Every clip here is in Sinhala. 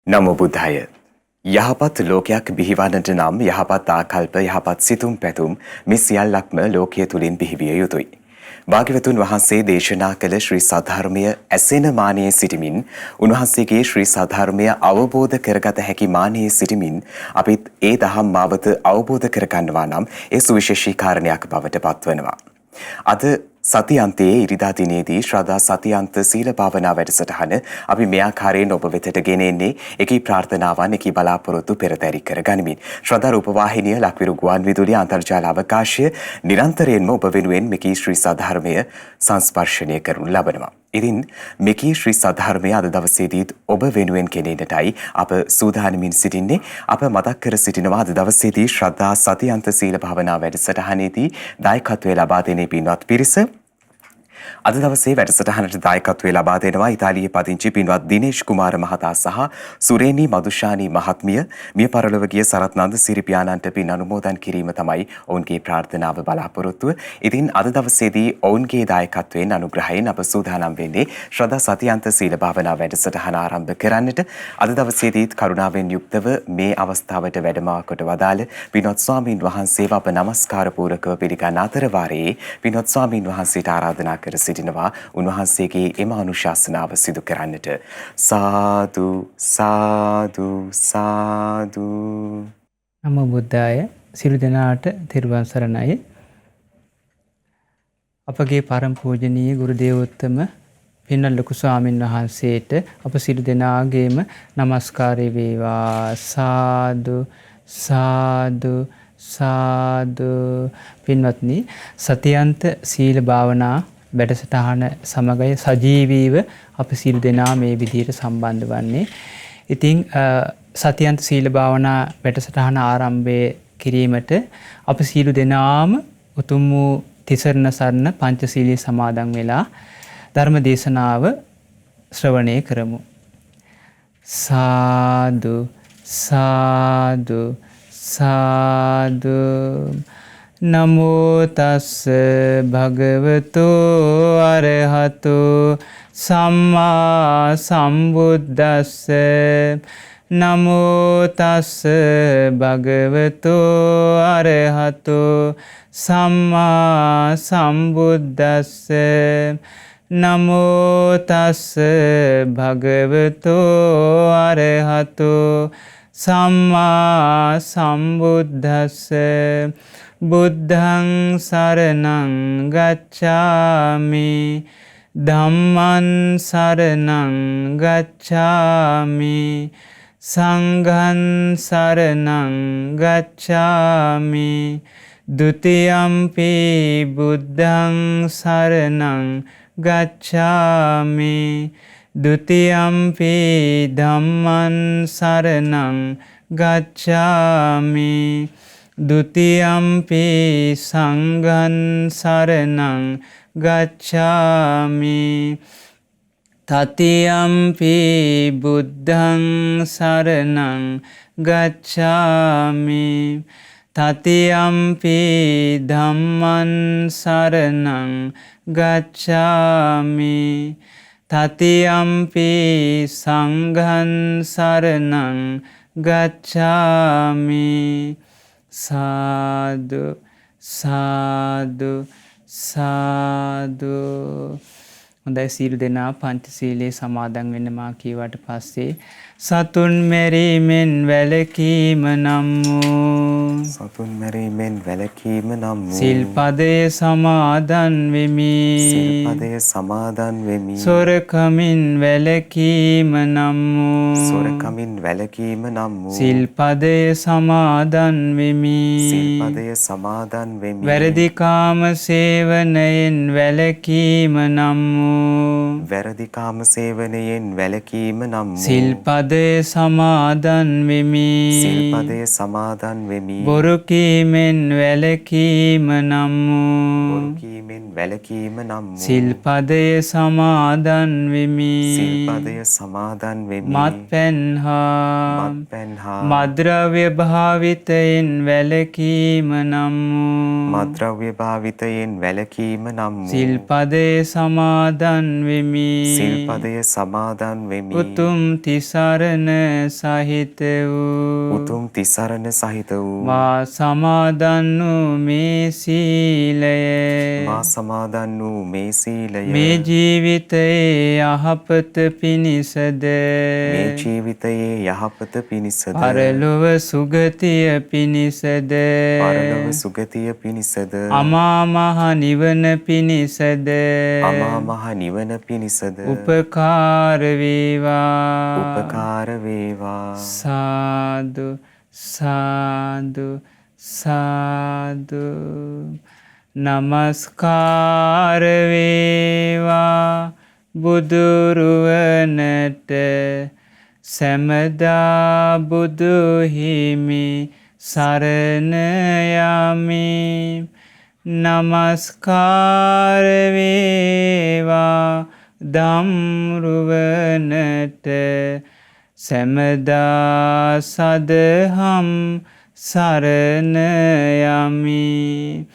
නමෝ බුද්ධාය. යහපත් ලෝකයක් බිහිවන්නට නම් යහපත් ආකල්ප යහපත් සිතුම් පැතුම් මේ සියල්ලක්ම ලෝකයේ තුලින් බිහිවිය යුතුයි. භාග්‍යවතුන් වහන්සේ දේශනා කළ ශ්‍රී සද්ධර්මය ඇසෙන මානයේ සිටමින් උන්වහන්සේගේ ශ්‍රී සද්ධර්මය අවබෝධ කරගත හැකි මානයේ සිටමින් අපිත් ඒ දහම් මාවත අවබෝධ කරගන්නවා නම් ඒ සුවිශේෂී කාරණයක් බවට පත්වනවා. අද සතියන්තයේ ඉරිදා දිනේදී ශ්‍රද්ධා සතියන්ත සීල භාවනා වැඩසටහන අපි මේ ආකාරයෙන් ඔබ වෙතට ගෙන එන්නේ එකී ප්‍රාර්ථනාවන් එකී බලාපොරොත්තු පෙරදරි කර ගනිමින් ශ්‍රද්ධා රූපවාහිනිය ලක්විරු ගුවන් විදුලි අන්තර්ජාල අවකාශය නිරන්තරයෙන්ම ඔබ වෙනුවෙන් මෙකී ශ්‍රී සද්ධර්මය සංස්පර්ශනය කරනු ලබනවා. ඉතින් මෙකී ශ්‍රී සද්ධර්මය අද දවසේදීත් ඔබ වෙනුවෙන් කෙනෙන්නටයි අප සූදානමින් සිටින්නේ. අප මතක් කර සිටිනවා අද දවසේදී ශ්‍රද්ධා සතියන්ත සීල භාවනා වැඩසටහනේදී දායකත්වය ලබා දෙන පින්වත් පිරිස අද දවසේ වැඩසටහනට දායකත්වය ලබා දෙනවා ඉතාලියේ පදිංචි පින්වත් දිනේෂ් කුමාර මහතා සහ සුරේනි මදුෂානි මහත්මිය. මිය පරලොව ගිය සරත් නන්දසිරි පියාණන්ට පින් අනුමෝදන් කිරීම තමයි ඔවුන්ගේ ප්‍රාර්ථනාව බලාපොරොත්තුව. ඉතින් අද දවසේදී ඔවුන්ගේ දායකත්වයෙන් අනුග්‍රහයෙන් අප සූදානම් වෙන්නේ ශ්‍රද්ධා සතියන්ත සීල භාවනා වැඩසටහන ආරම්භ කරන්නට. අද දවසේදීත් කරුණාවෙන් යුක්තව මේ අවස්ථාවට වැඩම කොට වදාළ පින්වත් ස්වාමීන් වහන්සේව අප නමස්කාර පූර්වකව පිළිගන්න අතර වාරයේ පින්වත් ස්වාමීන් වහන්සේට ආරාධනා කර සිටිනවා උන්වහන්සේගේ එම අනුශාසනාව සිදු කරන්නට. සාදු සාදු සාදු. නමෝ බුද්ධාය. සියලු දෙනාට තෙරුවන් සරණයි. අපගේ පරම පූජනීය ගුරු දේවෝත්තම පින්වත් ලොකු ස්වාමීන් වහන්සේට අප සියලු දෙනාගේම নমස්කාරය වේවා. සාදු සාදු සාදු. පින්වත්නි, සතියන්ත සීල භාවනා වැඩසටහන සමගය සජීවීව අප සියලු දෙනා මේ විදිහට සම්බන්ධ වන්නේ. ඉතින් සතියන්ත සීල භාවනා වැඩසටහන ආරම්භය කිරීමට අප සියලු දෙනාම උතුම් වූ තිසරණ සරණ පංචශීලී සමාදන් වෙලා ධර්ම දේශනාව ශ්‍රවණය කරමු. සාදු සාදු සාදු. නමෝ තස්ස භගවතු අරහතු සම්මා සම්බුද්දස්ස. නමෝ තස්ස භගවතු අරහතු සම්මා සම්බුද්දස්ස. නමෝ තස්ස භගවතු අරහතු සම්මා සම්බුද්දස්ස. බුද්ධං සරණං ගච්ඡාමි. ධම්මං සරණං ගච්ඡාමි. සංඝං සරණං ගච්ඡාමි. ဒ ුතියම්පි බුද්ධං සරණං ගච්ඡාමි. ဒ ුතියම්පි ධම්මං සරණං ගච්ඡාමි. ဒ ුතියම්පි සංඝං සරණං ගච්ඡාමි. තතියම්පි බුද්ධං සරණං ගච්ඡාමි. තතියම්පි ධම්මං සරණං ගච්ඡාමි. තතියම්පි සංඝං සරණං ගච්ඡාමි. සාදු සාදු සාදු. හොඳයි, සියලු දෙනා පංචශීලයේ සමාදන් වෙන්න මා කීවට පස්සේ සතුන් මැරීමෙන් වැළකීම නම් වූ සතුන් මැරීමෙන් වැළකීම නම් වූ සිල්පදයේ සමාදන් වෙමි. සිල්පදය සමාදන් වෙමි. සොරකමින් වැළකීම නම් වූ සොරකමින් වැළකීම නම් වූ සිල්පදයේ සමාදන් වෙමි. සිල්පදය සමාදන් වෙමි. වැරදි කාම සේවනයෙන් වැළකීම නම් වූ වැරදි කාම සේවනයෙන් වැළකීම නම් වූ සිල්පදයේ සමාදන් වෙමි. සිල්පදය සමාදන් වෙමි. බොරු කීමෙන් වැළකීම නම් වූ බොරු කීමෙන් වැළකීම නම් වූ සිල්පදයේ සමාදන් වෙමි. සිල්පදය සමාදන් වෙමි. මත්පැන් හා මද්ද්‍රව්‍ය භාවිතයෙන් වැළකීම නම් වූ මද්ද්‍රව්‍ය භාවිතයෙන් වැළකීම නම් වූ සිල්පදයේ සමාදන් වෙමි. සිල්පදය සමාදන් වෙමි. උතුම් තිසරණ තිසරණ සහිත වූ උතුම් තිසරණ සහිත වූ මා සමාදන් වූ මේ සීලය මා සමාදන් වූ මේ සීලය මේ ජීවිතයේ යහපත පිණිසද මේ ජීවිතයේ යහපත පිණිසද පරලොව සුගතිය පිණිසද පරලොව සුගතිය පිණිසද අමා මහ නිවන පිණිසද අමා මහ නිවන පිණිසද උපකාර වේවා උපකාර වේවා සාදු සාදු සාදු නමස්කාර වේවා බුදුරුවනට සැමදා බුදු හිමි සරණ යමි නමස්කාර වේවා ධම්රුවනට සැමදා සදහම් සරණ යමි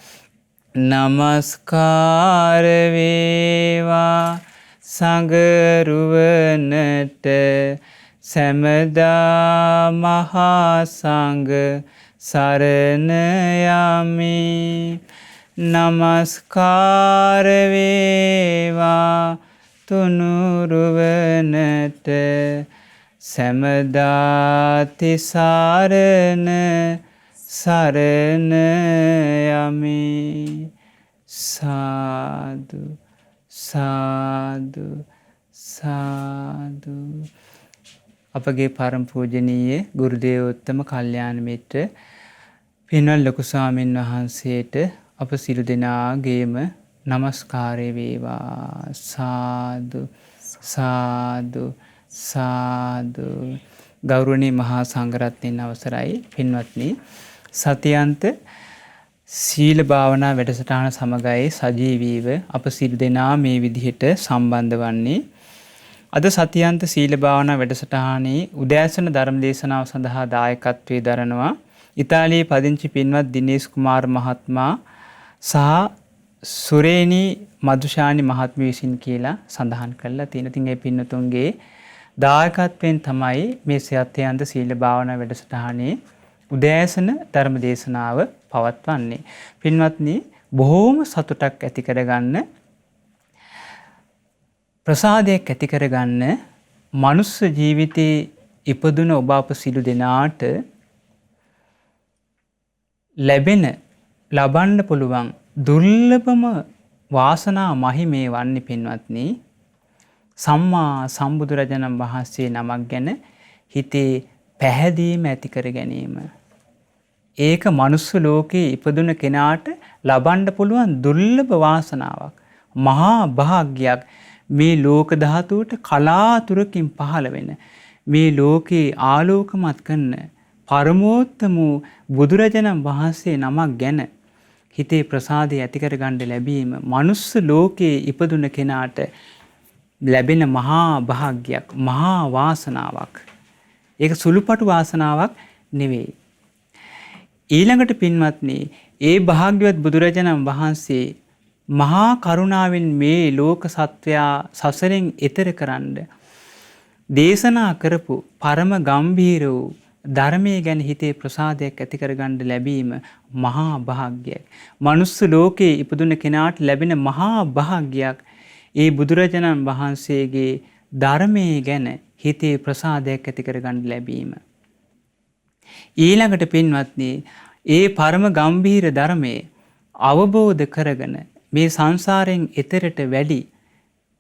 නමස්කාර වේවා සංඝරුවනට සැමදා මහා සංඝ සරණ යමි නමස්කාර වේවා තුනුරුවනට සැමදා තිසරණ සරණ යමි සාදු සාදු සාදු අපගේ පරම පූජනීය ගුරුදේවෝත්තම කල්යාණ මිත්‍ර පින්වත් ලොකු ස්වාමීන් වහන්සේට අප සියලු දෙනාගේම නමස්කාරය වේවා සාදු සාදු සාදු ගෞරවනීය මහා සංඝරත්නයන් අවසරයි පින්වත්නි සතියන්ත සීල භාවනා වැඩසටහන සමගයි සජීවීව අප සියලු දෙනා මේ විදිහට සම්බන්ධ වන්නේ අද සතියන්ත සීල භාවනා වැඩසටහනේ උදෑසන ධර්ම දේශනාව සඳහා දායකත්වයේ දරනවා ඉතාලියේ පදිංචි පින්වත් දිනේෂ් කුමාර මහත්මයා සහ සුරේනි මදුෂානි මහත්මිය විසින් කියලා සඳහන් කරලා තියෙන. ඉතින් ඒ පින්නතුන්ගේ දායකත්වයෙන් තමයි මේ සත්‍යයන්ත සීල භාවනා වැඩසටහනේ උදෑසන ධර්ම දේශනාව පවත්වන්නේ. පින්වත්නි බොහෝම සතුටක් ඇති කරගන්න ප්‍රසාදයක් ඇති කරගන්න මනුස්ස ජීවිතේ ඉපදුන ඔබ අප සිළු දෙනාට ලබන්න පුළුවන් දුර්ලභම වාසනා මහිමේ වන්නේ පින්වත්නි සම්මා සම්බුදුරජාණන් වහන්සේ නමක් ගැන හිතේ පැහැදීම ඇති කර ගැනීම. ඒක මනුස්ස ලෝකේ ඉපදුන කෙනාට ලබන්න පුළුවන් දුර්ලභ වාසනාවක්. මහා භාග්යක්. මේ ලෝක ධාතුවට කලාතුරකින් පහළ වෙන මේ ලෝකේ ආලෝකමත් කරන පරමෝත්තම බුදුරජාණන් වහන්සේ නමක් ගැන හිතේ ප්‍රසාදය ඇති කර ගන්න ලැබීම මනුස්ස ලෝකේ ඉපදුන කෙනාට ලැබෙන මහා භාග්යක් මහා වාසනාවක්. ඒක සුළුපටු වාසනාවක් නෙවෙයි. ඊළඟට පින්වත්නි ඒ භාග්‍යවත් බුදුරජාණන් වහන්සේ මහා කරුණාවෙන් මේ ලෝක සත්වයා සසරෙන් එතර කරන්න දේශනා කරපු පරම ගම්භීර වූ ධර්මයේ ගැන හිතේ ප්‍රසාදයක් ඇති කරගන්න ලැබීම මහා භාග්‍යයක්. මනුස්ස ලෝකේ ඉපදුන කෙනාට ලැබෙන මහා භාග්‍යයක් ඒ බුදුරජාණන් වහන්සේගේ ධර්මයේ ගැන හිතේ ප්‍රසාදයක් ඇති කරගන්න ලැබීම. ඊළඟට පින්වත්නි ඒ පරම ගම්භීර ධර්මයේ අවබෝධ කරගෙන මේ සංසාරයෙන් එතරට වැඩි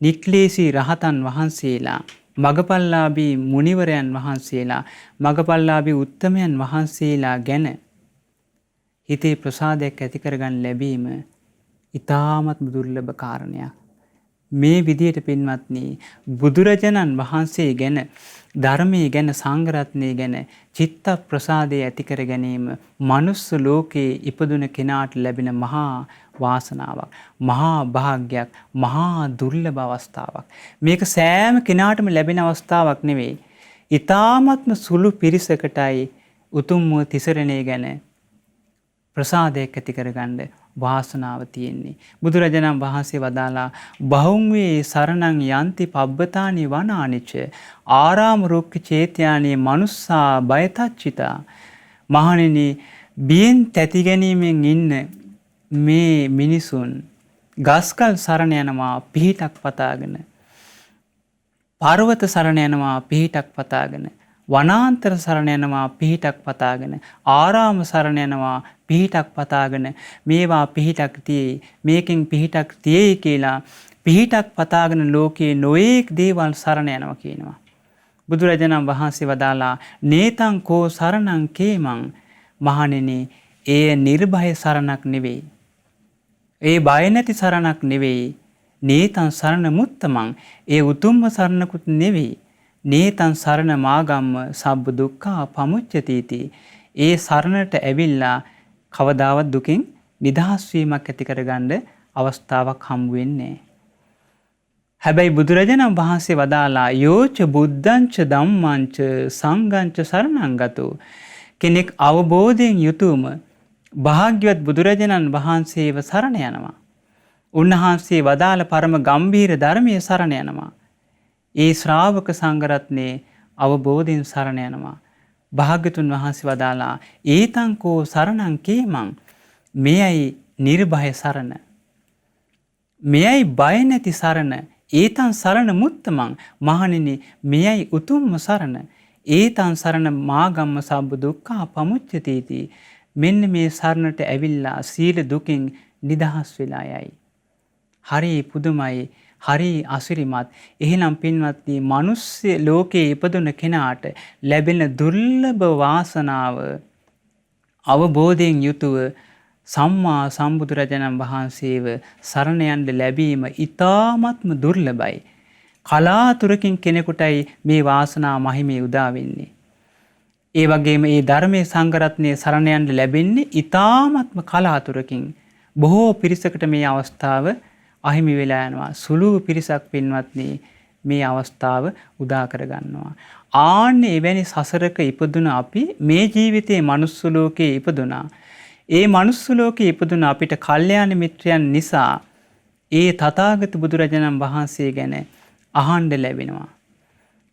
නික්ලේශී රහතන් වහන්සේලා මගපල්ලාභී මුනිවරයන් වහන්සේලා මගපල්ලාභී උත්තමයන් වහන්සේලා ගැන හිතේ ප්‍රසාදයක් ඇති කරගන්න ලැබීම ඊටමත් දුර්ලභ කාරණයක්. මේ විදියට පින්වත්නි බුදුරජාණන් වහන්සේ ගැන ධර්මයේ ගැන සංඝරත්නයේ ගැන චිත්ත ප්‍රසාදය ඇති කර ගැනීම මනුස්ස ලෝකේ ඉපදුන කෙනාට ලැබෙන මහා වාසනාවක් මහා භාග්යක් මහා දුර්ලභ අවස්ථාවක්. මේක සෑම කෙනාටම ලැබෙන අවස්ථාවක් නෙවෙයි. ඊ타ත්ම සුළු පිරිසකටයි උතුම් තිසරණේ ගැන ප්‍රසාදයක් ඇති කරගන්න වාසනාව තියෙන්නේ. බුදුරජාණන් වහන්සේ වදාලා බහුම්වේ සරණං යන්ති පබ්බතානි වනානිච ආරාම රුක්ඛ චේත්‍යානි මනුස්සා බයතච්චිතා. මහණෙනි, බියෙන් තැති ගැනීමෙන් ඉන්න මේ මිනිසුන් ගස්කල් සරණ යනවා පිහිටක් පතාගෙන, පර්වත සරණ යනවා පිහිටක් පතාගෙන, වනාන්තර සරණ යනවා පිහිටක් පතාගෙන, ආරාම සරණ යනවා පිහිටක් පතාගෙන, මේවා පිහිටක් තියෙයි, මේකෙන් පිහිටක් තියෙයි කියලා පිහිටක් පතාගෙන ලෝකේ නොඑක් දේවල් සරණ යනවා කියනවා. බුදුරජාණන් වහන්සේ වදාලා නේතං කෝ සරණං කේමං. මහණෙනි, ඒ නිර්භය සරණක් නෙවෙයි. ඒ බය නැති සරණක් නෙවෙයි. නේතං සරණ මුත්තමං. ඒ උතුම්ම සරණකුත් නෙවෙයි. නේතං සරණ මාගම්ම සබ්බ දුක්ඛා පමුච්චති. ඒ සරණට ඇවිල්ලා කවදාවත් දුකින් නිදහස් වීමක් ඇති කරගන්න අවස්ථාවක් හම්බ වෙන්නේ නැහැ. හැබැයි බුදුරජාණන් වහන්සේ වදාලා යෝච බුද්ධංච ධම්මංච සංඝංච සරණං ගතෝ. කෙනෙක් අවබෝධයෙන් යුතුවම භාග්‍යවත් බුදුරජාණන් වහන්සේව සරණ යනවා. උන්වහන්සේ වදාළ පරම ගම්භීර ධර්මයේ සරණ යනවා. ඒ ශ්‍රාවක සංඝරත්නයේ අවබෝධයෙන් සරණ යනවා. භාග්‍යතුන් වහන්සේ වදාලා ඒතං කෝ සරණං කේමං. මෙයයි නිර්භය සරණ. මෙයයි බය නැති සරණ. ඒතං සරණ මුත්තමං. මහණෙනි, මෙයයි උතුම්ම සරණ. ඒතං සරණ මාගම්ම සබ්බ දුක්ඛා පමුච්චති. මෙන්න මේ සරණට ඇවිල්ලා සීල දුකින් නිදහස් වෙලා යයි. හරි පුදුමයි, හරි අසිරිමත්. එහෙනම් පින්වත්නි, මිනිස් ලෝකයේ ඉපදුන කෙනාට ලැබෙන දුර්ලභ වාසනාව අවබෝධයෙන් යුතුව සම්මා සම්බුදුරජාණන් වහන්සේව සරණ යන්න ලැබීම ඉතාමත්ම දුර්ලභයි. කලාතුරකින් කෙනෙකුටයි මේ වාසනා මහිමේ උදා වෙන්නේ. ඒ වගේම මේ ධර්මයේ සංඝරත්නයේ සරණ යන්න ලැබෙන්නේ ඉතාමත්ම කලාතුරකින්. බොහෝ පිරිසකට මේ අවස්ථාව අහිමි වෙලා යනවා. සුළු පිරිසක් පින්වත්නි මේ අවස්ථාව උදා කරගන්නවා. ආන්නේ එවැනි සසරක ඉපදුන අපි මේ ජීවිතයේ මනුස්ස ලෝකයේ ඉපදුනා. ඒ මනුස්ස ලෝකයේ ඉපදුන අපිට කල්යාණ මිත්‍රයන් නිසා ඒ තථාගත බුදුරජාණන් වහන්සේ ගැන අහන්න ලැබෙනවා.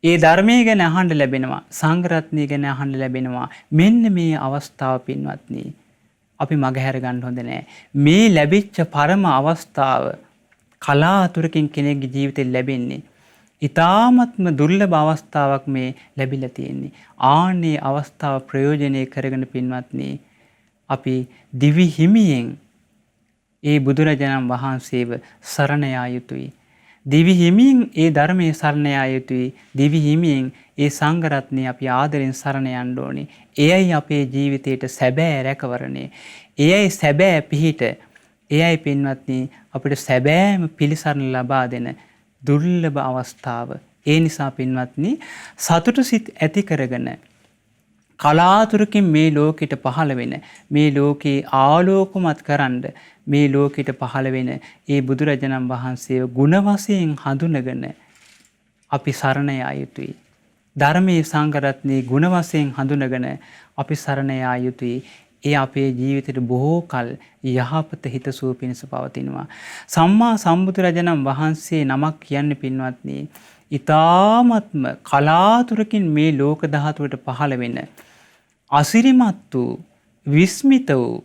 ඒ ධර්මයේ ගැන අහන්න ලැබෙනවා. සංඝරත්නය ගැන අහන්න ලැබෙනවා. මෙන්න මේ අවස්ථාව පින්වත්නි අපි මගහැර ගන්න හොඳ නෑ. මේ ලැබිච්ච පරම අවස්ථාව කලාතුරකින් කෙනෙක්ගේ ජීවිතේ ලැබෙන්නේ. ඊ타ත්ම දුර්ලභ අවස්ථාවක් මේ ලැබිලා තියෙන්නේ. ආන්නේ අවස්ථාව ප්‍රයෝජනෙ කරගෙන පින්වත්නි අපි දිවි හිමියෙන් ඒ බුදුරජාණන් වහන්සේව සරණ යා යුතුයි. දිවි හිමියෙන් ඒ ධර්මයේ සරණ යා යුතුයි. දිවි හිමියෙන් ඒ සංඝරත්නය අපි ආදරෙන් සරණ යන්න ඕනේ. එයයි අපේ ජීවිතේට සැබෑ රැකවරණය. එයයි සැබෑ පිහිට. එයයි පින්වත්නි අපිට සැබෑම පිළිසරණ ලබා දෙන දුර්ලභ අවස්ථාව. ඒ නිසා පින්වත්නි සතුට සිත් ඇති කරගෙන කලාතුරකින් මේ ලෝකෙට පහළ වෙන, මේ ලෝකේ ආලෝකමත් කරන්න මේ ලෝකෙට පහළ වෙන ඒ බුදුරජාණන් වහන්සේව ගුණ වශයෙන් හඳුනගෙන අපි සරණ යා යුතුයි. ධර්මයේ සංඝරත්නයේ ගුණ වශයෙන් හඳුනගෙන අපි සරණ යා යුතුයි. ඒ අපේ ජීවිතේට බොහෝ කල යහපත හිතසුව පිණිස පවතිනවා. සම්මා සම්බුදුරජාණන් වහන්සේ නමක් කියන්නේ පින්වත්නි ඊ타ත්ම කලාතුරකින් මේ ලෝක ධාතුවට පහළ වෙන අසිරිමත් වූ, විස්මිත වූ,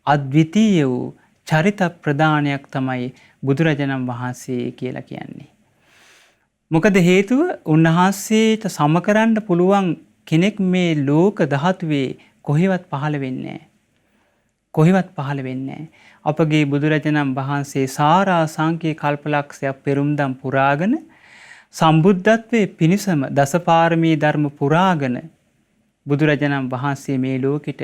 අද්විතීය වූ චරිත ප්‍රදානයක් තමයි බුදුරජාණන් වහන්සේ කියලා කියන්නේ. මොකද හේතුව උන්වහන්සේට සමකරන්න පුළුවන් කෙනෙක් මේ ලෝක ධාතුවේ කොහෙවත් පහළ වෙන්නේ නැහැ. කොහෙවත් පහළ වෙන්නේ නැහැ. අපගේ බුදුරජාණන් වහන්සේ සාරා සංකේ කල්පලක්ෂයක් පෙරම්දම් පුරාගෙන සම්බුද්ධත්වයේ පිණිසම දසපාරමී ධර්ම පුරාගෙන බුදුරජාණන් වහන්සේ මේ ලෝකෙට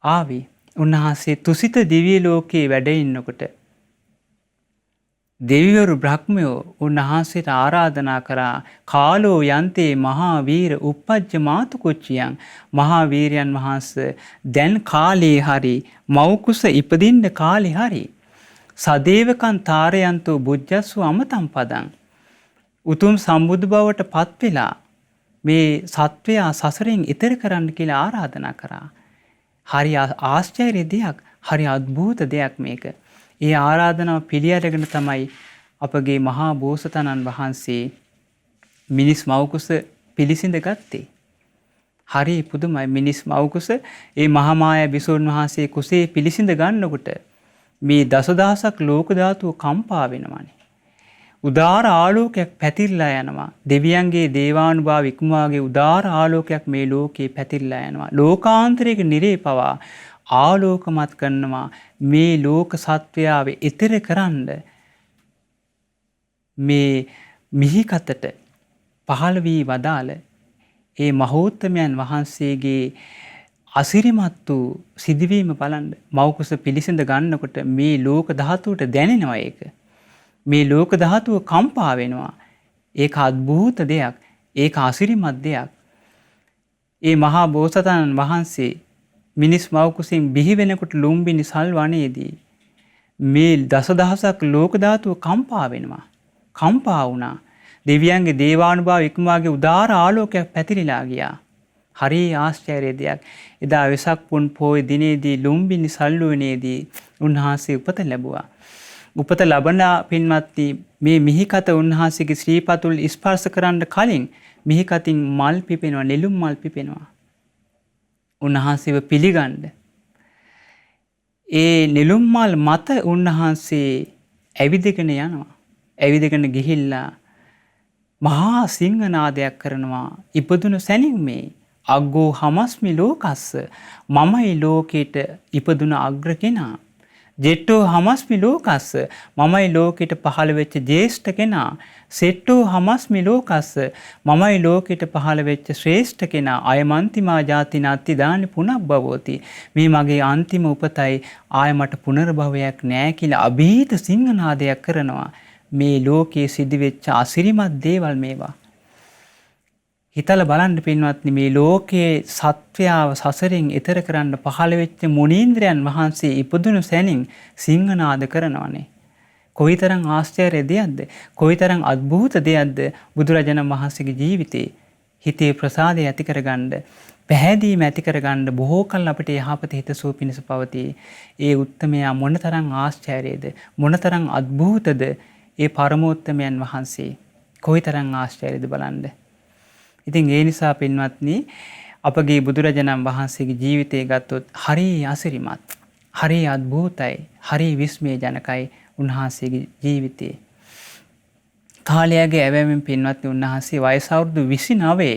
ආවේ. උන්වහන්සේ තුසිත දිව්‍ය ලෝකයේ වැඩ ඉන්නකොට දෙවිවරු බ්‍රහ්මයෝ උන්වහන්සේට ආරාධනා කරා කාලෝ යන්තේ මහා වීර උප්පජ්ජ මාතු කුච්චියන්. මහා වීරයන් වහන්සේ දැන් කාලේ හරි මෞකුස ඉපදින්න කාලේ හරි සදේවකන් තාරයන්තෝ බුද්ධස්සු අමතම් පදං. උතුම් සම්බුදු බවට පත් වෙලා මේ සත්වයා සසරෙන් ඈතර කරන්න කියලා ආරාධනා කරා. හරි ආශ්චර්ය දෙයක්, හරි අద్භූත දෙයක් මේක. ඒ ආරාධනාව පිළිඅරගෙන තමයි අපගේ මහා බෝසතාණන් වහන්සේ මිනිස් මව්කුස පිළිසිඳ ගත්තේ. හරි පුදුමයි. මිනිස් මව්කුස ඒ මහාමායා බිසෝන් වහන්සේ කුසේ පිළිසිඳ ගන්නකොට මේ දසදහසක් ලෝක ධාතුව කම්පා වෙනවානේ. උදාර ආලෝකයක් පැතිරලා යනවා. දෙවියන්ගේ දේවානුභාව ඉක්මවාගේ උදාර ආලෝකයක් මේ ලෝකේ පැතිරලා යනවා. ලෝකාන්තරයක නිරේ පවා ආලෝකමත් කරනවා මේ ලෝක සත්වයාව ඈතර කරන්න මේ මිහිකතට පහළ වී වදාළ ඒ මහෝත්තමයන් වහන්සේගේ අසිරිමත් වූ සිදුවීම බලන්න. මව්කුස පිළිසිඳ ගන්නකොට මේ ලෝක ධාතුවට දැනෙනවා ඒක. මේ ලෝක ධාතුව කම්පා වෙනවා. ඒක අద్භූත දෙයක්. ඒක අසිරිමත් දෙයක්. ඒ මහා බෝසතාණන් වහන්සේ මිනිස් මව්කුසින් බිහි වෙනකොට ලුම්බිනි සල් වනයේදී මේ දසදහසක් ලෝක ධාතුව කම්පා වෙනවා. කම්පා වුණා. දෙවියන්ගේ දේවානුභාව ඉක්මවාගේ උදාර ආලෝකයක් පැතිරිලා ගියා. හරි ආශ්චර්ය දෙයක්. එදා වෙසක් පුන් පොහොය දිනේදී ලුම්බිනි සල්ලුවනේදී උන්වහන්සේ උපත ලැබුවා. උපත ලබන පින්වත්නි මේ මිහිකත උන්වහන්සේගේ ශ්‍රී පතුල් ස්පර්ශ කරන්න කලින් මිහිකතින් මල් පිපෙනවා, නෙළුම් මල් පිපෙනවා. උන්වහන්සේව පිළිගන්න. ඒ නෙළුම් මල් මත උන්වහන්සේ ඇවිදගෙන යනවා. ඇවිදගෙන ගිහිල්ලා මහා සිංහනාදයක් කරනවා. ඉපදුන සැනින් මේ අග්ගෝ හමස්මි ලෝකස්ස, මමයි ලෝකෙට ඉපදුන අග්‍ර කෙනා. ජෙට්ටෝ හමස්මි ලෝකස්ස, මමයි ලෝකෙට පහළ වෙච්ච ජේෂ්ඨ කෙනා. සෙට්ටෝ හමස්මි ලෝකස්ස, මමයි ලෝකෙට පහළ වෙච්ච ශ්‍රේෂ්ඨ කෙනා. අයමන්තිමා ජාති නත්ති දානි පුනබ්බවෝති. මේ මගේ අන්තිම උපතයි, ආය මට පුනර්භවයක් නෑ කියලා අභීත සිංහනාදයක් කරනවා. මේ ලෝකයේ සිදුවෙච්ච අසිරිමත් දේවල් මේවා. හිතලා බලන්න පින්වත්නි, මේ ලෝකයේ සත්වයාව සසරෙන් එතර කරන්න පහළ වෙච්ච මුනීන්ද්‍රයන් වහන්සේ ඉපදුණු සැනින් සිංහනාද කරනවානේ. කොයිතරම් ආශ්චර්ය දෙයක්ද, කොයිතරම් අద్භූත දෙයක්ද බුදුරජාණන් වහන්සේගේ ජීවිතේ. හිතේ ප්‍රසාදය ඇති කරගන්න, පැහැදීම ඇති කරගන්න බොහෝ කල් අපිට යහපත හිතසුව පිණිස පවතී. ඒ උත්තමයා මොනතරම් ආශ්චර්යද, මොනතරම් අద్භූතද ඒ පරමෝත්තමයන් වහන්සේ. කොයිතරම් ආශ්චර්යද බලන්න. ඉතින් ඒ නිසා පින්වත්නි, අපගේ බුදුරජාණන් වහන්සේගේ ජීවිතය ගත්තොත් හරි අසිරිමත්, හරි අద్භූතයි, හරි විස්මයජනකයි උන්වහන්සේගේ ජීවිතය. කාලයගේ ඇවෑමෙන් පින්වත්නි උන්වහන්සේ වයස අවුරුදු 29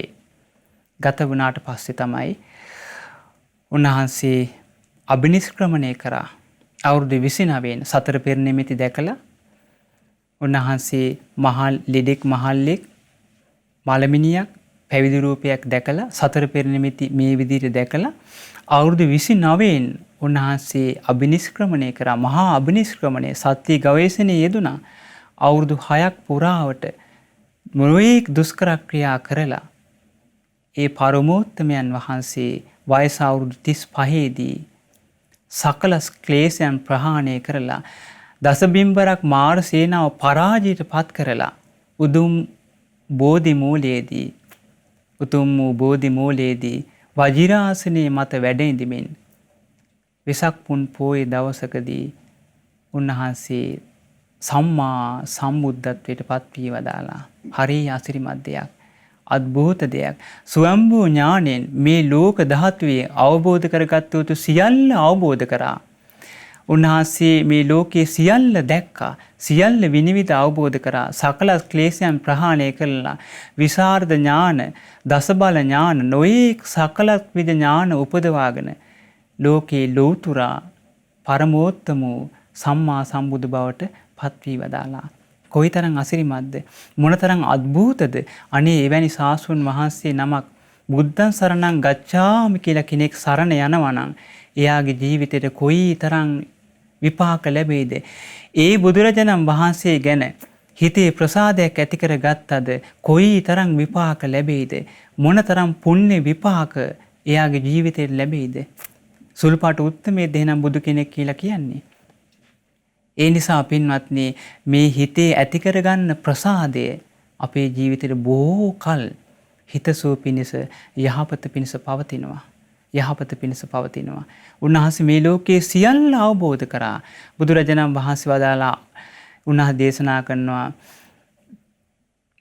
ගත වුණාට පස්සේ තමයි උන්වහන්සේ අභිනිෂ්ක්‍රමණය කරා. අවුරුදු 29 සතර පෙර නිමිති දැකලා උන්වහන්සේ මහල් ලෙඩෙක්, මහල්ලෙක්, මලමිනියක්, පැවිදි රූපයක් දැකලා සතර පෙර නිමිති මේ විදිහට දැකලා අවුරුදු 29න් උන්වහන්සේ අභිනිෂ්ක්‍රමණය කරා. මහා අභිනිෂ්ක්‍රමණය සත්‍ය ගවේෂණයේ යෙදුණා. අවුරුදු 6ක් පුරාවට මොනවාක් දුෂ්කර ක්‍රියා කරලා ඒ පරමෝත්තමයන් වහන්සේ වයස අවුරුදු 35 දී සකල ක්ලේශයන් ප්‍රහාණය කරලා දසබිම්බරක් මාර සේනාව පරාජයට පත් කරලා උතුම් බෝධි මූලයේදී වජිරාසනයේ මත වැඩ ඉඳමින් වෙසක් පුන් පොහොය දවසකදී උන්වහන්සේ සම්මා සම්බුද්ධත්වයට පත් වී වදාලා. හරි අසිරිමත් දෙයක්, අద్භූත දෙයක්. ස්වයම්භූ ඥාණයෙන් මේ ලෝක ධාතුවේ අවබෝධ කරගත් උතු සියල්ල අවබෝධ කරා. උන්වහන්සේ මේ ලෝකයේ සියල්ල දැක්කා, සියල්ල විනිවිද අවබෝධ කරා. සකල ක්ලේශයන් ප්‍රහාණය කළා. විසරද ඥාන, දසබල ඥාන, නොයේක් සකල විද ඥාන උපදවාගෙන ලෝකේ ලෝතුරා පරමෝත්තම සම්මා සම්බුදු බවට පත් වී වදාලා. කොයිතරම් අසිරිමත්ද, මොනතරම් අద్භූතද. අනේ එවැනි සාසුන් වහන්සේ නමක් බුද්ධං සරණං ගච්ඡාමි කියලා කෙනෙක් සරණ යනවා නම් එයාගේ ජීවිතේට කොයිතරම් විපාක ලැබෙයිද. ඒ බුදුරජාණන් වහන්සේ ගැන හිතේ ප්‍රසාදයක් ඇති කරගත්තද කොයිතරම් විපාක ලැබෙයිද, මොනතරම් පුණ්‍ය විපාක එයාගේ ජීවිතේට ලැබෙයිද. සුළුපාට උත්තමයේ දෙනම් බුදු කෙනෙක් කියලා කියන්නේ. ඒ නිසා පින්වත්නි, මේ හිතේ ඇති කරගන්න ප්‍රසාදය අපේ ජීවිතේට බොහෝ කල් හිතසුව පිණිස, යහපත පිණිස පවතිනවා. යහපත පිණිස පවතිනවා. උන්වහන්සේ මේ ලෝකයේ සියල්ල අවබෝධ කරා. බුදුරජාණන් වහන්සේ වදාලා උන්වහන්සේ දේශනා කරනවා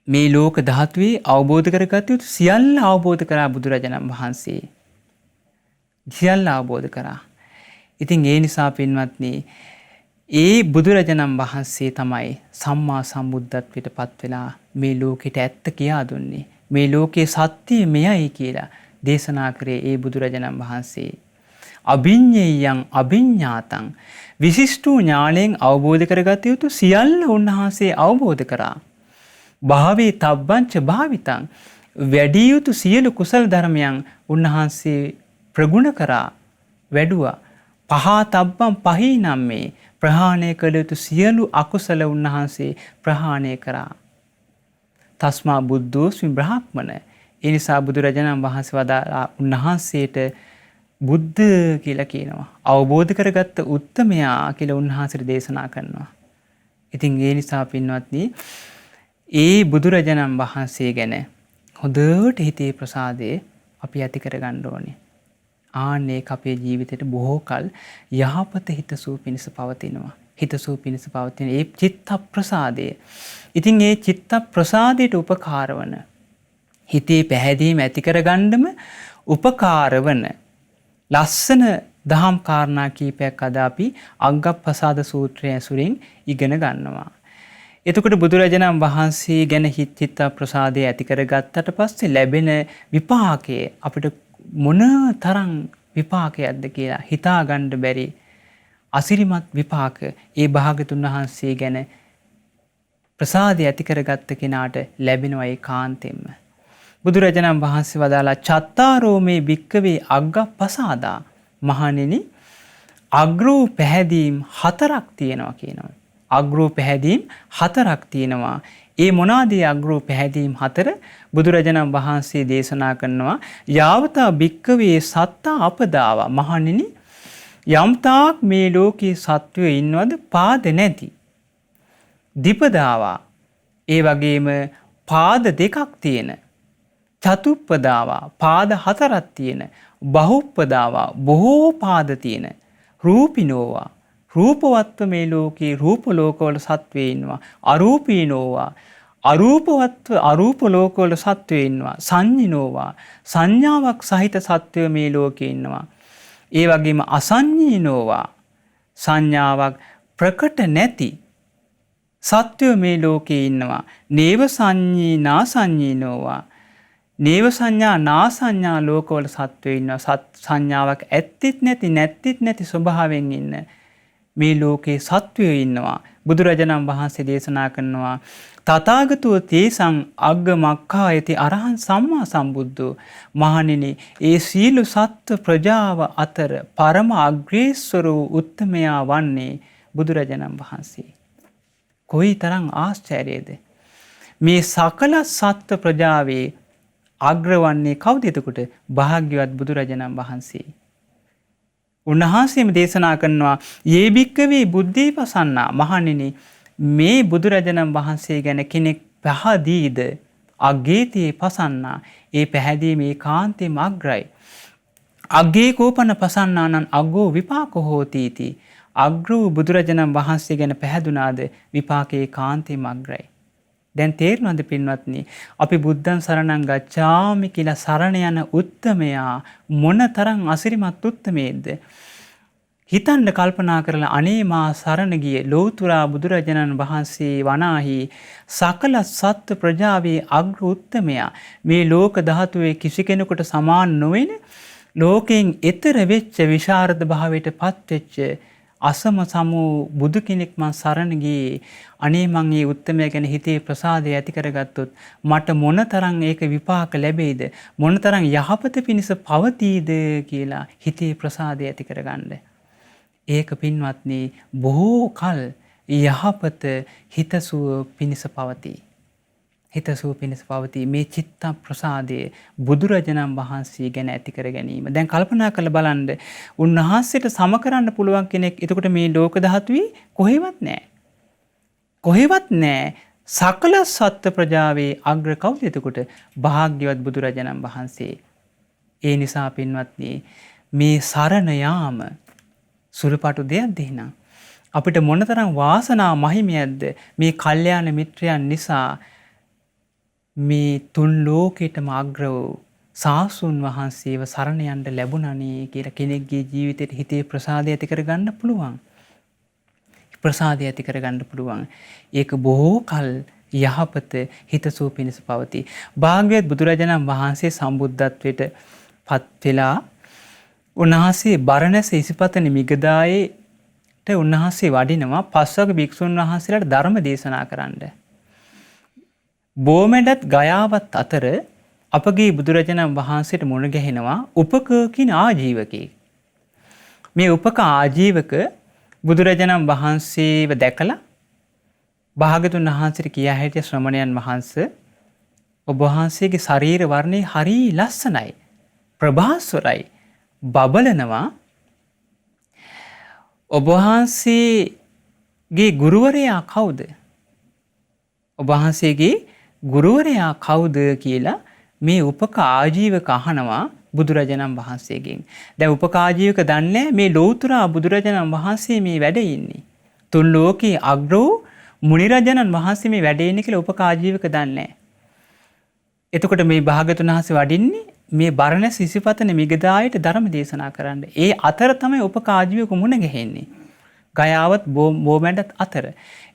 මේ ලෝක ධාතුවේ අවබෝධ කරගත යුතු සියල්ල අවබෝධ කරා බුදුරජාණන් වහන්සේ. සියල්ල අවබෝධ කරා. ඉතින් ඒ නිසා පින්වත්නි ඒ බුදුරජාණන් වහන්සේ තමයි සම්මා සම්බුද්ධත්වයට පත් වෙලා මේ ලෝකෙට ඇත්ත කියා දුන්නේ. මේ ලෝකයේ සත්‍යය මෙයයි කියලා දේශනා කරේ ඒ බුදුරජාණන් වහන්සේ. අභිඤ්ඤේයං අභිඤ්ඤාතං විශිෂ්ට ඥාණයෙන් අවබෝධ කරගත යුතු සියල්ල උන්වහන්සේ අවබෝධ කරා. භාවේ තබ්බංච භාවිතං වැඩි යුතු සියලු කුසල ධර්මයන් උන්වහන්සේ ප්‍රගුණ කරා වැඩුවා. පහා තබ්බං පහීනම් මේ ප්‍රහාණය කළ යුතු සියලු අකුසල උන්වහන්සේ ප්‍රහාණය කරා. තස්මා බුද්ධෝස්මි බ්‍රාහ්මණ. ඒ නිසා බුදුරජාණන් වහන්සේ වදාළා උන්වහන්සේට බුද්ධ කියලා කියනවා. අවබෝධ කරගත්ත උත්තමයා කියලා උන්වහන්සේට දේශනා කරනවා. ඉතින් ඒ නිසා පින්වත්නි ඒ බුදුරජාණන් වහන්සේ ගැන හොඳට හිතේ ප්‍රසාදය අපි ඇති කරගන්න ඕනේ. ආන්න ඒක අපේ ජීවිතේට බොහෝ කල යහපත හිතසුව පිණිස පවතිනවා. හිතසුව පිණිස පවතින ඒ චිත්ත ප්‍රසාදය. ඉතින් ඒ චිත්ත ප්‍රසාදයට උපකාර වන හිතේ පැහැදීම ඇති කරගන්නම උපකාර වන ලස්සන දහම් කාරණා කීපයක් අද අපි අග්ගප්පසාද සූත්‍රය ඇසුරින් ඉගෙන ගන්නවා. එතකොට බුදුරජාණන් වහන්සේ ගැන චිත්ත ප්‍රසාදය ඇති කරගත්තට පස්සේ ලැබෙන විපාකය අපිට මොන තරම් විපාකයක්ද කියලා හිතා ගන්න බැරි අසිරිමත් විපාක ඒ භාගතුන් වහන්සේ ගැන ප්‍රසාදය ඇති කරගත්ත කෙනාට ලැබෙනවා ඒකාන්තයෙන්ම. බුදුරජාණන් වහන්සේ වදාලා චත්තාරෝ මේ භික්කවේ අග්ගප්පසාදා මහණෙනි අග්‍රෝ පැහැදීම් 4ක් තියෙනවා කියනවා. අග්‍රෝ පැහැදීම් 4ක් තියෙනවා. ඒ මොනවාද අග්‍රෝ පැහැදීම් 4? බුදුරජාණන් වහන්සේ දේශනා කරනවා යාවතා භික්කවේ සත්තා අපදාව මහණෙනි යම්තාක් මේ ලෝකේ සත්වයෝ ඉන්නවද පාද නැති දීපදාවා ඒ වගේම පාද දෙකක් තියෙන චතුප්පදාවා පාද 4ක් තියෙන බහුප්පදාවා බොහෝ පාද තියෙන රූපිනෝවා රූපවත්ව මේ ලෝකේ රූප ලෝකවල සත්වයේ ඉන්නවා අරූපීනෝවා අරූපවත්ව අරූප ලෝකවල සත්වයේ ඉන්නවා සංඤිනෝවා සංඥාවක් සහිත සත්වය මේ ලෝකේ ඉන්නවා ඒ වගේම අසංඤීනෝවා සංඥාවක් ප්‍රකට නැති සත්වය මේ ලෝකේ ඉන්නවා නේව සංඤී නාසංඤීනෝවා නේව සංඥා නාසංඥා ලෝකවල සත්වය ඉන්නවා සංඥාවක් ඇත්තෙත් නැති ස්වභාවයෙන් ඉන්න මේ ලෝකේ සත්වයෝ ඉන්නවා. බුදුරජාණන් වහන්සේ දේශනා කරනවා තථාගතෝ තේසං අග්ග මක්ඛායති අරහං සම්මා සම්බුද්ධෝ මහණෙනි ඒ සීල සත්ව ප්‍රජාව අතර පරම අග්‍රේස්වර වූ උත්තමයා වන්නේ බුදුරජාණන් වහන්සේ. කොයිතරම් ආශ්චර්යද මේ සකල සත්ව ප්‍රජාවේ අග්‍රවන්නේ කවුද එතකොට? භාග්‍යවත් බුදුරජාණන් වහන්සේ. උන්වහන්සේම දේශනා කරනවා යේ භික්කවේ බුද්ධී පසන්නා මහණෙනි මේ බුදුරජාණන් වහන්සේ ගැන කෙනෙක් පහදීද අග්ගේතියේ පසන්නා ඒ පැහැදීම ඒකාන්තයෙන්ම අග්‍රයි. අග්ගේ කෝපන පසන්නානං අග්ගෝ විපාක හෝති इति. අග්‍රෝ බුදුරජාණන් වහන්සේ ගැන පැහැදුනාද විපාකේ ඒකාන්තයෙන්ම අග්‍රයි. දැන් තේරුණාද පින්වත්නි අපි බුද්ධං සරණං ගච්ඡාමි කියලා සරණ යන උත්තමයා මොනතරම් අසිරිමත් උත්තමේද? හිතන්න කල්පනා කරලා අනේ මා සරණ ගිය ලෝතුරා බුදුරජාණන් වහන්සේ වනාහි සකල සත්ත්ව ප්‍රජාවේ අග්‍ර උත්තමයා මේ ලෝක ධාතුවේ කිසි කෙනෙකුට සමාන නොවන ලෝකයෙන් එතර වෙච්ච විශාරද භාවයට පත් වෙච්ච අසම සමෝ බුදු කෙනෙක් මං සරණ ගියේ අනේ මං මේ උත්තමයා ගැන හිතේ ප්‍රසාදය ඇති කරගත්තොත් මට මොනතරම් ඒක විපාක ලැබෙයිද මොනතරම් යහපත පිණිස පවතීද කියලා හිතේ ප්‍රසාදය ඇති කරගන්න. ඒක පින්වත්නි බොහෝ කල යහපත හිතසුව පිණිස පවතී. හිතසුව පිණිස පවතී මේ චිත්ත ප්‍රසාදයේ බුදුරජාණන් වහන්සේ ගැන ඇති කර ගැනීම. දැන් කල්පනා කරලා බලන්න උන්වහන්සේට සම කරන්න පුළුවන් කෙනෙක් එතකොට මේ ලෝක ධාතුවේ කොහෙවත් නැහැ. කොහෙවත් නැහැ. සකල සත්ත්ව ප්‍රජාවේ අග්‍ර කවුද එතකොට? භාග්‍යවත් බුදුරජාණන් වහන්සේ. ඒ නිසා පින්වත්නි මේ සරණ යාම සුළුපටු දෙයක්ද එහෙනම්? අපිට මොනතරම් වාසනා මහිමයක්ද මේ කල්යාණ මිත්‍රයන් නිසා මේ තුන් ලෝකෙටම අග්‍ර වූ සාසුන් වහන්සේව සරණ යන්න ලැබුණනේ කියලා කෙනෙක්ගේ ජීවිතේට හිතේ ප්‍රසාදය ඇති කරගන්න පුළුවන්. ප්‍රසාදය ඇති කරගන්න පුළුවන්. ඒක බොහෝ කල් යහපත හිතසුව පිණිස පවතී. භාග්‍යවත් බුදුරජාණන් වහන්සේ සම්බුද්ධත්වයට පත් වෙලා උන්වහන්සේ බරණැස ඉසිපතන මිගදායේට උන්වහන්සේ වඩිනවා පස්වග භික්ෂුන් වහන්සේලාට ධර්ම දේශනා කරන්න. බෝමැඩත් ගයාවත් අතර අපගේ බුදුරජාණන් වහන්සේට මුණ ගැහෙනවා උපක කියන ආජීවකයෙක්. මේ උපක ආජීවක බුදුරජාණන් වහන්සේව දැකලා භාගතුන් වහන්සේට කියා හිටිය ශ්‍රමණයන් වහන්සේ ඔබ වහන්සේගේ ශරීර වර්ණය හරි ලස්සනයි ප්‍රභාස්වරයි බබලනවා ඔබ වහන්සේගේ ගුරුවරයා කවුද? ඔබ වහන්සේගේ ගුරුවරයා කවුද කියලා මේ උපක ආජීවක අහනවා බුදුරජාණන් වහන්සේගෙන්. දැන් උපක ආජීවක දන්නේ මේ ලෞතුරා බුදුරජාණන් වහන්සේ මේ වැඩ ඉන්නේ. තුන් ලෝකේ අග්‍ර වූ මුනිරජාණන් වහන්සේ මේ වැඩ ඉන්නේ කියලා උපක ආජීවක දන්නේ. එතකොට මේ භාගතුන් වහන්සේ වඩින්නේ මේ බරණැස ඉසිපතන මිගදායට ධර්ම දේශනා කරන්න. ඒ අතර තමයි උපක ආජීවක මුණ ගැහෙන්නේ. ගයාවත් බෝමැඩත් අතර.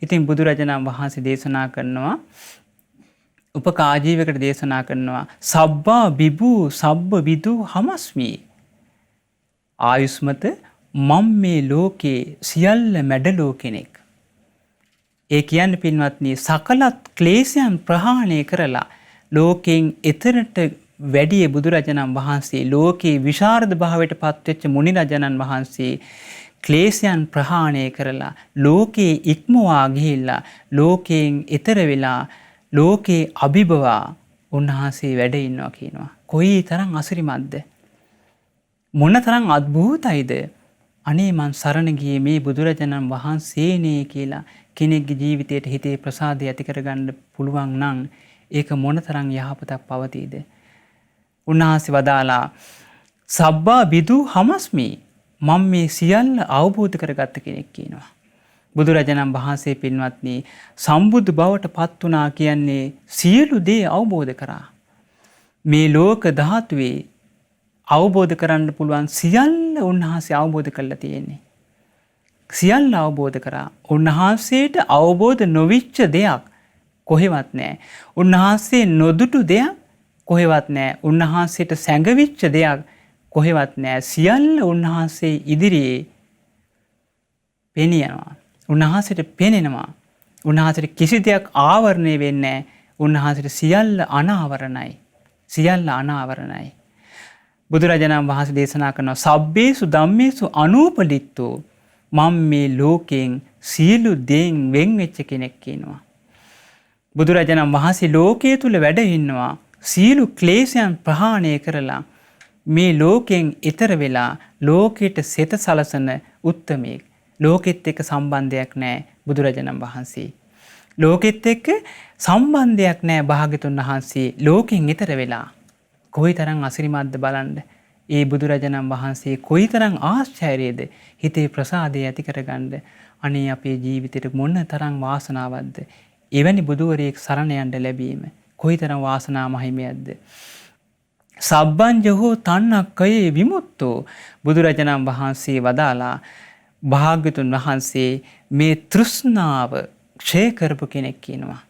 ඉතින් බුදුරජාණන් වහන්සේ දේශනා කරනවා උපක ආජීවකට දේශනා කරනවා සබ්බා බිබූ සබ්බ විදු හමස්මි. ආයුස්මත මම මේ ලෝකේ සියල්ල මැඩලෝ කෙනෙක්. ඒ කියන්නේ පින්වත්නි සකලත් ක්ලේශයන් ප්‍රහාණය කරලා ලෝකෙන් එතරට වැඩිය බුදුරජාණන් වහන්සේ ලෝකේ විශාරද භාවයට පත්වෙච්ච මුනිරජාණන් වහන්සේ ක්ලේශයන් ප්‍රහාණය කරලා ලෝකේ ඉක්මවා ගිහිල්ලා ලෝකයෙන් එතර වෙලා ලෝකේ අභිබවා උන්වහන්සේ වැඩ ඉන්නවා කියනවා. කොයි තරම් අසිරිමත්ද? මොන තරම් අద్භූතයිද? අනේ මං සරණ ගියේ මේ බුදුරජාණන් වහන්සේනේ කියලා කෙනෙක්ගේ ජීවිතයට හිතේ ප්‍රසාදය ඇති කරගන්න පුළුවන් නම් ඒක මොන තරම් යහපතක් පවතීද? උන්වහන්සේ වදාලා සබ්බා බිදු හමස්මි මම මේ සියල්ල අවබෝධ කරගත්ත කෙනෙක් කියනවා. බුදුරජාණන් වහන්සේ පින්වත්නි සම්බුදු බවට පත් වුණා කියන්නේ සියලු දේ අවබෝධ කරා. මේ ලෝක ධාතුවේ අවබෝධ කරන්න පුළුවන් සියල්ල උන්වහන්සේ අවබෝධ කරලා තියෙන්නේ. සියල්ල අවබෝධ කරා. උන්වහන්සේට අවබෝධ නොවිච්ච දෙයක් කොහෙවත් නැහැ. උන්වහන්සේ නොදුටු දෙයක් කොහෙවත් නැහැ. උන්වහන්සේට සැඟවිච්ච දෙයක් කොහෙවත් නැහැ. සියල්ල උන්වහන්සේ ඉදිරියේ පෙනියනවා. උන්වහන්සේට පෙනෙනවා. උන්වහන්සේට කිසි දෙයක් ආවරණය වෙන්නේ නැහැ. උන්වහන්සේට සියල්ල අනාවරණයි. සියල්ල අනාවරණයි. බුදුරජාණන් වහන්සේ දේශනා කරනවා සබ්බේසු ධම්මේසු අනූපලිත්තෝ මම මේ ලෝකයෙන් සියලු දේන් වෙන් වෙච්ච කෙනෙක් කියනවා. බුදුරජාණන් වහන්සේ ලෝකයේ තුල වැඩ ඉන්නවා. සියලු ක්ලේශයන් ප්‍රහාණය කරලා මේ ලෝකයෙන් ඈතර වෙලා ලෝකයට සෙත සලසන උත්තමයෙක්. ලෝකෙත් එක්ක සම්බන්ධයක් නැහැ බුදුරජාණන් වහන්සේ. ලෝකෙත් එක්ක සම්බන්ධයක් නැහැ භාග්‍යතුන් වහන්සේ ලෝකෙන් ඈතර වෙලා. කොයිතරම් අසිරිමත්ද බලන්න. ඒ බුදුරජාණන් වහන්සේ කොයිතරම් ආශ්චර්යයේද හිතේ ප්‍රසාදය ඇති කරගන්න. අනේ අපේ ජීවිතේට මොන තරම් වාසනාවක්ද. එවැනි බුදුවරයෙක් සරණ යන්න ලැබීම කොයිතරම් වාසනා මහිමයක්ද. සබ්බංජහෝ තණ්හක්කයේ විමුක්තෝ බුදුරජාණන් වහන්සේ වදාලා භාග්‍යතුන් වහන්සේ මේ තෘෂ්ණාව ක්ෂය කරපු කෙනෙක් කියනවා.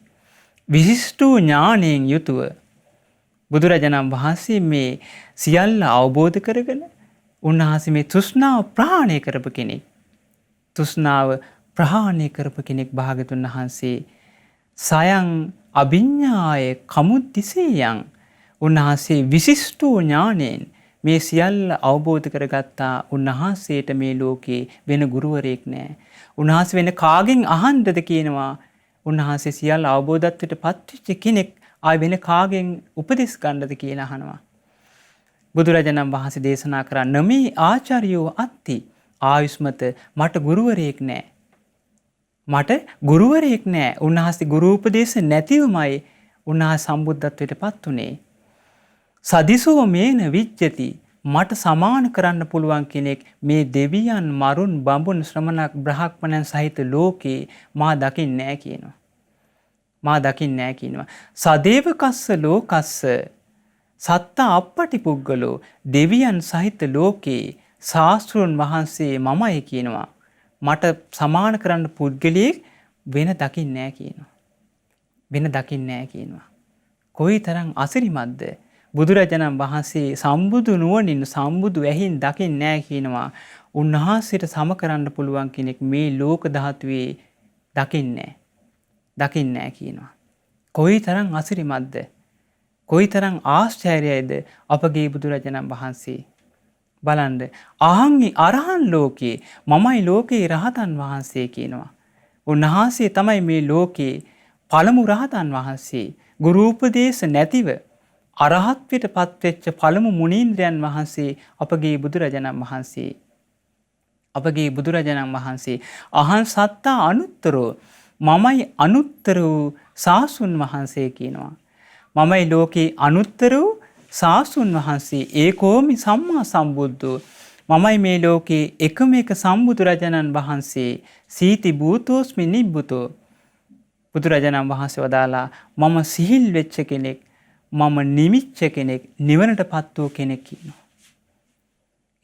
විශිෂ්ට ඥාණයෙන් යුතුව බුදුරජාණන් වහන්සේ මේ සියල්ල අවබෝධ කරගෙන උන්වහන්සේ මේ තෘෂ්ණාව ප්‍රහාණය කරපු කෙනෙක්. තෘෂ්ණාව ප්‍රහාණය කරපු කෙනෙක් භාග්‍යතුන් වහන්සේ සයං අභිඤ්ඤාය කමුද්දිසේයං උන්වහන්සේ විශිෂ්ට ඥාණයෙන් මේ සියල්ල අවබෝධ කරගත්තා. උන්වහන්සේට මේ ලෝකේ වෙන ගුරුවරයෙක් නැහැ. උන්වහන්සේ වෙන කාගෙන් අහන්නද කියනවා. උන්වහන්සේ සියල්ල අවබෝධත්වයට පත්වෙච්ච කෙනෙක් ආය වෙන කාගෙන් උපදෙස් ගන්නද කියලා අහනවා. බුදුරජාණන් වහන්සේ දේශනා කරා නමේ ආචාර්යෝ අත්ති ආයුෂ්මත මට ගුරුවරයෙක් නැහැ. මට ගුරුවරයෙක් නැහැ. උන්වහන්සේ ගුරු උපදේශ නැතිවමයි උන්වහන්සේ සම්බුද්ධත්වයට පත් උනේ. සදිසෝ මේන විජ්ජති මට සමාන කරන්න පුළුවන් කෙනෙක් මේ දෙවියන් මරුන් බඹුන් ශ්‍රමණක් බ්‍රහ්මණයන් සහිත ලෝකේ මා දකින්නේ නැහැ කියනවා. මා දකින්නේ නැහැ කියනවා. සදේවකස්ස ලෝකස්ස සත්ත අප්පටි පුද්ගලෝ දෙවියන් සහිත ලෝකේ ශාස්ත්‍රඥ වහන්සේ මමයි කියනවා. මට සමාන කරන්න පුද්ගලයෙක් වෙන දකින්නේ නැහැ කියනවා. වෙන දකින්නේ නැහැ කියනවා. කොයිතරම් අසිරිමත්ද? බුදුරජාණන් වහන්සේ සම්බුදු නුවණින් සම්බුදු ඇහින් දකින්නේ නැහැ කියනවා. උන්වහන්සේට සම කරන්න පුළුවන් කෙනෙක් මේ ලෝක ධාතුවේ දකින්නේ නැහැ කියනවා. කොයිතරම් අසිරිමත්ද? කොයිතරම් ආශ්චර්යයිද අපගේ බුදුරජාණන් වහන්සේ. බලන්න අහං අරහන් ලෝකේ මමයි ලෝකේ රහතන් වහන්සේ කියනවා. උන්වහන්සේ තමයි මේ ලෝකේ පළමු රහතන් වහන්සේ. ගුරු උපදේශ නැතිව අරහත්ත්වයට පත්වෙච්ච පළමු මුනීන්ද්‍රයන් වහන්සේ අපගේ බුදුරජාණන් වහන්සේ. අපගේ බුදුරජාණන් වහන්සේ අහං සත්තා අනුත්තරෝ මමයි අනුත්තර වූ සාසුන් වහන්සේ කියනවා. මමයි ලෝකේ අනුත්තර වූ සාසුන් වහන්සේ ඒකෝමි සම්මා සම්බුද්ධෝ මමයි මේ ලෝකේ එකම එක සම්බුදුරජාණන් වහන්සේ සීති භූතෝස්මි නිබ්බුතෝ. බුදුරජාණන් වහන්සේ වදාලා මම සිහිල් වෙච්ච කෙනෙක්, මම නිමිච්ච කෙනෙක්, නිවනටපත් වූ කෙනෙක් කියනවා.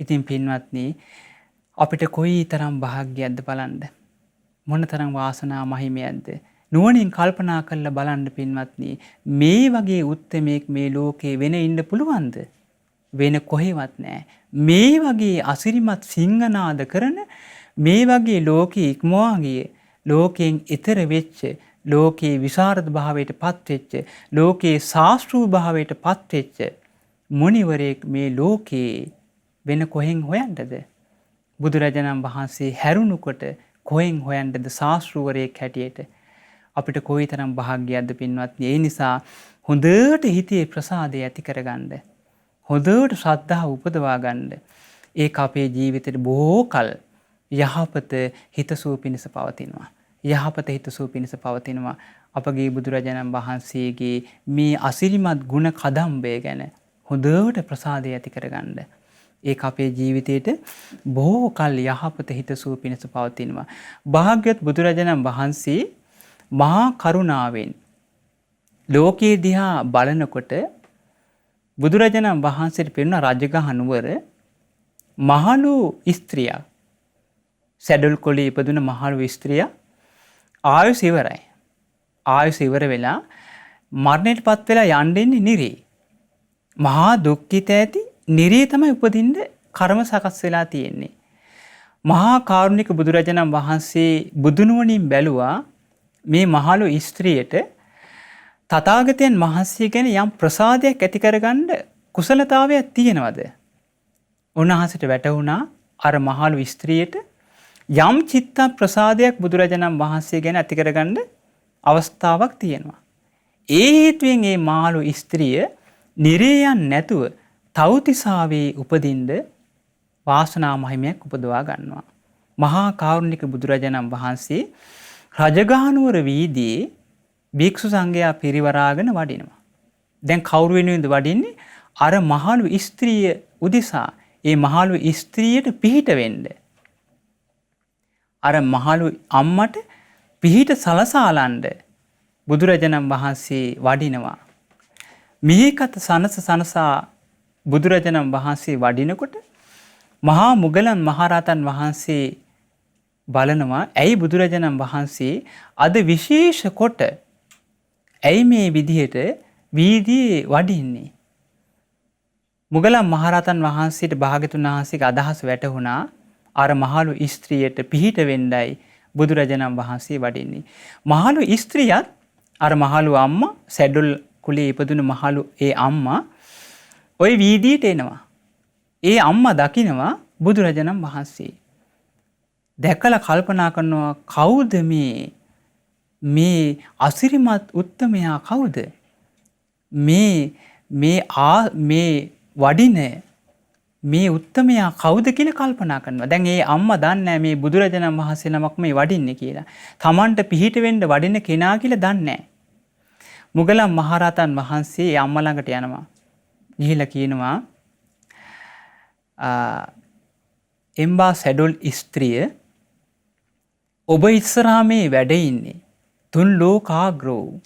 ඉතින් පින්වත්නි අපිට කොයිතරම් වාසනාවක්ද බලන්න. මොනතරම් වාසනා මහිමයක්ද? නුවණින් කල්පනා කරලා බලන්න පින්වත්නි මේ වගේ උත්මයෙක් මේ ලෝකේ වෙන ඉන්න පුළුවන්ද? වෙන කොහෙවත් නැහැ. මේ වගේ අසිරිමත් සිංහනාද කරන මේ වගේ ලෝකේ ඉක්මවා ගිය ලෝකයෙන් ඈතර වෙච්ච ලෝකේ විසරද භාවයට පත් වෙච්ච ලෝකේ ශාස්ත්‍රූ භාවයට පත් වෙච්ච මුනිවරයෙක් මේ ලෝකේ වෙන කොහෙන් හොයන්නද? බුදුරජාණන් වහන්සේ හැරුණුකොට කොහෙන් හොයන්නද ශාස්ත්‍රූවරයෙක් හැටියට? අපිට කොයිතරම් වාසනාවක්ද පින්වත්නි. ඒ නිසා හොඳට හිතේ ප්‍රසාදය ඇති කරගන්න. හොඳට ශ්‍රද්ධාව උපදවා ගන්න. ඒක අපේ ජීවිතේට බොහෝ කල යහපත හිතසුව පිණිස පවතිනවා. යහපත හිතසුව පිණිස පවතිනවා. අපගේ බුදුරජාණන් වහන්සේගේ මේ අසිරිමත් ගුණ කදම්බය ගැන හොඳට ප්‍රසාදය ඇති කරගන්න. ඒක අපේ ජීවිතේට බොහෝ කල යහපත හිතසුව පිණිස පවතිනවා. භාග්‍යවත් බුදුරජාණන් වහන්සේ මහා කරුණාවෙන් ලෝකයේ දිහා බලනකොට බුදුරජාණන් වහන්සේට පෙනුන රජගහ නුවර මහලු ස්ත්‍රියක්, සැඩොල් කොළේ ඉපදුන මහලු ස්ත්‍රියක් ආයුෂ ඉවරයි. ආයුෂ ඉවර වෙලා මරණයටපත් වෙලා යන්නේ නිරේ. මහා දුක්ඛිත ඇති නිරේ තමයි උපදින්න කර්ම සකස් වෙලා තියෙන්නේ. මහා කාරුණික බුදුරජාණන් වහන්සේ බුදුනුවණින් බැලුවා මේ මහලු ස්ත්‍රියට තථාගතයන් වහන්සේ ගැන යම් ප්‍රසාදයක් ඇති කරගන්න කුසලතාවයක් තියෙනවද? උන්වහන්සේට වැටහුණා අර මහලු ස්ත්‍රියට යම් චිත්ත ප්‍රසාදයක් බුදුරජාණන් වහන්සේ ගැන ඇති කරගන්න අවස්ථාවක් තියෙනවා. ඒ හේතුවෙන් මේ මහලු ස්ත්‍රිය නිරේයන් නැතුව තවුතිසාවේ උපදින්න වාසනා මහිමයක් උපදවා ගන්නවා. මහා කාරුණික බුදුරජාණන් වහන්සේ රජගහනුවර වීදියේ භික්ෂු සංඝයා පිරිවරාගෙන වඩිනවා. දැන් කවුරු වෙනුවෙන්ද වඩින්නේ? අර මහලු ස්ත්‍රිය උදෙසා. ඒ මහලු ස්ත්‍රියට පිහිට වෙන්න. අර මහලු අම්මට පිහිට සලසාලන්න බුදුරජාණන් වහන්සේ වඩිනවා. මිහිකත සනසා බුදුරජාණන් වහන්සේ වඩිනකොට මහා මුගලන් මහරහතන් වහන්සේ බලනවා ඇයි බුදුරජාණන් වහන්සේ අද විශේෂ කොට ඇයි මේ විදිහට වීදියේ වඩින්නේ? මුගලන් මහරහතන් වහන්සේට භාග්‍යතුන් වහන්සේගේ අදහස වැටහුණා අර මහලු ස්ත්‍රියට පිහිට වෙන්නයි බුදුරජාණන් වහන්සේ වඩින්නේ. මහලු ස්ත්‍රියත් අර මහලු අම්මා සැඩොල් කුලේ ඉපදුන මහලු ඒ අම්මා ওই වීදියට එනවා. ඒ අම්මා දකිනවා බුදුරජාණන් වහන්සේ. දැකලා කල්පනා කරනවා කවුද මේ අසිරිමත් උත්තමයා කවුද? මේ වඩින මේ උත්තමයා කවුද කියලා කල්පනා කරනවා. දැන් ඒ අම්මා දන්නේ මේ බුදුරජාණන් වහන්සේ නමක් මේ වඩින්නේ කියලා. Tamanට පිහිට වෙන්න වඩින කෙනා කියලා දන්නේ නැහැ. මුගලන් මහරහතන් වහන්සේ ඒ අම්මා ළඟට යනවා. ගිහිලා කියනවා එම්බා සැඩොල් ස්ත්‍රිය ඔබ ඉස්සරහා මේ වැඩ ඉන්නේ තුන් ලෝකාග්‍ර වූ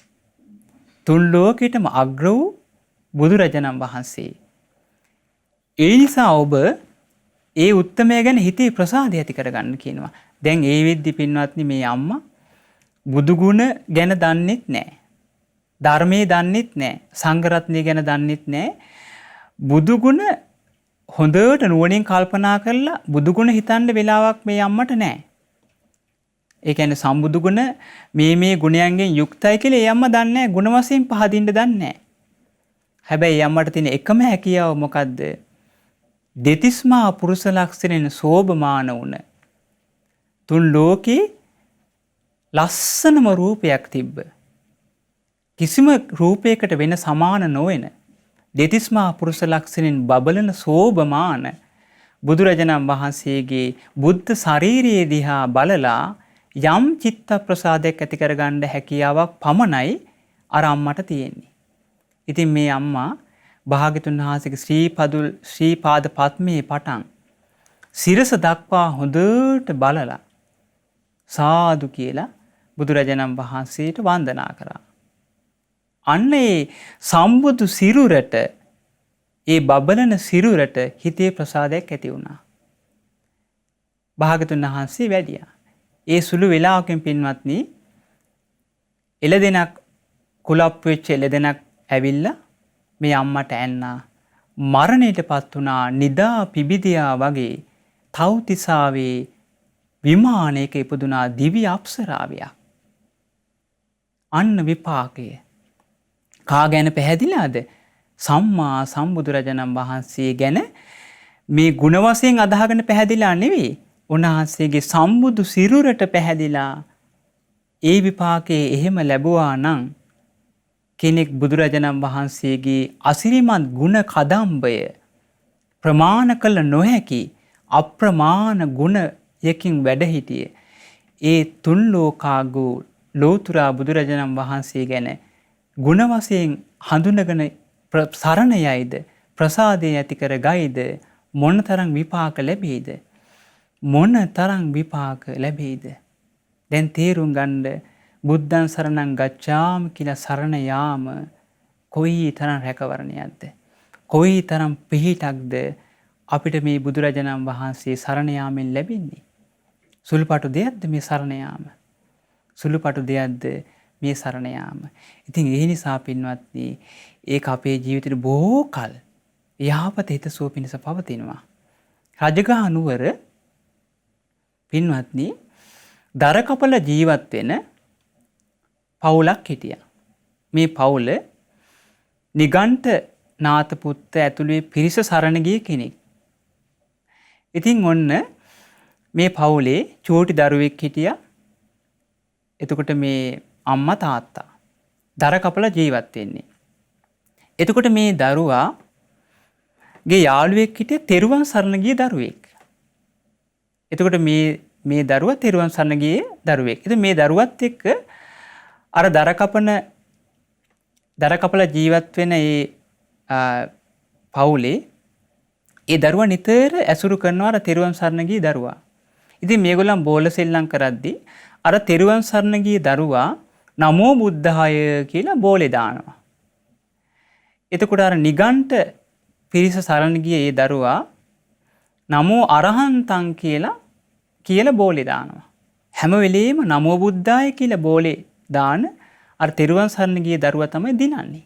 තුන් ලෝකෙටම අග්‍ර වූ බුදුරජාණන් වහන්සේ. ඒ නිසා ඔබ ඒ උත්තමය ගැන හිතේ ප්‍රසාදය ඇති කරගන්න කියනවා. දැන් ඒ වෙද්දි පින්වත්නි මේ අම්මා බුදු ගුණ ගැන දන්නෙත් නැහැ. ධර්මයේ දන්නෙත් නැහැ. සංඝ රත්නය ගැන දන්නෙත් නැහැ. බුදු ගුණ හොඳට නුවණින් කල්පනා කරලා බුදු ගුණ හිතන්න වෙලාවක් මේ අම්මට නැහැ. ඒ කියන්නේ සම්බුදු ගුණ මේ ගුණයන්ගෙන් යුක්තයි කියලා ඒ අම්මා දන්නේ නැහැ. ගුණ වශයෙන් පහදින්න දන්නේ නැහැ. හැබැයි අම්මට තියෙන එකම හැකියාව මොකද්ද? දෙතිස්මා පුරුෂ ලක්ෂණෙන් සෝභමාන වුණ තුන් ලෝකේ ලස්සනම රූපයක් තිබ්බ. කිසිම රූපයකට වෙන සමාන නොවන දෙතිස්මා පුරුෂ ලක්ෂණෙන් බබලන සෝභමාන බුදුරජාණන් වහන්සේගේ බුද්ධ ශරීරයේ දිහා බලලා යම් චිත්ත ප්‍රසාදයක් ඇති කරගන්න හැකියාවක් පමණයි අර අම්මට තියෙන්නේ. ඉතින් මේ අම්මා භාග්‍යතුන් වහන්සේගේ ශ්‍රී පාද පද්මයේ පටන් සිරස දක්වා හොඳට බලලා සාදු කියලා බුදුරජාණන් වහන්සේට වන්දනා කරා. අන්න ඒ සම්බුදු සිරුරට ඒ බබලන සිරුරට හිතේ ප්‍රසාදයක් ඇති වුණා. භාග්‍යතුන් වහන්සේ වැඩියා. ඒ සුළු වෙලාවකින් පින්වත්නි එළදෙනක් කුලප් වෙච්ච එළදෙනක් ඇවිල්ලා මේ අම්මට ඇන්නා. මරණයටපත් වුණා නිදා පිබිදියා වගේ තව්තිසාවේ විමානයක ඉපදුනා දිව්‍ය අප්සරාවියක්. අන්න විපාකය. කා ගැන පැහැදිලාද? සම්මා සම්බුදුරජාණන් වහන්සේ ගැන මේ ගුණ වශයෙන් අදහගෙන පැහැදිලා නෙවෙයි. උන්වහන්සේගේ සම්බුදු සිරුරට පැහැදිලා ඒ විපාකයේ එහෙම ලැබුවා නම් කෙනෙක් බුදුරජාණන් වහන්සේගේ අසිරිමත් ගුණ කදම්බය ප්‍රමාණ කළ නොහැකි අප්‍රමාණ ගුණයකින් වැඩ සිටිය ඒ තුන් ලෝකාග්‍රෝ ලෝතුරා බුදුරජාණන් වහන්සේ ගැන ගුණ වශයෙන් හඳුනගෙන සරණ යයිද ප්‍රසාදය ඇති කර ගයිද මොනතරම් විපාක ලැබෙයිද? මොනතරම් විපාක ලැබෙයිද? දැන් තේරුම් ගන්න බුද්ධං සරණං ගච්ඡාමි කියලා සරණ යාම කොයි තරම් රැකවරණයක්ද? කොයි තරම් පිහිටක්ද අපිට මේ බුදුරජාණන් වහන්සේ සරණ යාමෙන් ලැබෙන්නේ? සුළුපටු දෙයක්ද මේ සරණ යාම? සුළුපටු දෙයක්ද මේ සරණ යාම? ඉතින් ඒ නිසා පින්වත්නි ඒක අපේ ජීවිතේ බොහෝ කල යහපත හිතසුව පිණිස පවතිනවා. රජගහ නුවර පින්වත්නි දරකපල ජීවත් වෙන පවුලක් හිටියා. මේ පවුල නිගණ්ඨ නාත පුත්ත ඇතුළේ පිරිස සරණ ගිය කෙනෙක්. ඉතින් ඔන්න මේ පවුලේ චූටි දරුවෙක් හිටියා. එතකොට මේ අම්මා තාත්තා දරකපල ජීවත් වෙන්නේ. එතකොට මේ දරුවාගේ යාළුවෙක් හිටියේ තෙරුවන් සරණ ගිය දරුවෙක්. එතකොට මේ දරුවා තෙරුවන් සරණ ගියේ දරුවෙක්. ඉතින් මේ දරුවත් එක්ක අර දරකපල ජීවත් වෙන ඒ පවුලේ ඒ දරුවා නිතර ඇසුරු කරනවා අර තෙරුවන් සරණ ගිය දරුවා. ඉතින් මේගොල්ලන් බෝල සෙල්ලම් කරද්දී අර තෙරුවන් සරණ ගිය දරුවා නමෝ බුද්ධාය කියලා බෝලේ දානවා. එතකොට අර නිගණ්ඨ පිරිස සරණ ගිය ඒ දරුවා නමෝ අරහන්තං කියලා බෝලේ දානවා. හැම වෙලෙම නමෝ බුද්ධාය කියලා බෝලේ දාන අර තෙරුවන් සරණ ගිය දරුවා තමයි දිනන්නේ.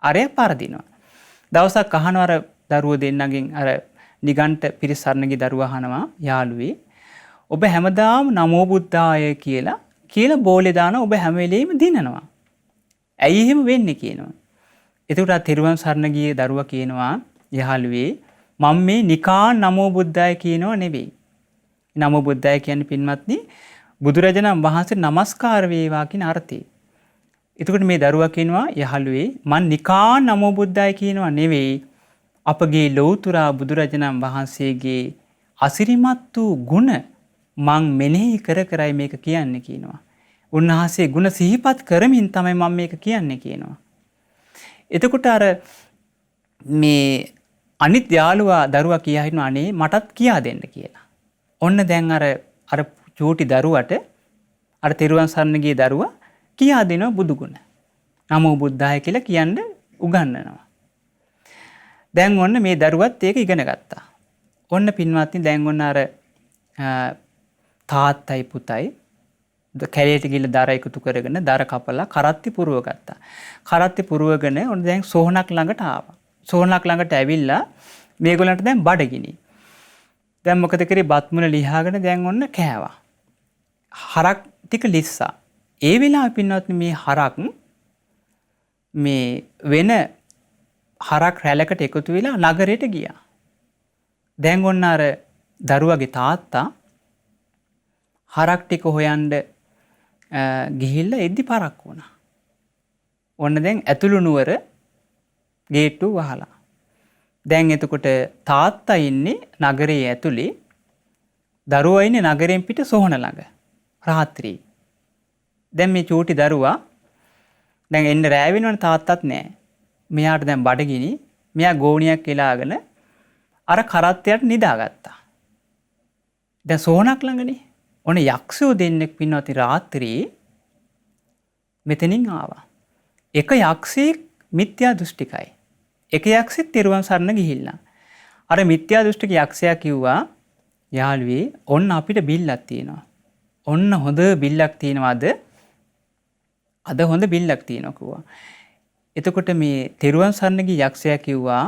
අරය පරදිනවා. දවසක් අහනවා අර දරුවෝ දෙන්නගෙන් අර නිගණ්ඨ පිරිස සරණ ගිය දරුවා අහනවා යාළුවේ ඔබ හැමදාම නමෝ බුද්ධාය කියලා බෝලේ දාන ඔබ හැම වෙලෙම දිනනවා. ඇයි එහෙම වෙන්නේ කියනවා. එතකොට ආ තෙරුවන් සරණ ගියේ දරුවා කියනවා යහළුවේ මම මේ නිකාන් නමෝ බුද්ධාය කියනව නෙවෙයි. නමෝ බුද්ධාය කියන්නේ පින්වත්නි බුදුරජාණන් වහන්සේට නමස්කාර වේවා කියන අර්ථය. එතකොට මේ දරුවා කියනවා යහළුවේ මම නිකාන් නමෝ බුද්ධාය කියනව නෙවෙයි අපගේ ලෞතුරා බුදුරජාණන් වහන්සේගේ අසිරිමත් වූ ගුණ මං මෙනෙහි කරයි මේක කියන්නේ කියනවා. උන්වහන්සේ ගුණ සිහිපත් කරමින් තමයි මම මේක කියන්නේ කියනවා. එතකොට අර මේ අනිත් යාළුවා දරුවා කියා හිටනවා අනේ මටත් කියා දෙන්න කියලා. ඔන්න දැන් අර චූටි දරුවට අර තෙරුවන් සරණ ගිය දරුවා කියා දෙනවා බුදුගුණ. නමෝ බුද්ධාය කියලා කියන්න උගන්වනවා. දැන් ඔන්න මේ දරුවත් ඒක ඉගෙන ගත්තා. ඔන්න පින්වත්නි දැන් ඔන්න අර තාත්තයි පුතයි කැලේට ගිහලා දර එකතු කරගෙන දර කපලා කරත්ති පුරව ගත්තා. කරත්ති පුරවගෙන ඔන්න දැන් සෝහනක් ළඟට ආවා. සෝහනක් ළඟට ඇවිල්ලා මේගොල්ලන්ට දැන් බඩගිනි. දැන් මොකද කරේ බත් මුල ලිහාගෙන දැන් ඔන්න කෑවා. හරක් ටික ලිස්සා. ඒ වෙලාවේ පින්වත්නි මේ හරක් මේ වෙන හරක් රැලකට එකතු වෙලා නගරයට ගියා. දැන් ඔන්න අර දරුවගේ තාත්තා හරක් ටික හොයන්න ගිහිල්ලා එද්දි පරක් වුණා. ඔන්න දැන් ඇතුළු නුවර ගේට්ටුව වහලා. දැන් එතකොට තාත්තා ඉන්නේ නගරයේ ඇතුලේ දරුවා ඉන්නේ නගරයෙන් පිට සොහන ළඟ රාත්‍රී. දැන් මේ චූටි දරුවා දැන් එන්න රෑ වෙනවනේ තාත්තත් නැහැ. මෙයාට දැන් බඩගිනි. මෙයා ගෝණියක් එලාගෙන අර කරත්තයට නිදාගත්තා. දැන් සෝනක් ළඟනේ. ඔන්න යක්ෂයෝ දෙන්නෙක් පින්නවති රාත්‍රී මෙතනින් ආවා. එක යක්ෂයෙක් මිත්‍යා දෘෂ්ටිකයි. එක යක්ෂෙක් තෙරුවන් සරණ ගිහිල්ලා. අර මිත්‍යා දෘෂ්ටික යක්ෂයා කිව්වා යාළුවේ ඔන්න අපිට බිල්ලක් තියෙනවා. ඔන්න හොඳ බිල්ලක් තියෙනවාද? අද හොඳ බිල්ලක් තියෙනවා කිව්වා. එතකොට මේ තෙරුවන් සරණ ගිය යක්ෂයා කිව්වා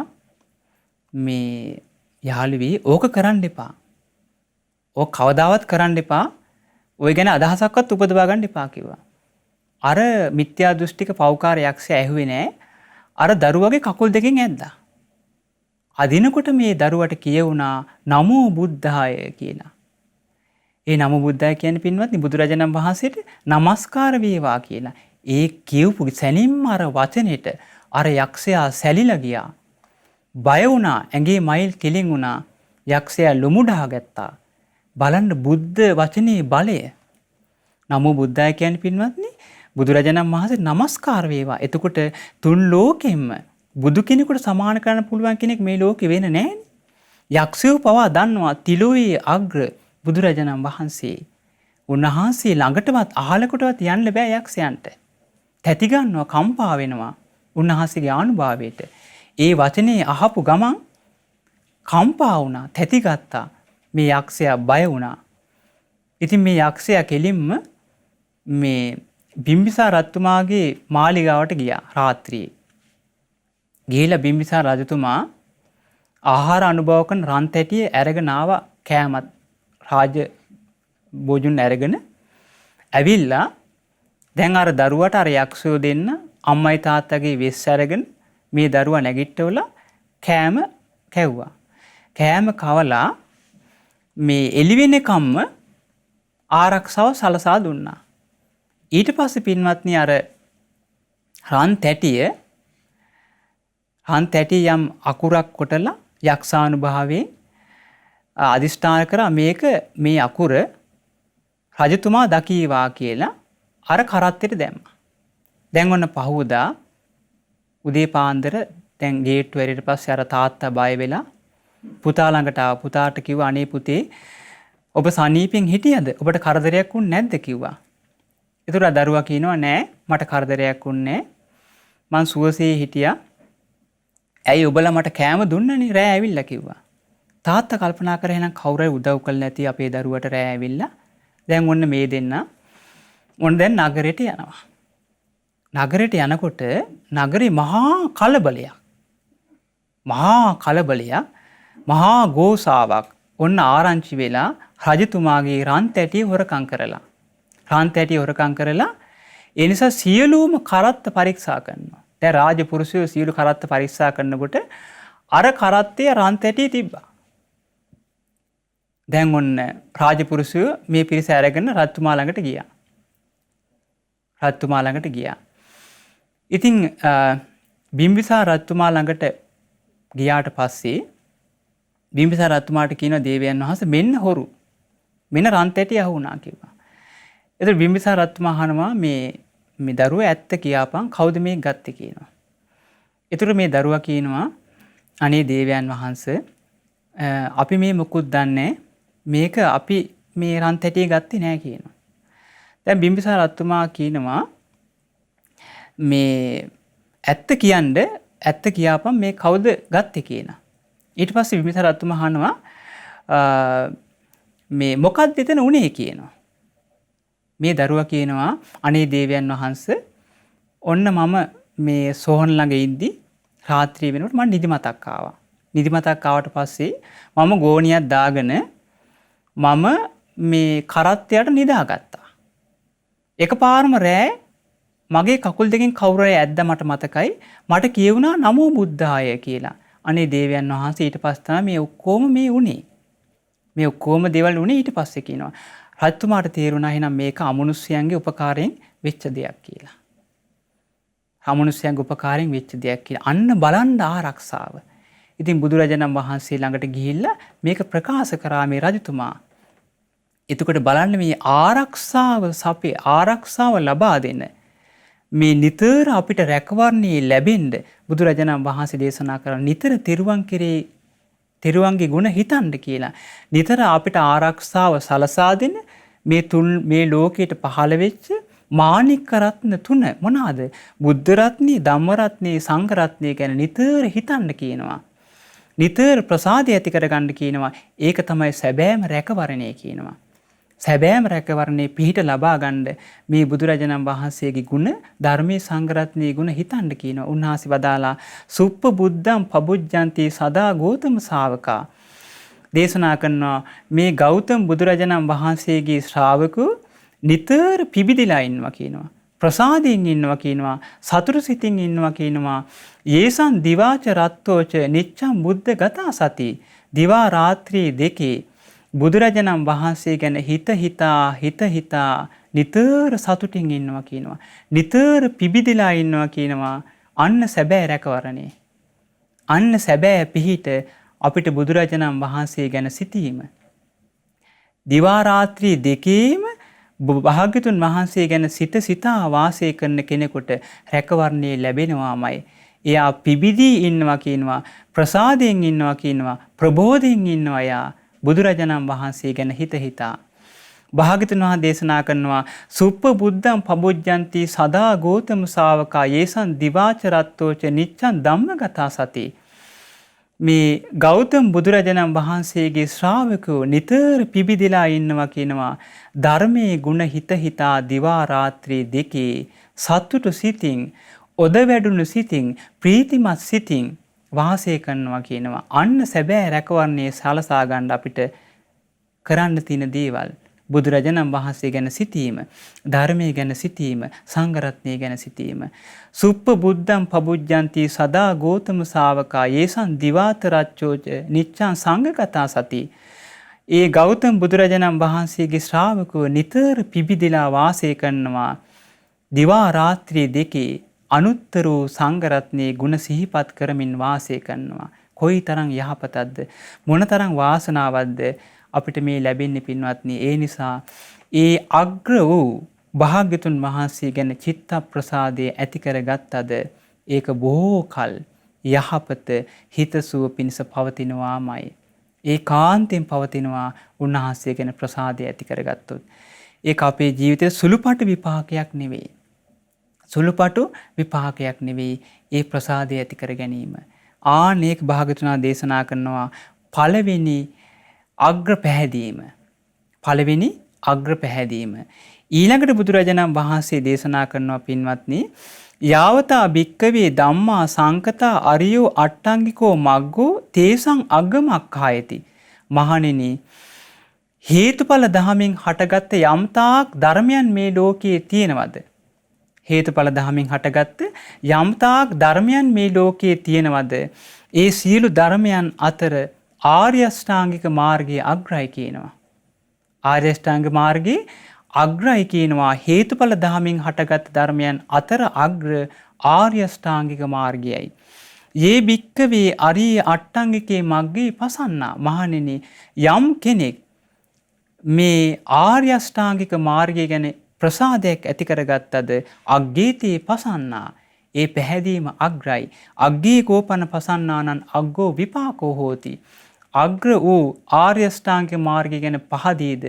මේ යාළුවී ඕක කරන්න එපා. ඕක කවදාවත් කරන්න එපා. ඔය ගැන අදහසක්වත් උපදවා ගන්න එපා කිව්වා. අර මිත්‍යා දෘෂ්ටික පෞකාර යක්ෂයා ඇහුවේ නෑ. අර දරුවගේ කකුල් දෙකෙන් ඇද්දා. අදිනකොට මේ දරුවට කියවුණා නමෝ බුද්ධාය කියලා. ඒ නමෝ බුද්ධාය කියන්නේ පින්වත්නි බුදුරජාණන් වහන්සේට নমස්කාර වේවා කියලා. ඒ කියවපු සැනින්ම අර වචනෙට අර යක්ෂයා සැලිලා ගියා. බය වුණා, ඇඟේ මයිල් කෙලින් වුණා. යක්ෂයා ලොමුඩා ගත්තා. බලන්න බුද්ධ වචනේ බලය. නමෝ බුද්ධාය කියන්නේ පින්වත්නි බුදුරජාණන් වහන්සේට নমස්කාර වේවා. එතකොට තුන් ලෝකෙම බුදු කෙනෙකුට සමාන කරන්න පුළුවන් කෙනෙක් මේ ලෝකේ වෙන නැහැනේ. යක්ෂයෝ පවා දන්නවා තිලෝයේ අග්‍ර බුදුරජාණන් වහන්සේ. උන්වහන්සේ ළඟටවත් අහලකටවත් යන්න බෑ යක්ෂයන්ට. තැති ගන්නවා, කම්පා වෙනවා උන්වහන්සේගේ ආනුභාවයට. ඒ වචනේ අහපු ගමන් කම්පා වුණා, තැති ගත්තා. මේ යක්ෂයා බය වුණා. ඉතින් මේ යක්ෂයා කෙලින්ම මේ බිම්බිසාර රජතුමාගේ මාලිගාවට ගියා රාත්‍රියේ. ගිහිලා බිම්බිසාර රජතුමා ආහාර අනුභව කරන රන් තැටිය අරගෙන ආවා කෑමත් රාජ භෝජන අරගෙන ඇවිල්ලා දැන් අර දරුවට අර යක්ෂයෝ දෙන්න අම්මයි තාත්තගේ වෙස් අරගෙන මේ දරුවා නැගිට්ටවලා කෑම කැව්වා. කෑම කවලා මේ එළි වෙනකම්ම ආරක්ෂාව සලසා දුන්නා. ඊට පස්සේ පින්වත්නි අර රන් තැටිය යම් අකුරක් කොටලා යක්ෂානුභාවයෙන් අදිෂ්ඨාන කරා මේ අකුර රජතුමා දකීවා කියලා අර කරත්තෙට දැම්මා. දැන් ඔන්න පහුවදා උදේ පාන්දර දැන් ගේට්ටු ඇරියට පස්සේ අර තාත්තා බය වෙලා පුතා ළඟට ආවා. පුතාට කිව්වා අනේ පුතේ ඔබ සනීපෙන් හිටියද? ඔබට කරදරයක් වුනේ නැද්ද කිව්වා. ඒතර දරුවා කියනවා නෑ මට කරදරයක් වුනේ නෑ. මං සුවසේ හිටියා. ඇයි ඔබලා මට කෑම දුන්නනේ රෑ ඇවිල්ලා කිව්වා. තාත්තා කල්පනා කරා එහෙනම් කවුරු හරි උදව් කළා නැති අපේ දරුවට රෑ ඇවිල්ලා. දැන් ඔන්න මේ දෙන්න ඔන්න දැන් නගරයට යනවා. නගරයට යනකොට නගරේ මහා කලබලයක්. මහා ගෝසාවක් ඔන්න ආරංචි වෙලා රජතුමාගේ රන් තැටිය හොරකම් කරලා. ඒ නිසා සියලුම කරත්ත පරීක්ෂා කරනවා. දැන් රාජපුරුෂයෝ සියලු කරත්ත පරීක්ෂා කරනකොට අර කරත්තේ රන් තැටිය තිබ්බා. දැන් ඔන්න රාජපුරුෂයෝ මේ පිරිස අරගෙන රජතුමා ළඟට ගියා. ඉතින් බිම්බිසාර රජතුමා ළඟට ගියාට පස්සේ බිම්බිසාර රජතුමාට කියනවා දේවයන් වහන්සේ මෙන්න හොරු. මෙන්න රන් තැටිය අහුණා කිව්වා. එතකොට බිම්බිසාර රජතුමා අහනවා මේ දරුවා ඇත්ත කියාපන් කවුද මේක ගත්තේ කියනවා. එතකොට මේ දරුවා කියනවා අනේ දේවයන් වහන්සේ අපි මේ මුකුත් දන්නේ මේක අපි මේ රන් තැටිය ගත්තේ නෑ කියනවා. දැන් බිම්බිසාර රජතුමා කියනවා මේ ඇත්ත කියන්න ඇත්ත කියාපම් මේ කවුද ගත්තේ කියලා. ඊට පස්සේ බිම්බිසාර රජතුමා අහනවා මේ මොකක්ද එතන උනේ කියනවා. මේ දරුවා කියනවා අනේ දේවයන් වහන්සේ ඔන්න මම මේ සෝහන් ළඟ ඉද්දි රාත්‍රිය වෙනකොට මම නිදිමතක් ආවා. නිදිමතක් ආවට පස්සේ මම ගෝණියක් දාගෙන මම මේ කරත්තයට නිදාගත්තා. එකපාරම රෑ මගේ කකුල් දෙකෙන් කවුරු හරි ඇද්දා මට මතකයි. මට කියුණා නමෝ බුද්ධාය කියලා. අනේ දේවයන් වහන්සේ ඊට පස්සේ තමයි මේ ඔක්කොම මේ උනේ. මේ ඔක්කොම දේවල් උනේ ඊට පස්සේ කියනවා. රජතුමාට තේරුණා එහෙනම් මේක අමනුෂ්‍යයන්ගේ උපකාරයෙන් වෙච්ච දෙයක් කියලා. අමනුෂ්‍යයන්ගේ උපකාරයෙන් වෙච්ච දෙයක් කියලා. අන්න බලන්න ආරක්ෂාව. ඉතින් බුදුරජාණන් වහන්සේ ළඟට ගිහිල්ලා මේක ප්‍රකාශ කරා මේ රජතුමා. එතකොට බලන්න මේ ආරක්ෂාව ලබා දෙන්න. මේ නිතර අපිට රැකවරණේ ලැබෙන්න බුදුරජාණන් වහන්සේ දේශනා කරන නිතර තෙරුවන්ගේ ගුණ හිතන්න කියලා. නිතර අපිට ආරක්ෂාව සලසා දෙන්න මේ ලෝකයට පහළ වෙච්ච මාණික්ක රත්න 3 මොනවාද? බුද්ධ රත්නේ, ධම්ම රත්නේ, සංඝ රත්නේ ගැන නිතර හිතන්න කියනවා. නිතර ප්‍රසාදය ඇති කරගන්න කියනවා. ඒක තමයි සැබෑම රැකවරණය කියනවා. සැබෑම රැකවරණේ පිහිට ලබා ගන්න මේ බුදුරජාණන් වහන්සේගේ ගුණ, ධර්මයේ සංඝ රත්නයේ ගුණ හිතන්න කියනවා. උන්වහන්සේ වදාලා සුප්ප බුද්ධං පබුජ්ජಂತಿ සදා ගෞතම ශාවකා දේශනා කරනවා මේ ගෞතම බුදුරජාණන් වහන්සේගේ ශ්‍රාවකෝ නිතර පිබිදිලා ඉන්නවා කියනවා. ප්‍රසාදයෙන් ඉන්නවා කියනවා. සතුරු සිතින් ඉන්නවා කියනවා. යේසං දිවාච රත්තෝච නිච්ඡං බුද්ධ ගතා සති. දිවා රාත්‍රී දෙකේ බුදුරජාණන් වහන්සේ ගැන හිත හිතා නිතර සතුටින් ඉන්නවා කියනවා. නිතර පිබිදිලා ඉන්නවා කියනවා. අන්න සැබෑ රැකවරණේ. අන්න සැබෑ පිහිට අපිට බුදුරජාණන් වහන්සේ ගැන සිතීම. දිවා රාත්‍රී දෙකේම භාග්‍යතුන් වහන්සේ ගැන සිතා වාසය කරන කෙනෙකුට රැකවරණේ ලැබෙනවාමයි. එයා පිබිදී ඉන්නවා කියනවා. ප්‍රසාදයෙන් ඉන්නවා කියනවා. ප්‍රබෝධයෙන් ඉන්නවා යා. බුදුරජාණන් වහන්සේ ගැන හිතා භාග්‍යතුන් වහන්සේ දේශනා කරනවා සුප්ප බුද්ධං පබුජ්ජಂತಿ සදා ගෞතම ශාවකා යේසං දිවාච රත්තෝච නිච්ඡං ධම්මගතා සති. මේ ගෞතම බුදුරජාණන් වහන්සේගේ ශ්‍රාවකෝ නිතර පිබිදලා ඉන්නවා කියනවා. ධර්මයේ ගුණ හිතා දිවා රාත්‍රී දෙකේ සතුටු සිතින්, ඔද වැඩුණු සිතින්, ප්‍රීතිමත් සිතින් වාසය කරනවා කියනවා. අන්න සැබෑ රැකවරණේ සලසා ගන්න අපිට කරන්න තියෙන දේවල් බුදුරජාණන් වහන්සේ ගැන සිතීම, ධර්මයේ ගැන සිතීම, සංඝ රත්නය ගැන සිතීම. සුප්ප බුද්ධං පබුජ්ජಂತಿ සදා ගෞතම ශාවකා යේසං දිවාත රච්චෝච නිච්ඡං සංඝගතා සති. ඒ ගෞතම බුදුරජාණන් වහන්සේගේ ශ්‍රාවකව නිතර පිබිදලා වාසය කරනවා. දිවා රාත්‍රී දෙකේ අනුත්තර වූ සංඝ රත්නයේ ගුණ සිහිපත් කරමින් වාසය කරනවා. කොයිතරම් යහපතක්ද, මොනතරම් වාසනාවක්ද අපිට මේ ලැබෙන්නේ පින්වත්නි. ඒ නිසා ඒ අග්‍ර වූ භාග්‍යතුන් වහන්සේ ගැන චිත්ත ප්‍රසාදයේ ඇති කරගත්තද ඒක බොහෝ කල් යහපත හිතසුව පිණිස පවතිනවාමයි. ඒකාන්තයෙන් පවතිනවා උන්වහන්සේ ගැන ප්‍රසාදය ඇති කරගත්තොත්. ඒක අපේ ජීවිතේ සුළුපටු විපාකයක් නෙවෙයි. සුළුපටු විපාකයක් නෙවෙයි ඒ ප්‍රසාදය ඇති කර ගැනීම. ආනේක භාග්‍යතුනා දේශනා කරනවා පළවෙනි අග්‍ර පැහැදීම. පළවෙනි අග්‍ර පැහැදීම. ඊළඟට බුදුරජාණන් වහන්සේ දේශනා කරනවා පින්වත්නි යාවතා භික්කවේ ධම්මා සංකතා අරියෝ අට්ටංගිකෝ මග්ගෝ තේසං අග්ගමක්ඛායති. මහණෙනි හේතුඵල ධහමින් හටගත්ත යම්තාක් ධර්මයන් මේ ලෝකයේ තියෙනවද? හේතුඵල ධහමින් හටගත්ත යම්තාක් ධර්මයන් මේ ලෝකයේ තියෙනවද? ඒ සියලු ධර්මයන් අතර ආර්ය අෂ්ටාංගික මාර්ගයේ අග්‍රයි කියනවා. ආර්ය අෂ්ටාංග මාර්ගයේ අග්‍රයි කියනවා. හේතුඵල ධහමින් හටගත් ධර්මයන් අතර අග්‍ර ආර්ය අෂ්ටාංගික මාර්ගයයි. යේ භික්කවේ අරිය අට්ටංගිකේ මග්ගේ පසන්නා. මහණෙනි යම් කෙනෙක් මේ ආර්ය අෂ්ටාංගික මාර්ගය ගැන ප්‍රසාදයක් ඇති කරගත්තද අග්ගේතේ පසන්නා. ඒ පැහැදීම අග්‍රයි. අග්ගේ කෝපන පසන්නානං අග්ගෝ විපාකෝ හෝති. අග්‍ර වූ ආර්ය ශ්‍රාංගික මාර්ගය ගැන පහදීද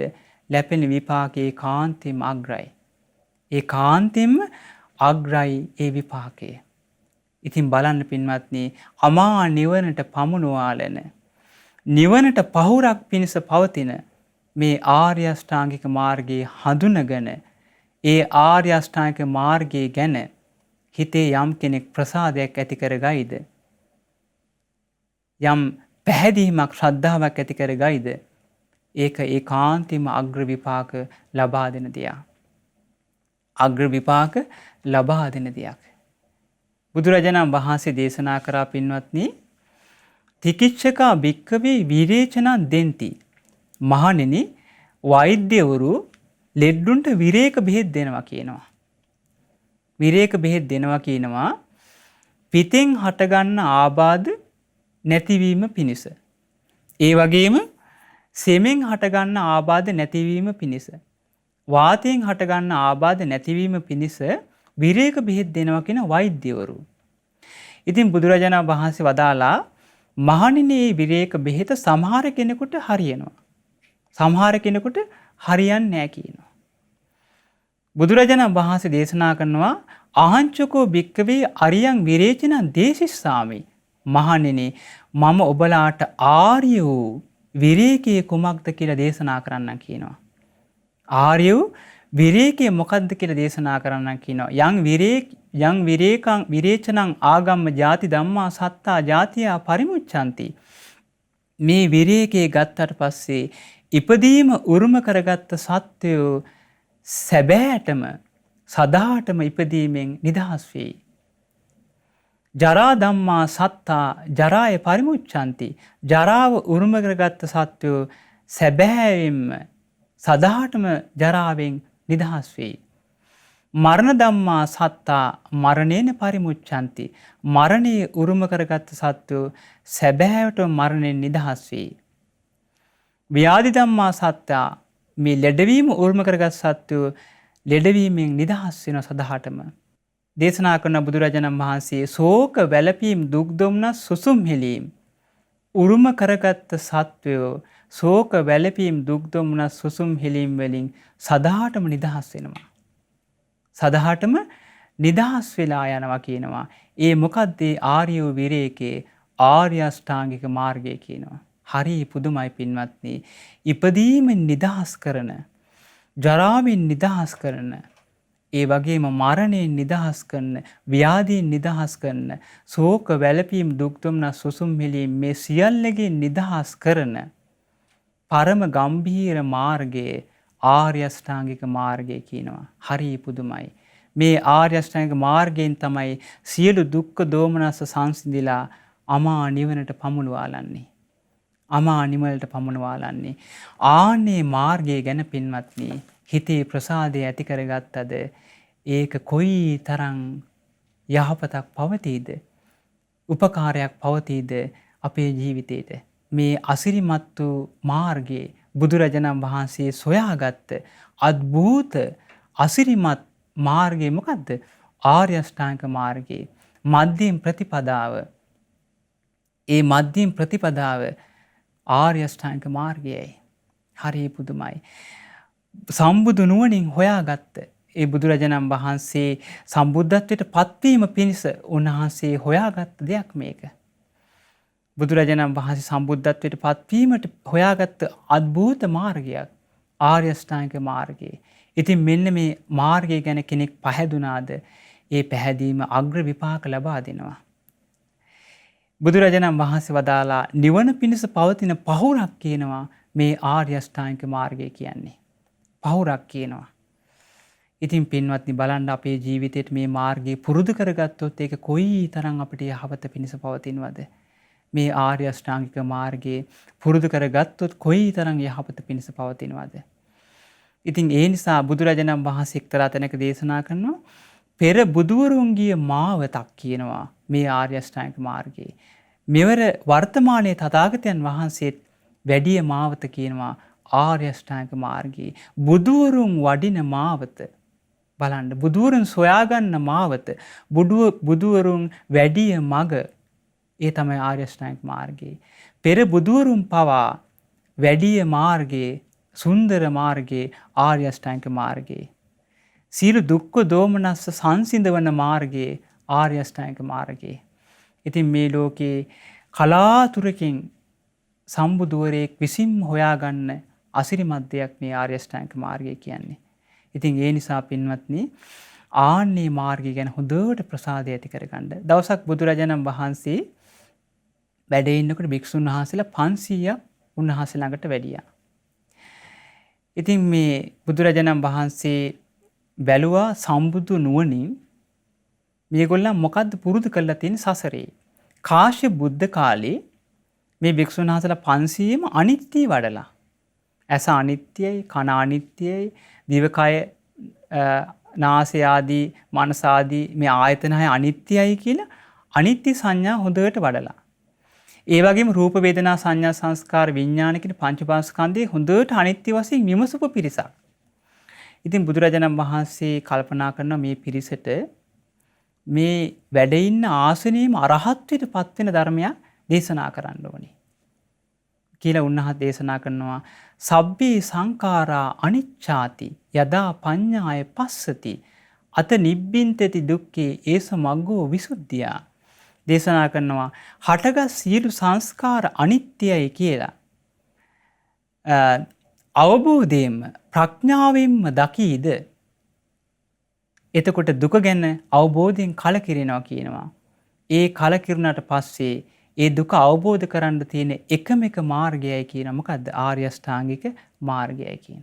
ලැබෙන විපාකේ කාන්තෙම අග්‍රයි. ඒ කාන්තෙම අග්‍රයි ඒ විපාකය. ඉතින් බලන්න පින්වත්නි, අමා නිවනට පමුණුවාලන නිවනට පහුරක් පිණිස පවතින මේ ආර්ය අෂ්ටාංගික මාර්ගයේ හඳුනගෙන ඒ ආර්ය අෂ්ටාංගික මාර්ගය ගැන හිතේ යම් කෙනෙක් ප්‍රසාදයක් ඇති කරගයිද, යම් පැහැදීමක් ශ්‍රද්ධාවක් ඇති කරගයිද, ඒක ඒකාන්තයෙන්ම අග්‍ර විපාක ලබා දෙන දෙයක්. අග්‍ර විපාක ලබා දෙන දෙයක්. බුදුරජාණන් වහන්සේ දේශනා කරා පින්වත්නි, තිකිච්ඡකා භික්ඛවේ විරේචනං දෙන්ති. මහණෙනි, වෛද්‍යවරු ලෙඩ්ඩුන්ට විරේක බෙහෙත් දෙනවා කියනවා. විරේක බෙහෙත් දෙනවා කියනවා පිතෙන් හටගන්න ආබාධ නැතිවීම පිණිස. ඒ වගේම සෙමෙන් හටගන්න ආබාධ නැතිවීම පිණිස, වාතයෙන් හටගන්න ආබාධ නැතිවීම පිණිස විරේක බෙහෙත් දෙනවා කියන වෛද්‍යවරු. ඉතින් බුදුරජාණන් වහන්සේ වදාලා, මහණෙනි, මේ විරේක බෙහෙත සමහර කෙනෙකුට හරියනවා, සමහර කෙනෙකුට හරියන්නේ නැහැ කියනවා. බුදුරජාණන් වහන්සේ දේශනා කරනවා, අහංචකෝ භික්ඛවේ අරියං විරේචනං දේශිස්සාමි. මහණෙනි, මම ඔබලාට ආර්ය වූ විරේකයේ කුමක්ද කියලා දේශනා කරන්න කියනවා. ආර්ය වූ විරේකය මොකක්ද කියලා දේශනා කරන්න කියනවා. යං විරේචනං ආගම්ම ජාති ධම්මා සත්තා ජාතියා පරිමුච්ඡanti. මේ විරේකයේ ගත්තට පස්සේ ඉපදීම උරුම කරගත්ත සත්වයෝ සැබෑටම සදාටම ඉපදීමෙන් නිදහස් වෙයි. ජරා ධම්මා සත්තා ජරාය පරිමුච්ඡanti. ජරාව උරුම කරගත්ත සත්වයෝ සැබෑවෙන්ම සදාටම ජරාවෙන් නිදහස් වෙයි. මරණ ධම්මා සත්තා මරණයෙන් පරිමුච්ඡanti. මරණය උරුම කරගත්ත සත්වයෝ සැබෑවටම මරණයෙන් නිදහස් වෙයි. ව්‍යාධි ධම්මා සත්තා, මේ ලෙඩවීම උරුම කරගත් සත්වයෝ ලෙඩවීමෙන් නිදහස් වෙන සදාටම. දේශනා කරන බුදුරජාණන් වහන්සේ ශෝක වැළපීම් දුක් දුම්නස් සුසුම් හෙලීම් උරුම කරගත්ත සත්වයෝ ශෝක වැළපීම් දුක් දුම්නස් සුසුම් හෙලීම් වලින් සදාටම නිදහස් වෙනවා. සදාටම නිදහස් වෙලා යනවා කියනවා. ඒ මොකද්ද? ආර්ය විරේකේ ආර්ය අෂ්ටාංගික මාර්ගය කියනවා. හරි පුදුමයි පින්වත්නි. ඉපදීමෙන් නිදහස් කරන, ජරාවෙන් නිදහස් කරන, ඒ වගේම මරණයෙන් නිදහස් කරන, ව්‍යාධියෙන් නිදහස් කරන, ශෝක වැළපීම් දුක් දුම්නස් සුසුම් හෙලීම් මේ සියල්ලකින් නිදහස් කරන පරම ගම්භීර මාර්ගයේ ආර්ය අෂ්ටාංගික මාර්ගය කියනවා. හරි පුදුමයි. මේ ආර්ය අෂ්ටාංගික මාර්ගයෙන් තමයි සියලු දුක්ඛ දෝමනස සංසිඳිලා අමා නිවනට පමුණුවාලන්නේ. අමා නිවනට පමුණුවාලන්නේ. ආන්නේ මාර්ගය ගැන පින්වත්නි, හිතේ ප්‍රසාදය ඇති කරගත්තද ඒක කොයි තරම් යහපතක් පවතීද, උපකාරයක් පවතීද අපේ ජීවිතේට. මේ අසිරිමත් වූ මාර්ගයේ බුදුරජාණන් වහන්සේ සොයාගත්ත අద్භූත අසිරිමත් මාර්ගය මොකද්ද? ආර්ය අෂ්ටාංගික මාර්ගයේ මධ්‍යම ප්‍රතිපදාව. ඒ මධ්‍යම ප්‍රතිපදාව ආර්ය අෂ්ටාංගික මාර්ගයයි. හරි පුදුමයි. සම්බුදු නුවණින් හොයාගත්ත ඒ බුදුරජාණන් වහන්සේ සම්බුද්ධත්වයට පත්වීම පිණිස උන්වහන්සේ හොයාගත්ත දෙයක් මේක. බුදුරජාණන් වහන්සේ සම්බුද්ධත්වයට පත්වීමට හොයාගත්ත අద్භූත මාර්ගයක් ආර්ය අෂ්ටාංගික මාර්ගය. ඉතින් මෙන්න මේ මාර්ගය ගැන කෙනෙක් පහැදුනාද ඒ පැහැදීම අග්‍ර විපාක ලබා දෙනවා. බුදුරජාණන් වහන්සේ වදාලා නිවන පිණිස පවතින පහුරක් කියනවා මේ ආර්ය අෂ්ටාංගික මාර්ගය කියන්නේ. පහුරක් කියනවා. ඉතින් පින්වත්නි, බලන්න අපේ ජීවිතේට මේ මාර්ගය පුරුදු කරගත්තොත් ඒක කොයි තරම් අපිට යහපත පිණිස පවතිනවද? මේ ආර්ය අෂ්ටාංගික මාර්ගයේ පුරුදු කරගත්තොත් කොයි තරම් යහපත පිණිස පවතිනවද? ඉතින් ඒ නිසා බුදුරජාණන් වහන්සේ එක්තරා තැනක දේශනා කරනවා, පෙර බුදුවරුන්ගේ මාවතක් කියනවා මේ ආර්ය අෂ්ටාංගික මාර්ගයේ. මෙවර වර්තමානයේ තථාගතයන් වහන්සේත් වැඩි මාවත කියනවා ආර්ය අෂ්ටාංගික මාර්ගයේ. බුදුවරුන් වඩින මාවත බලන්න බුදුවරුන් සොයාගන්න මාවත බුදුවරුන් වැඩිය මග ඒ තමයි ආර්ය අෂ්ටාංගික මාර්ගය. පෙර බුදුවරුන් පවා වැඩිය මාර්ගයේ සුන්දර මාර්ගයේ ආර්ය අෂ්ටාංගික මාර්ගයේ. සියලු දුක්ඛ දෝමනස්ස සංසිඳවන මාර්ගයේ ආර්ය අෂ්ටාංගික මාර්ගයේ. ඉතින් මේ ලෝකේ කලාතුරකින් සම්බුදුවරයෙක් විසින්ම හොයාගන්න අසිරිමත් දෙයක් මේ ආර්ය අෂ්ටාංගික මාර්ගය කියන්නේ. ඉතින් ඒ නිසා පින්වත්නි ආන්නේ මාර්ගය ගැන හොඳට ප්‍රසාදය ඇති කරගන්න. දවසක් බුදුරජාණන් වහන්සේ වැඩ ඉන්නකොට භික්ෂුන් වහන්සේලා 500ක් උන්වහන්සේ ළඟට වැඩියා. ඉතින් මේ බුදුරජාණන් වහන්සේ බැලුවා සම්බුදු නුවණින් මේගොල්ලන් මොකද්ද පුරුදු කරලා තියෙන සසරේ. කාශ්‍යප බුද්ධ කාලේ මේ භික්ෂුන් වහන්සේලා 500ම අනිත්‍ය වඩලා. ඇස අනිත්‍යයි, කන අනිත්‍යයි, දිවකය නාසය ආදී මනස ආදී මේ ආයතන හය අනිත්‍යයි කියලා අනිත්‍ය සංඥා හොඳට වඩලා. ඒ වගේම රූප වේදනා සංඥා සංස්කාර විඥාන කියන පංචපාස්කන්ධයේ හොඳට අනිත්‍ය වශයෙන් විමසුප පිරිසක්. ඉතින් බුදුරජාණන් වහන්සේ කල්පනා කරන මේ පිරිසට මේ වැඩ ඉන්න ආසනයේම අරහත්ත්වයට පත් වෙන ධර්මයක් දේශනා කරන්න ඕනේ කියලා උන්වහන්සේ දේශනා කරනවා. සබ්බේ සංඛාරා අනිච්ඡාති යදා පඤ්ඤාය පස්සති අත නිබ්බින්තති දුක්ඛේ ඒස මග්ගෝ විසුද්ධියා. දේශනා කරනවා හටගත් සියලු සංස්කාර අනිත්‍යයි කියලා. අවබෝධයෙන්ම ප්‍රඥාවෙන්ම දකීද එතකොට දුක ගැන අවබෝධයෙන් කලකිරෙනවා කියනවා. ඒ කලකිරුණාට පස්සේ ඒ දුක අවබෝධ කරන්න තියෙන එකම එක මාර්ගයයි කියන මොකද්ද? ආර්ය අෂ්ටාංගික මාර්ගයයි කියන.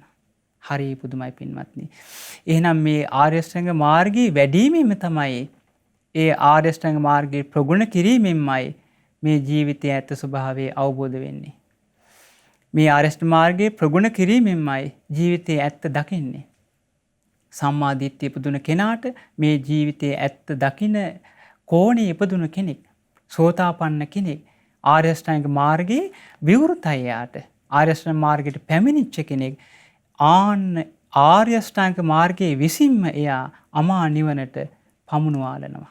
හරි පුදුමයි පින්වත්නි. එහෙනම් මේ ආර්ය අෂ්ටාංගික මාර්ගයේ වැඩිමෙම තමයි ඒ ආර්ය අෂ්ටාංග මාර්ගයේ ප්‍රගුණ කිරීමෙන්මයි මේ ජීවිතයේ ඇත්ත ස්වභාවය අවබෝධ වෙන්නේ. මේ ආර්ය අෂ්ටාංග මාර්ගයේ ප්‍රගුණ කිරීමෙන්මයි ජීවිතයේ ඇත්ත දකින්නේ. සම්මා දිට්ඨිය ඉපදුන කෙනාට මේ ජීවිතයේ ඇත්ත දකින කෝණේ ඉපදුන කෙනෙක්, සෝතාපන්න කෙනෙක්, ආර්ය අෂ්ටාංග මාර්ගයේ විවෘතයි යාට. ආර්ය අෂ්ටාංග මාර්ගයට පැමිණිච්ච කෙනෙක් ආන්න ආර්ය අෂ්ටාංග මාර්ගයේ විසින්ම එයා අමා නිවනට පමුණුවාලනවා.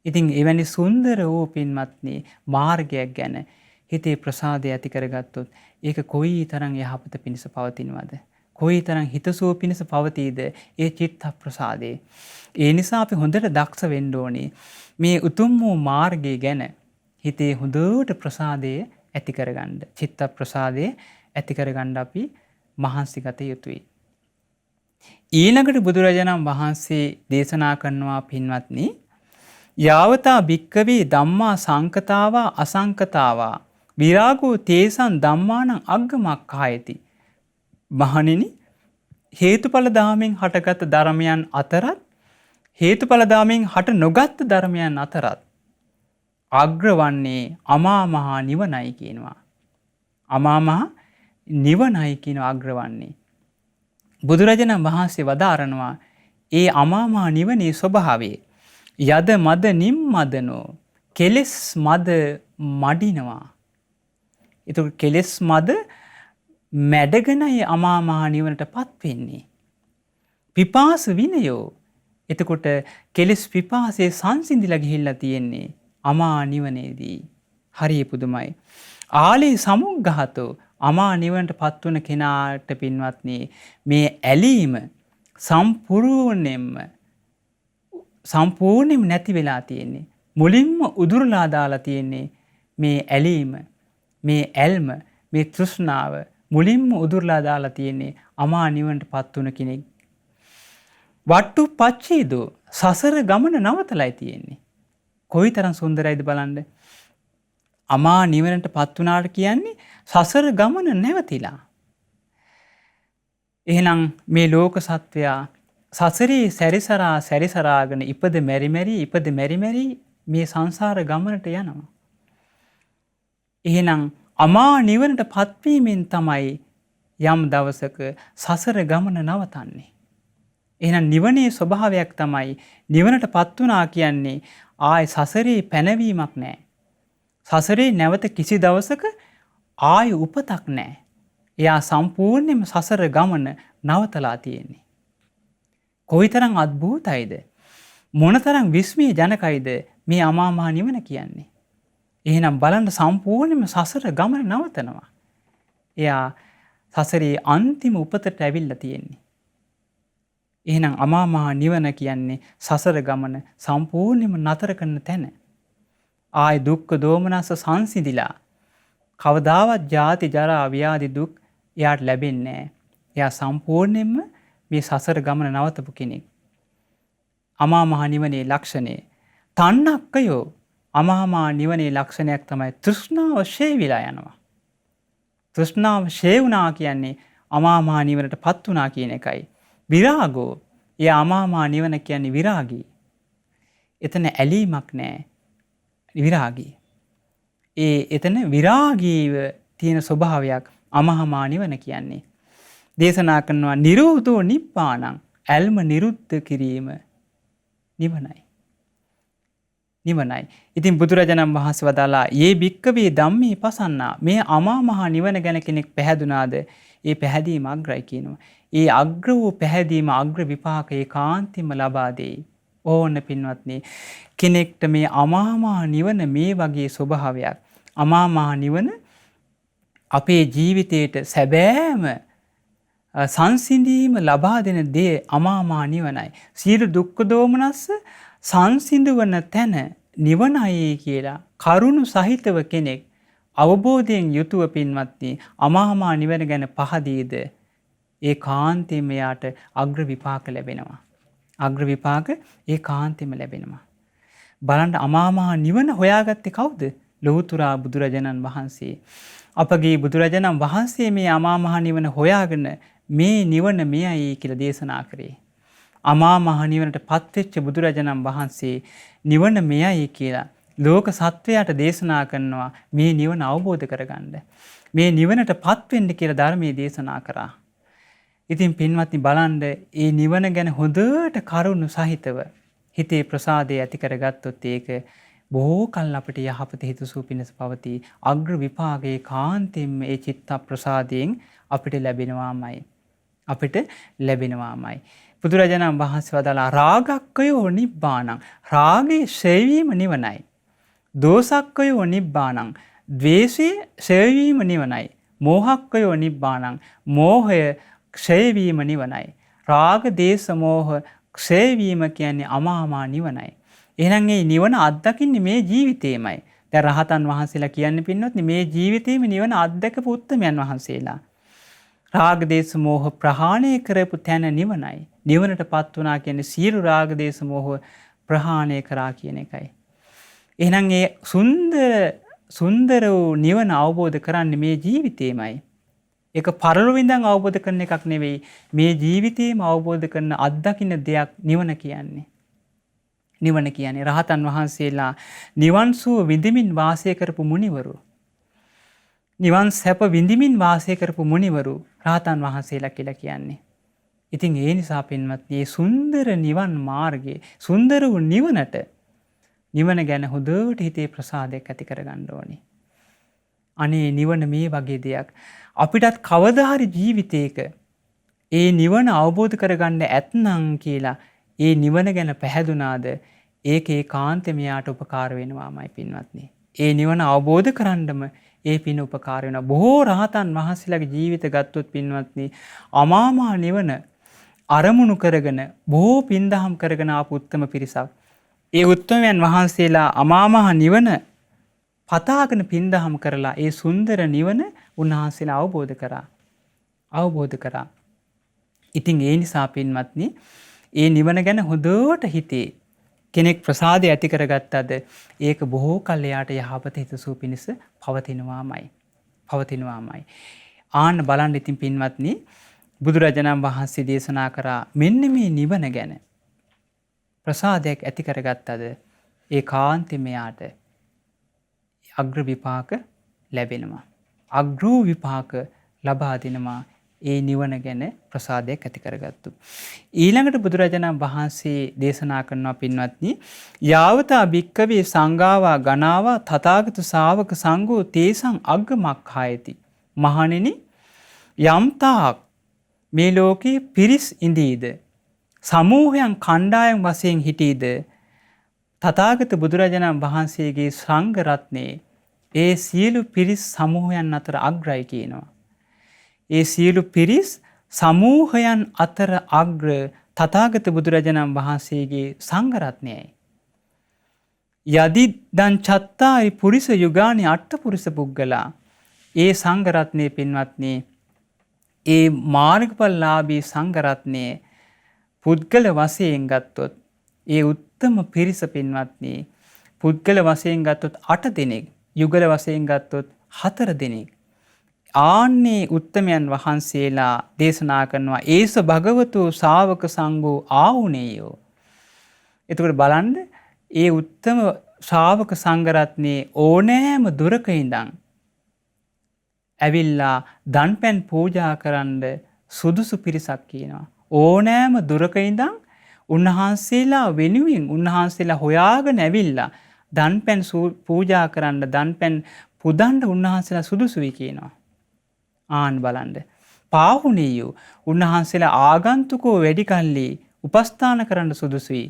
ඉතින් එවැනි සුන්දර වූ පින්වත්නි මාර්ගයක් ගැන හිතේ ප්‍රසාදය ඇති කරගත්තොත් ඒක කොයි තරම් යහපත පිණිස පවතිනවද? කොයි තරම් හිතසුව පිණිස පවතීද ඒ චිත්ත ප්‍රසාදේ. ඒ නිසා අපි හොඳට දක්ෂ වෙන්න ඕනේ මේ උතුම් වූ මාර්ගය ගැන හිතේ හොඳට ප්‍රසාදය ඇති කරගන්න. චිත්ත ප්‍රසාදය ඇති කරගන්න අපි මහන්සි ගත යුතුයි. ඊළඟට බුදුරජාණන් වහන්සේ දේශනා කරනවා පින්වත්නි යාවතා භික්කවේ ධම්මා සංකතාවා අසංකතාවා විරාගෝ තේසං ධම්මානං අග්ගමක්ඛායති. මහණෙනි හේතුඵල ධාමෙන් හටගත් ධර්මයන් අතරත් හේතුඵල ධාමෙන් හට නොගත් ධර්මයන් අතරත් අග්‍රවන්නේ අමා මහ නිවනයි කියනවා. අමා මහ නිවනයි කියන අග්‍රවන්නේ. බුදුරජාණන් වහන්සේ වදාරනවා ඒ අමා මහ නිවනේ ස්වභාවය යද මද නිම්මදනෝ කෙලෙස් මද මඩිනවා. ඒතකොට කෙලෙස් මද මැඩගෙනයි අමා මහ නිවනටපත් වෙන්නේ. පිපාස විනයෝ එතකොට කෙලෙස් පිපාසයේ සංසිඳිලා ගිහිල්ලා තියෙන්නේ අමා නිවනේදී. හරිය පුදුමයි. ආලේ සමුග්ඝාතෝ අමා නිවනටපත් වුණ කෙනාට පින්වත්නි මේ ඇලීම සම්පූර්ණයෙන්ම නැති වෙලා තියෙන්නේ. මුලින්ම උදුරලා දාලා තියෙන්නේ මේ ඇලීම, මේ ඇල්ම, මේ තෘෂ්ණාව මුලින්ම උදුරලා දාලා තියෙන්නේ අමා නිවනටපත් වුණ කෙනෙක්. වට්ටු පච්චේදෝ සසර ගමන නවතලයි තියෙන්නේ. කොයිතරම් සුන්දරයිද බලන්න. අමා නිවනටපත් වුණාට කියන්නේ සසර ගමන නැවතිලා. එහෙනම් මේ ලෝක සත්වයා සසරේ සැරිසරාගෙන ඉපද මෙරි මෙරි මේ සංසාර ගමනට යනවා. එහෙනම් අමා නිවනට පත්වීමෙන් තමයි යම් දවසක සසර ගමන නවතන්නේ. එහෙනම් නිවනේ ස්වභාවයක් තමයි නිවනට පත් වුණා කියන්නේ ආයි සසරේ පැනවීමක් නැහැ. සසරේ නැවත කිසි දවසක ආයි උපතක් නැහැ. එයා සම්පූර්ණයෙන්ම සසර ගමන නවතලා තියෙන්නේ. කොයිතරම් අద్භූතයිද? මොනතරම් විස්මය ජනකයිද මේ අමා මහ නිවන කියන්නේ? එහෙනම් බලන්න සම්පූර්ණයෙන්ම සසර ගමන නවතනවා. එයා සසරේ අන්තිම උපතට ඇවිල්ලා තියෙන්නේ. එහෙනම් අමා මහ නිවන කියන්නේ සසර ගමන සම්පූර්ණයෙන්ම නතර කරන තැන. ආයි දුක්ඛ දෝමනස සංසිඳිලා කවදාවත් ජාති ජරා ව්‍යාධි දුක් එයාට ලැබෙන්නේ නැහැ. එයා සම්පූර්ණයෙන්ම මේ සසර ගමන නවතපු කෙනෙක්. අමා මහ නිවනේ ලක්ෂණය තණ්හක්කයෝ. අමා මහ නිවනේ ලක්ෂණයක් තමයි තෘෂ්ණාව ෂේ විලා යනවා. තෘෂ්ණාව ෂේ වුණා කියන්නේ අමා මහ නිවනට පත් වුණා කියන එකයි. විරාගෝ. ඒ අමා මහ නිවන කියන්නේ විරාගී. එතන ඇලීමක් නැහැ. විරාගී. එතන විරාගීව තියෙන ස්වභාවයක් අමා මහ නිවන කියන්නේ. දේශනා කරනවා නිරෝධෝ නිබ්බානං. ඇල්ම නිරුද්ධ කිරීම නිවනයි. නිවනයි. ඉතින් බුදුරජාණන් වහන්සේ වදාලා "යේ භික්කවේ ධම්මේ පසන්නා" මේ අමා මහ නිවන ගැන කෙනෙක් පැහැදුනාද ඒ පැහැදීම අග්‍රයි කියනවා. ඒ අග්‍ර වූ පැහැදීම අග්‍ර විපාක ඒකාන්තයෙන්ම ලබා දෙයි. ඕන්න පින්වත්නි කෙනෙක්ට මේ අමා මහ නිවන මේ වගේ ස්වභාවයක් අමා මහ නිවන අපේ ජීවිතයට සැබෑම සංසිඳීම ලබා දෙන දේ අමා මහ නිවනයි. සියලු දුක්ඛ දෝමනස්ස සංසිඳවන තැන නිවනයි කියලා කරුණු සහිතව කෙනෙක් අවබෝධයෙන් යුතුව පින්වත්නි අමා මහ නිවන ගැන පහදීද ඒ කාන්තේම යාට අග්‍ර විපාක ලැබෙනවා. අග්‍ර විපාක ඒ කාන්තේම ලැබෙනවා. බලන්න අමා මහ නිවන හොයාගත්තේ කවුද? ලෝතුරා බුදුරජාණන් වහන්සේ. අපගේ බුදුරජාණන් වහන්සේ මේ අමා මහ නිවන හොයාගෙන මේ නිවන මෙයයි කියලා දේශනා කරේ. අමා මහ නිවනට පත්වෙච්ච බුදුරජාණන් වහන්සේ නිවන මෙයයි කියලා ලෝක සත්වයාට දේශනා කරනවා මේ නිවන අවබෝධ කරගන්න. මේ නිවනට පත්වෙන්න කියලා ධර්මයේ දේශනා කරා. ඉතින් පින්වත්නි බලන්න මේ නිවන ගැන හොඳට කරුණු සහිතව හිතේ ප්‍රසාදය ඇති කරගත්තොත් ඒක බොහෝ කල් අපිට යහපත හිතසුව පිණිස පවතී. අග්‍ර විපාකයේ කාන්තෙන් මේ චිත්ත ප්‍රසාදයෙන් අපිට ලැබෙනවාමයි. අපිට ලැබෙනවාමයි. බුදුරජාණන් වහන්සේ වදාලා රාගක්කයෝ නිබ්බානං. රාගේ ක්ෂය නිවනයි. දෝසක්කයෝ නිබ්බානං. ද්වේෂයේ ක්ෂය නිවනයි. මෝහක්කයෝ නිබ්බානං. මෝහය ක්ෂය නිවනයි. රාග දේශ මෝහ ක්ෂය කියන්නේ අමා මහ නිවනයි. එහෙනම් මේ නිවන අත්දකින්නේ මේ ජීවිතේමයි. දැන් රහතන් වහන්සේලා කියන්නේ පින්නොත්නි මේ ජීවිතේම නිවන අත්දකපු උත්තමයන් වහන්සේලා. රාග දේශ මෝහ ප්‍රහාණය කරපු තැන නිවනයි. නිවනටපත් වුණා කියන්නේ සියලු රාග දේශ මෝහ ප්‍රහාණය කරා කියන එකයි. එහෙනම් මේ සුන්දර වූ නිවන අවබෝධ කරන්නේ මේ ජීවිතේමයි. ඒක පරලොව ඉඳන් අවබෝධ කරන එකක් නෙවෙයි. මේ ජීවිතේම අවබෝධ කරන අත්දකින්න දෙයක් නිවන කියන්නේ. නිවන කියන්නේ රහතන් වහන්සේලා නිවන් සුව විඳිමින් වාසය කරපු මුනිවරු. නිවන් සැප විඳිමින් වාසය කරපු මුනිවරු රහතන් වහන්සේලා කියලා කියන්නේ. ඉතින් ඒ නිසා පින්වත්නි මේ සුන්දර නිවන් මාර්ගයේ සුන්දර වූ නිවනට නිවන ගැන හොඳට හිතේ ප්‍රසාදයක් ඇති කරගන්න ඕනේ. අනේ නිවන මේ වගේ දෙයක් අපිටත් කවදා හරි ජීවිතේක ඒ නිවන අවබෝධ කරගන්න ඇත්නම් කියලා ඒ නිවන ගැන පැහැදුනාද ඒක ඒකාන්තෙම යාට උපකාර වෙනවාමයි පින්වත්නි. ඒ නිවන අවබෝධ කරන්නම ඒ පින උපකාර වෙනවා. බොහෝ රහතන් වහන්සේලාගේ ජීවිත ගත්තොත් පින්වත්නි අමා මහ නිවන අරමුණු කරගෙන බොහෝ පින්දහම් කරගෙන ආපු උත්තම පිරිසක්. ඒ උත්තමයන් වහන්සේලා අමා මහ නිවන පතාගෙන පින්දහම් කරලා ඒ සුන්දර නිවන උන්වහන්සේලා අවබෝධ කරා. ඉතින් ඒ නිසා පින්වත්නි ඒ නිවන ගැන හොඳට හිතේ කෙනෙක් ප්‍රසාදය ඇති කරගත්තද ඒක බොහෝ කල් එයාට යහපත හිතසුව පිණිස පවතිනවාමයි. ආන්න බලන්න ඉතින් පින්වත්නි බුදුරජාණන් වහන්සේ දේශනා කරා මෙන්න මේ නිවන ගැන ප්‍රසාදයක් ඇති කරගත්තද ඒකාන්තෙම එයාට අග්‍ර විපාක ලැබෙනවා. අග්‍ර විපාක ලබා දෙනවා ඒ නිවන ගැන ප්‍රසාදයක් ඇති කරගත්තු. ඊළඟට බුදුරජාණන් වහන්සේ දේශනා කරනවා පින්වත්නි යාවතා භික්කවේ සංඝාවා ගණාවා තථාගත ශාවක සංඝෝ තේසං අග්ගමක්ඛායති. මහණෙනි යම්තාක් මේ ලෝකේ පිරිස් ඉඳීද සමූහයන් කණ්ඩායම් වශයෙන් හිටීද තථාගත බුදුරජාණන් වහන්සේගේ සංඝ රත්නයේ ඒ සියලු පිරිස් සමූහයන් අතර අග්‍රයි කියනවා. ඒ සියලු පිරිස් සමූහයන් අතර අග්‍ර තථාගත බුදුරජාණන් වහන්සේගේ සංඝ රත්නයයි. යදිදං චත්තාරි පුරිස යුගානි අට්ඨ පුරිස පුද්ගලා ඒ සංඝ රත්නයේ පින්වත්නි ඒ මාර්ගඵලලාභී සංඝ රත්නයේ පුද්ගල වශයෙන් ගත්තොත් ඒ උත්තම පිරිස පින්වත්නි පුද්ගල වශයෙන් ගත්තොත් 8 දෙනෙක් යුගල වශයෙන් ගත්තොත් 4 දෙනෙක් ආන්නේ උත්තමයන් වහන්සේලා දේශනා කරනවා ඒස භගවතු ශාවක සංඝෝ ආහුනේයෝ. එතකොට බලන්න ඒ උත්තම ශ්‍රාවක සංඝ රත්නයේ ඕනෑම දුරක ඉඳන් ඇවිල්ලා දන්පැන් පූජා කරන්න සුදුසු පිරිසක් කියනවා. ඕනෑම දුරක ඉඳන් උන්වහන්සේලා වෙනුවෙන් උන්වහන්සේලා හොයාගෙන ඇවිල්ලා දන්පැන් පූජා කරන්න දන්පැන් පුදන්න උන්වහන්සේලා සුදුසුයි කියනවා. ආන් බලන්න. පාහුණියෝ උන්වහන්සේලා ආගන්තුකෝ වැඩි කල්ලි උපස්ථාන කරන්න සුදුසුයි.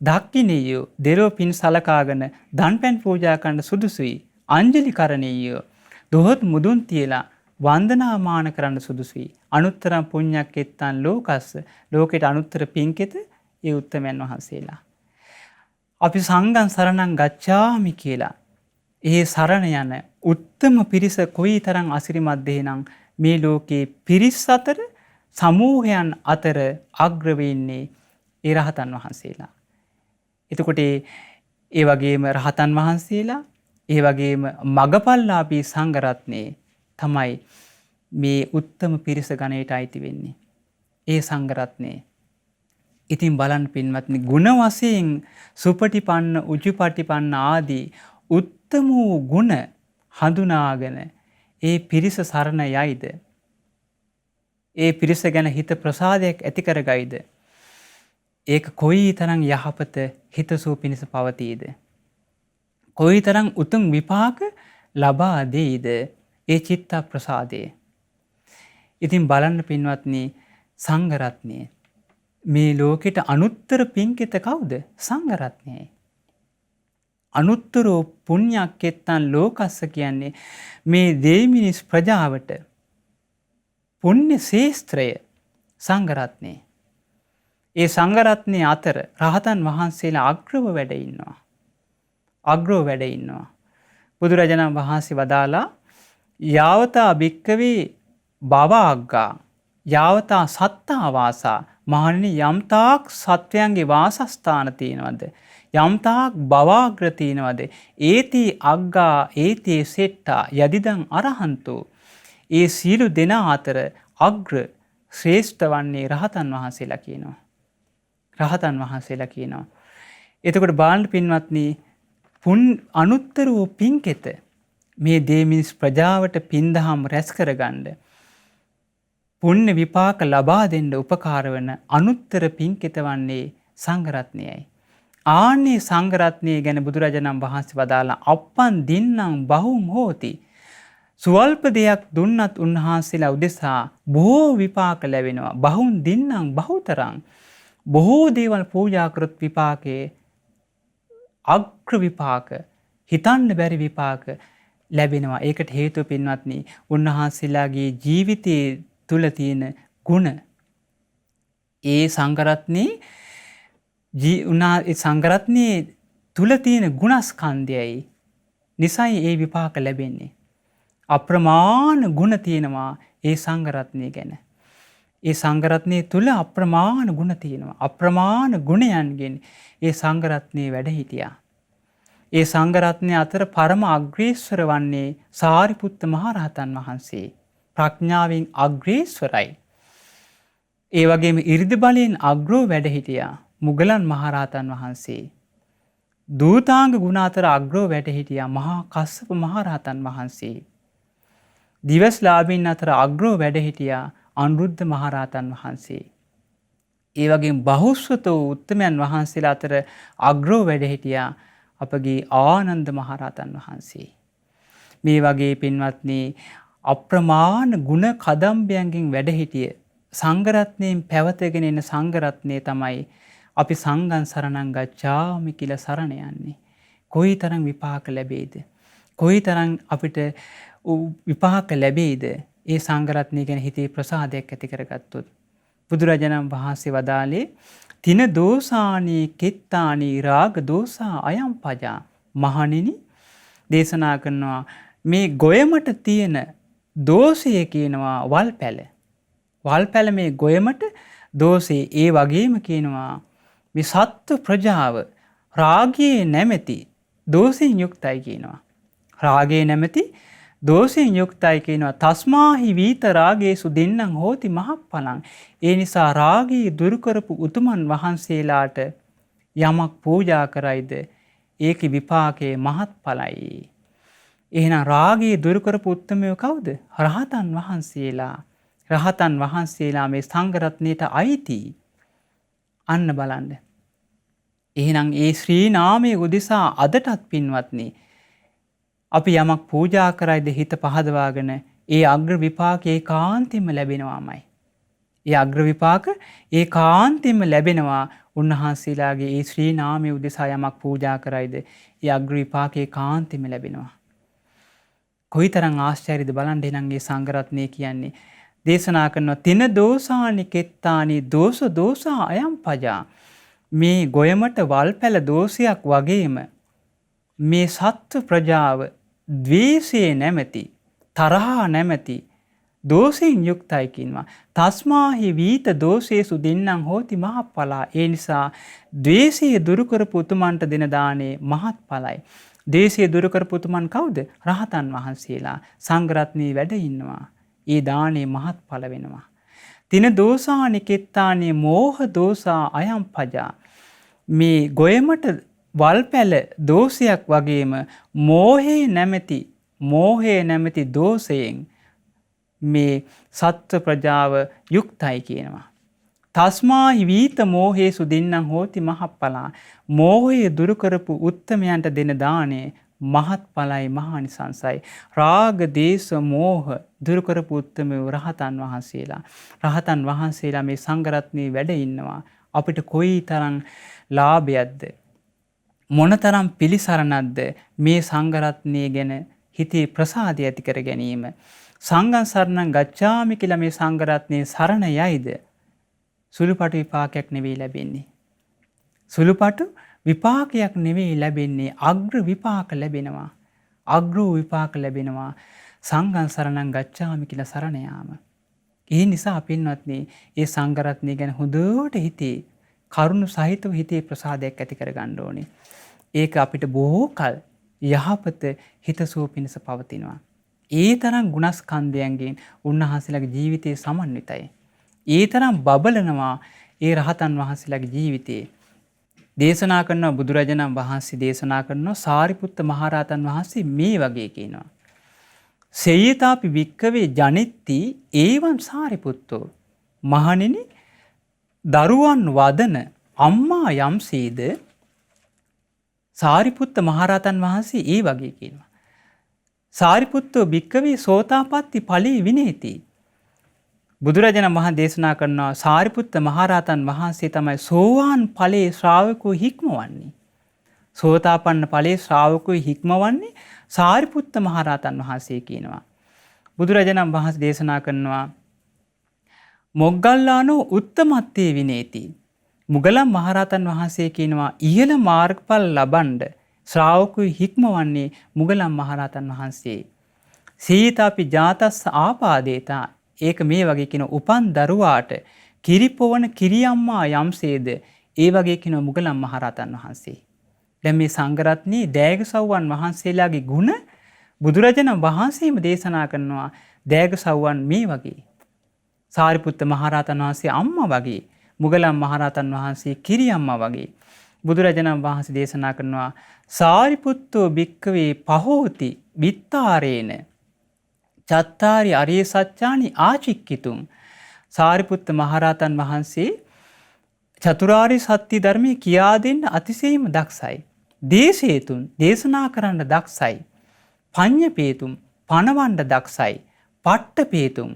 දක්ඛිනියෝ දෙලෝ පින් සලකාගෙන දන්පැන් පූජා කරන්න සුදුසුයි. අංජලි කරණීයෝ දොහොත් මුදුන් තියලා වන්දනාමාන කරන්න සුදුසුයි. අනුත්තර පුණ්‍යක්කෙත්තන් ලෝකස්ස ලෝකෙට අනුත්තර පින්කෙත ඒ උත්තමයන් වහන්සේලා. අපි සංඝං සරණං ගච්ඡාමි කියලා ඒ සරණ යන උත්තම පිරිස කොයිතරම් අසිරිමත් දෙනම් මේ ලෝකේ පිරිස් අතර සමූහයන් අතර අග්‍ර වෙන්නේ ඒ රහතන් වහන්සේලා. එතකොට ඒ වගේම රහතන් වහන්සේලා ඒ වගේම මගපල්ලාභී සංඝ රත්නයේ තමයි මේ උත්තම පිරිස ගණයට අයිති වෙන්නේ. ඒ සංඝ රත්නයේ. ඉතින් බලන්න පින්වත්නි ගුණ වශයෙන් සුපටිපන්න උජුපටිපන්න ආදී උත්තම වූ ගුණ හඳුනාගෙන ඒ පිරිස සරණ යයිද? ඒ පිරිස ගැන හිත ප්‍රසාදයක් ඇති කරගයිද? ඒක කොයිතරම් යහපත හිතසුව පිණිස පවතීද? කොයිතරම් උතුම් විපාක ලබා දෙයිද ඒ චිත්ත ප්‍රසාදයේ? ඉතින් බලන්න පින්වත්නි සංඝ රත්නයේ මේ ලෝකෙට අනුත්තර පින්කෙත කවුද? සංඝ රත්නයයි. අනුත්තරෝ පුණ්‍යක්කෙත්තන් ලෝකස්ස කියන්නේ මේ දෙවිමිනිස් ප්‍රජාවට පුණ්‍ය ශේස්ත්‍රය සංඝ රත්නයේ. ඒ සංඝ රත්නයේ අතර රහතන් වහන්සේලා අග්‍රව වැඩ ඉන්නවා. අග්‍රව වැඩ ඉන්නවා. බුදුරජාණන් වහන්සේ වදාලා යාවතා භික්කවේ භවඅග්ගා යාවතා සත්තා වාසා මහණෙනි යම්තාක් සත්වයන්ගේ වාසස්ථාන තියෙනවද යම්තාක් භවාග්‍ර තියෙනවද ඒති අග්ගා ඒති සෙට්ටා යදිදං අරහන්තෝ ඒ සියලු දෙනා අතර අග්‍ර ශ්‍රේෂ්ඨ වන්නේ රහතන් වහන්සේලා කියනවා. රහතන් වහන්සේලා කියනවා. එතකොට බාලන පින්වත්නි අනුත්තර වූ පින්කෙත මේ දේමිනිස් ප්‍රජාවට පින්දහම් රැස් කරගන්න පුණ්‍ය විපාක ලබා දෙන්න උපකාර වන අනුත්තර පින්කෙත වන්නේ සංඝ රත්නයයි. ආන්නේ සංඝ රත්නය ගැන බුදුරජාණන් වහන්සේ වදාලා අප්පන් දින්නම් බහුම් හෝති. සුවල්ප දෙයක් දුන්නත් උන්වහන්සේලා උදෙසා බොහෝ විපාක ලැබෙනවා. බහුම් දින්නම් බහුතරං බොහෝ දේවල් පූජා කරොත් විපාකයේ අග්‍ර විපාක හිතන්න බැරි විපාක ලැබෙනවා. ඒකට හේතුව පින්වත්නි උන්වහන්සේලාගේ ජීවිතයේ තුල තියෙන ගුණ. ඒ සංඝරත්නයේ සංඝරත්නයේ තුල තියෙන ගුණස්කන්ධයයි නිසයි ඒ විපාක ලැබෙන්නේ. අප්‍රමාණ ගුණ තියෙනවා ඒ සංඝරත්නය ගැන. ඒ සංඝරත්නයේ තුල අප්‍රමාණ ගුණ තියෙනවා. අප්‍රමාණ ගුණයන්ගෙන් ඒ සංඝරත්නයේ වැඩ හිටියා. ඒ සංඝරත්නය අතර පරම අග්‍රේශ්වර වන්නේ සාරිපුත්ත මහරහතන් වහන්සේ. ප්‍රඥාවෙන් අග්‍රේශ්වරයි. ඒ වගේම 이르දි බලයෙන් අග්‍රව වැඩ හිටියා මුගලන් මහරහතන් වහන්සේ. දූතාංග ගුණ අතර අග්‍රව වැඩ හිටියා මහා කස්සප මහරහතන් වහන්සේ. දිවස්ලාභීන් අතර අග්‍රව වැඩ හිටියා අනුරුද්ධ මහරහතන් වහන්සේ. ඒ වගේම බහුශ්‍රත වූ උත්තමයන් වහන්සේලා අතර අග්‍රව වැඩ හිටියා අපගේ ආනන්ද මහරහතන් වහන්සේ. මේ වගේ පින්වත්නි අප්‍රමාණ ගුණ කදම්බයන්ගෙන් වැඩ හිටිය සංඝරත්නයෙන් පැවතගෙන එන සංඝරත්නය තමයි අපි සංඝං සරණං ගච්ඡාමි කියලා සරණ යන්නේ. කොයිතරම් විපාක ලැබෙයිද? කොයිතරම් අපිට විපාක ලැබෙයිද? ඒ සංඝරත්නය ගැන හිතේ ප්‍රසාදයක් ඇති කරගත්තොත්. බුදුරජාණන් වහන්සේ වදාළේ තින දෝසානි කෙත්තානි රාග දෝසා අයම් පජා. මහණෙනි දේශනා කරනවා මේ ගොයමට තියෙන දෝෂය කියනවා වල්පැල. වල්පැල මේ ගොයමට දෝෂේ. ඒ වගේම කියනවා මේ සත්ව ප්‍රජාව රාගයේ නැමැති දෝෂයෙන් යුක්තයි කියනවා. රාගයේ නැමැති දෝෂයෙන් යුක්තයි කියනවා. තස්මාහි වීත රාගේසු දෙන්නං හෝති මහප්පලං. ඒ නිසා රාගී දුරු කරපු උතුමන් වහන්සේලාට යමක් පූජා කරයිද ඒකේ විපාකයේ මහත්ඵලයි. එහෙනම් රාගී දුරු කරපු උත්තමයෝ කවුද? රහතන් වහන්සේලා. රහතන් වහන්සේලා මේ සංඝ රත්නයට අයිති. අන්න බලන්න. එහෙනම් ඒ ශ්‍රී නාමයේ උදෙසා අදටත් පින්වත්නි අපි යමක් පූජා කරයිද හිත පහදවාගෙන ඒ අග්‍ර විපාක ඒකාන්තයෙන්ම ලැබෙනවාමයි. ඒ අග්‍ර විපාක ඒකාන්තයෙන්ම ලැබෙනවා. උන්වහන්සේලාගේ ඒ ශ්‍රී නාමයේ උදෙසා යමක් පූජා කරයිද ඒ අග්‍ර විපාක ඒකාන්තයෙන්ම ලැබෙනවා. කොයිතරම් ආශ්චර්යද බලන්න. එහෙනම් මේ සංඝ රත්නය කියන්නේ දේශනා කරනවා තින දෝසානි කෙත්තානි දෝස දෝසා අයම් පජා. මේ ගොයමට වල්පැල දෝෂයක් වගේම මේ සත්ව ප්‍රජාව ද්වේෂයේ නැමැති තරහා නැමැති දෝෂයෙන් යුක්තයි කියනවා. තස්මාහි වීත දෝෂේසු දෙන්නං හෝති මහප්පලා. ඒ නිසා ද්වේෂය දුරු කරපු උතුමන්ට දෙන දානේ මහත්ඵලයි. ද්වේෂය දුරු කරපු උතුමන් කවුද? රහතන් වහන්සේලා. සංඝ රත්නයේ වැඩ ඉන්නවා. ඒ දානේ මහත්ඵල වෙනවා. තින දෝසානි කෙත්තානි මෝහ දෝසා අයම් පජා. මේ ගොයමට වල්පැල දෝෂයක් වගේම මෝහේ නැමැති දෝෂයෙන් මේ සත්ව ප්‍රජාව යුක්තයි කියනවා. තස්මාහි වීත මෝහේසු දෙන්නං හෝති මහප්පලා. මෝහය දුරු කරපු උත්තමයන්ට දෙන දානේ මහත්ඵලයි මහානිසංසයි. රාග දේශ මෝහ දුරු කරපු උත්තමයෝ රහතන් වහන්සේලා. රහතන් වහන්සේලා මේ සංඝ රත්නයේ වැඩ ඉන්නවා. අපිට කොයිතරම් ලාභයක්ද මොනතරම් පිළිසරණක්ද මේ සංඝ රත්නය ගැන හිතේ ප්‍රසාදය ඇති කර ගැනීම. සංඝං සරණං ගච්ඡාමි කියලා මේ සංඝ රත්නයේ සරණ යයිද සුළුපටු විපාකයක් නෙවෙයි ලැබෙන්නේ. සුළුපටු විපාකයක් නෙවෙයි ලැබෙන්නේ. අග්‍ර විපාක ලැබෙනවා. අග්‍ර විපාක ලැබෙනවා සංඝං සරණං ගච්ඡාමි කියලා සරණ යාම. ඒ නිසා පින්වත්නි මේ සංඝ රත්නය ගැන හොඳට හිතේ කරුණ සහිතව හිතේ ප්‍රසාදයක් ඇති කර ගන්න ඕනේ. ඒක අපිට බොහෝ කල යහපත හිතසුව පිණිස පවතිනවා. ඒ තරම් ගුණස්කන්ධයන්ගෙන් උන්වහන්සේලාගේ ජීවිතයේ සමන්විතයි. ඒ තරම් බබලනවා ඒ රහතන් වහන්සේලාගේ ජීවිතයේ. දේශනා කරන බුදුරජාණන් වහන්සේ දේශනා කරනවා සාරිපුත්ත මහරහතන් වහන්සේ මේ වගේ කියනවා. සේයතාපි වික්කවේ ජනිත්ති ඒවං සාරිපුත්තෝ. මහණෙනි දරුවන් වදන අම්මා යම්සේද සාරිපුත්ත මහරහතන් වහන්සේ ඒ වගේ කියනවා. සාරිපුත්තෝ භික්කවේ සෝතාපට්ටි ඵලේ විනේති. බුදුරජාණන් වහන්සේ දේශනා කරනවා සාරිපුත්ත මහරහතන් වහන්සේ තමයි සෝවාන් ඵලයේ ශ්‍රාවකෝ හික්මවන්නේ. සෝතාපන්න ඵලයේ ශ්‍රාවකෝ හික්මවන්නේ සාරිපුත්ත මහරහතන් වහන්සේ කියනවා. බුදුරජාණන් වහන්සේ දේශනා කරනවා මොග්ගල්ලානෝ උත්තමත්තේ විනේති. මුගලන් මහරහතන් වහන්සේ කියනවා ඉහළ මාර්ගඵල ලබන්න ශ්‍රාවකෝ හික්මවන්නේ මුගලන් මහරහතන් වහන්සේ. සීතාපි ජාතස්ස ආපාදේතා. ඒක මේ වගේ කියන උපන් දරුවාට කිරිපොවන කිරියම්මා යම්සේද ඒ වගේ කියන මුගලන් මහරහතන් වහන්සේ. දැන් මේ සංඝ රත්නයේ දෑගසව්වන් වහන්සේලාගේ ගුණ බුදුරජාණන් වහන්සේම දේශනා කරනවා. දෑගසව්වන් මේ වගේ. සාරිපුත්ත මහරහතන් වහන්සේ අම්මා වගේ. මුගලන් මහරහතන් වහන්සේ කිරියම්මා වගේ. බුදුරජාණන් වහන්සේ දේශනා කරනවා සාරිපුත්තෝ භික්කවේ පහෝති විත්තාරේන චත්තාරි අරිය සත්‍යානි ආචික්කිතුම්. සාරිපුත්ත මහරහතන් වහන්සේ චතුරාර්ය සත්‍ය ධර්මයේ කියා දෙන්න අතිශයින්ම දක්ෂයි. දේශේතුන් දේශනා කරන්න දක්ෂයි. පඤ්ඤපේතුම් පණවන්න දක්ෂයි. පට්ඨපේතුම්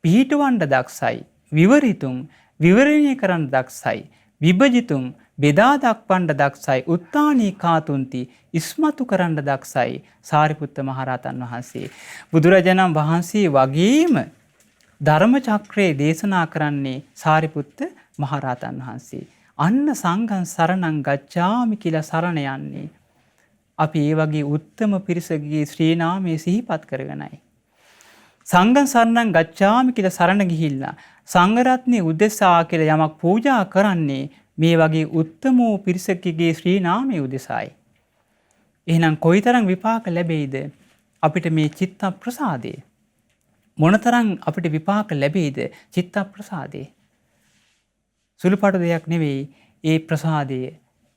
පිහිටවන්න දක්ෂයි. විවරිතුන් විවරණය කරන්න දක්ෂයි. විභජිතුන් බෙදා දක්වන්න දක්ෂයි. උත්තානී කාතුන්ති ඉස්මතු කරන්න දක්ෂයි සාරිපුත්ත මහරහතන් වහන්සේ. බුදුරජාණන් වහන්සේ වගේම ධර්ම චක්‍රයේ දේශනා කරන්නේ සාරිපුත්ත මහරහතන් වහන්සේ. අන්න සංඝං සරණං ගච්ඡාමි කියලා සරණ යන්නේ. අපි ඒ වගේ උත්තම පිරිසගේ ශ්‍රී නාමයේ සිහිපත් කරගෙනයි. සංඝං සරණං ගච්ඡාමි කියලා සරණ ගිහිල්ලා සංඝ රත්නයේ උදෙසා කියලා යමක් පූජා කරන්නේ මේ වගේ උත්තම වූ පිරිසකගේ ශ්‍රී නාමයේ උදෙසායි. එහෙනම් කොයිතරම් විපාක ලැබෙයිද අපිට මේ චිත්ත ප්‍රසාදේ? මොනතරම් අපිට විපාක ලැබෙයිද චිත්ත ප්‍රසාදේ? සුළුපටු දෙයක් නෙවෙයි. ඒ ප්‍රසාදය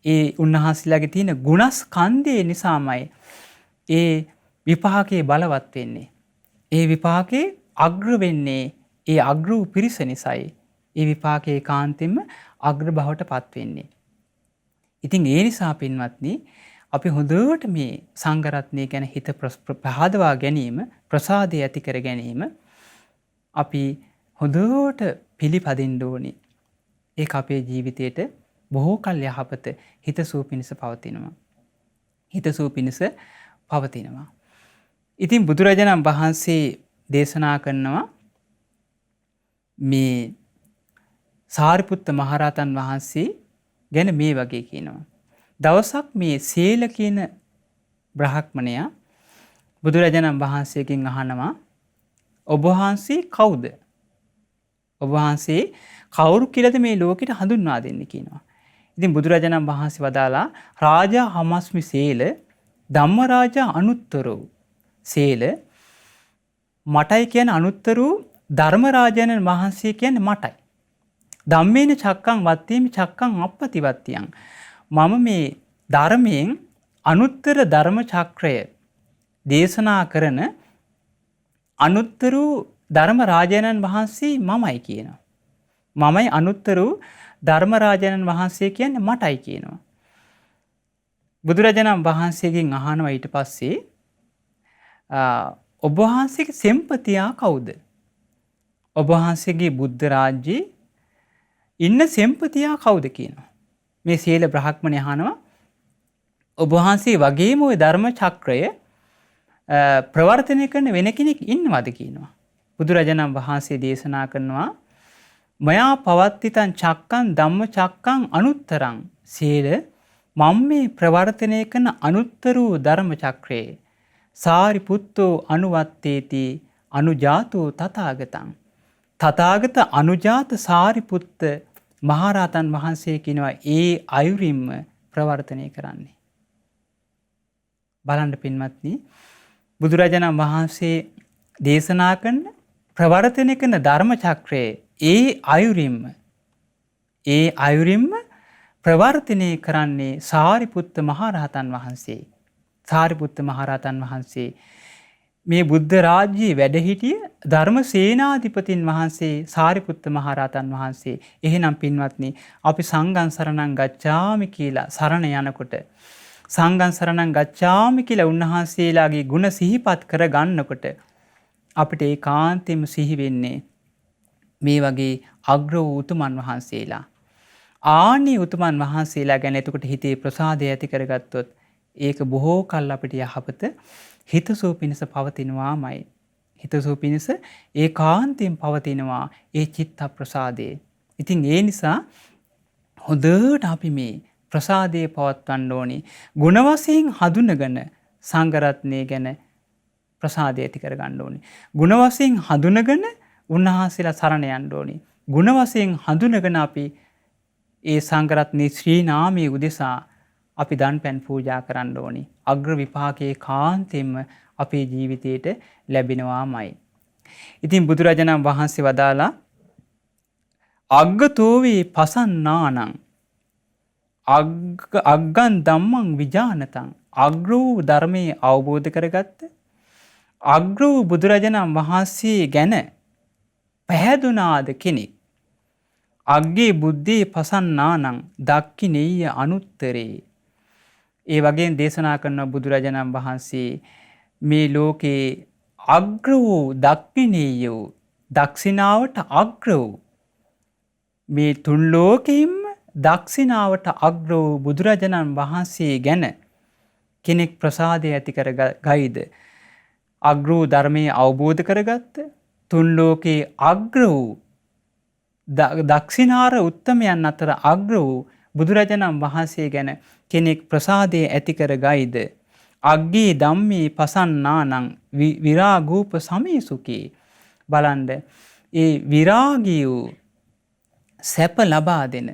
ඒ උන්වහන්සේලාගේ තියෙන ගුණස්කන්ධය නිසාමයි ඒ විපාකේ බලවත් වෙන්නේ. ඒ විපාකේ අග්‍ර වෙන්නේ ඒ අග්‍ර වූ පිරිස නිසායි. ඒ විපාකේ කාන්තෙම අග්‍ර බවට පත් වෙන්නේ. ඉතින් ඒ නිසා පින්වත්නි අපි හොඳට මේ සංඝ රත්නය ගැන හිත පහදවා ගැනීම, ප්‍රසාදය ඇති කර ගැනීම අපි හොඳට පිළිපදින්න ඕනේ. ඒක අපේ ජීවිතයට බොහෝ කල් යහපත හිතසුව පිණිස පවතිනවා. හිතසුව පිණිස පවතිනවා. ඉතින් බුදුරජාණන් වහන්සේ දේශනා කරනවා මේ සාරිපුත්ත මහරහතන් වහන්සේ ගැන මේ වගේ කියනවා. දවසක් මේ සේල කියන බ්‍රහ්මණයා බුදුරජාණන් වහන්සේගෙන් අහනවා ඔබ වහන්සේ කවුද? ඔබ වහන්සේ කවුරු කියලාද මේ ලෝකෙට හඳුන්වා දෙන්න කියනවා. ඉතින් බුදුරජාණන් වහන්සේ වදාලා රාජා හමස්මි සේල ධම්මරාජා අනුත්තරෝ. සේල මටයි කියන අනුත්තරෝ ධර්මරාජාණන් වහන්සේ කියන්නේ මටයි. ධම්මේන චක්කං වත්තේමි චක්කං අප්පතිවත්තියං. මම මේ ධර්මයෙන් අනුත්තර ධර්ම චක්‍රය දේශනා කරන අනුත්තර ධර්ම රාජාණන් වහන්සේ මමයි කියනවා. මමයි අනුත්තර ධර්ම රාජාණන් වහන්සේ කියන්නේ මටයි කියනවා. බුදුරජාණන් වහන්සේගෙන් අහනවා ඊට පස්සේ ඔබ වහන්සේගේ සෙම්පතියා කවුද? ඔබ වහන්සේගේ බුද්ධ රාජ්‍යයේ ඉන්න සෙම්පතියා කවුද කියනවා. මේ සීල බ්‍රහ්මණය අහනවා ඔබ වහන්සේ වගේම ওই ධර්ම චක්‍රය ප්‍රවර්තනය කරන වෙන කෙනෙක් ඉන්නවද කියනවා. බුදුරජාණන් වහන්සේ දේශනා කරනවා මයා පවත්තිතං චක්කං ධම්ම චක්කං අනුත්තරං. සීල මම මේ ප්‍රවර්තනය කරන අනුත්තර වූ ධර්ම චක්‍රයේ සාරිපුත්තෝ අනුවත්තේති අනුජාතෝ තථාගතං. තථාගත අනුජාත සාරිපුත්ත මහරහතන් වහන්සේ කියනවා ඒ අයුරින්ම ප්‍රවර්තනය කරන්නේ. බලන්න පින්වත්නි බුදුරජාණන් වහන්සේ දේශනා කරන ප්‍රවර්තනය කරන ධර්ම චක්‍රයේ ඒ අයුරින්ම ප්‍රවර්තනය කරන්නේ සාරිපුත්ත මහරහතන් වහන්සේ. සාරිපුත්ත මහරහතන් වහන්සේ මේ බුද්ධ රාජ්‍යයේ වැඩ සිටිය ධර්ම සේනාධිපතින් වහන්සේ සාරිපුත්ත මහරහතන් වහන්සේ. එහෙනම් පින්වත්නි අපි සංඝං සරණං ගච්ඡාමි කියලා සරණ යනකොට සංඝං සරණං ගච්ඡාමි කියලා උන්වහන්සේලාගේ ගුණ සිහිපත් කර ගන්නකොට අපිට ඒකාන්තයෙන්ම සිහි වෙන්නේ මේ වගේ අග්‍ර වූ උතුමන් වහන්සේලා. ආනි උතුමන් වහන්සේලා ගැන එතකොට හිතේ ප්‍රසාදය ඇති කරගත්තොත් ඒක බොහෝ කල් අපිට යහපත හිතසුව පිණිස පවතිනවාමයි. හිතසුව පිණිස ඒකාන්තයෙන් පවතිනවා ඒ චිත්ත ප්‍රසාදේ. ඉතින් ඒ නිසා හොඳට අපි මේ ප්‍රසාදයේ පවත්වන්න ඕනේ. ගුණ වශයෙන් හඳුනගෙන සංඝ රත්නය ගැන ප්‍රසාදය ඇති කරගන්න ඕනේ. ගුණ වශයෙන් හඳුනගෙන උන්වහන්සේලා සරණ යන්න ඕනේ. ගුණ වශයෙන් හඳුනගෙන අපි ඒ සංඝ රත්නයේ ශ්‍රී නාමයේ උදෙසා අපි දන් පැන් පූජා කරන්න ඕනේ. අග්‍ර විපාකයේ කාන්තෙන්ම අපේ ජීවිතයට ලැබෙනවාමයි. ඉතින් බුදුරජාණන් වහන්සේ වදාලා අග්ගතෝවේ පසන්නානං අග්ගන් ධම්මං විජානතං. අග්‍ර වූ ධර්මයේ අවබෝධ කරගත්ත අග්‍ර වූ බුදුරජාණන් වහන්සේ ගැන පැහැදුනාද කෙනෙක් අග්ගේ බුද්ධේ පසන්නානං දක්ඛිනේය අනුත්තරේ. ඒ වගේම දේශනා කරන බුදුරජාණන් වහන්සේ මේ ලෝකේ අග්‍ර වූ දක්ඛිනේය වූ දක්ෂිනාවට අග්‍ර වූ මේ තුන් ලෝකෙින්ම දක්ෂිනාවට අග්‍ර වූ බුදුරජාණන් වහන්සේ ගැන කෙනෙක් ප්‍රසාදය ඇති කර ගයිද? අග්‍ර වූ ධර්මයේ අවබෝධ කරගත්ත තුන් ලෝකේ අග්‍ර වූ දක්ෂිනාර උත්තමයන් අතර අග්‍ර වූ බුදුරජාණන් වහන්සේ ගැන කෙනෙක් ප්‍රසාදය ඇති කර ගයිද? අග්ගේ ධම්මේ පසන්නානං විරාගූප සමේසුකේ. බලන්න ඒ විරාගී වූ සැප ලබා දෙන,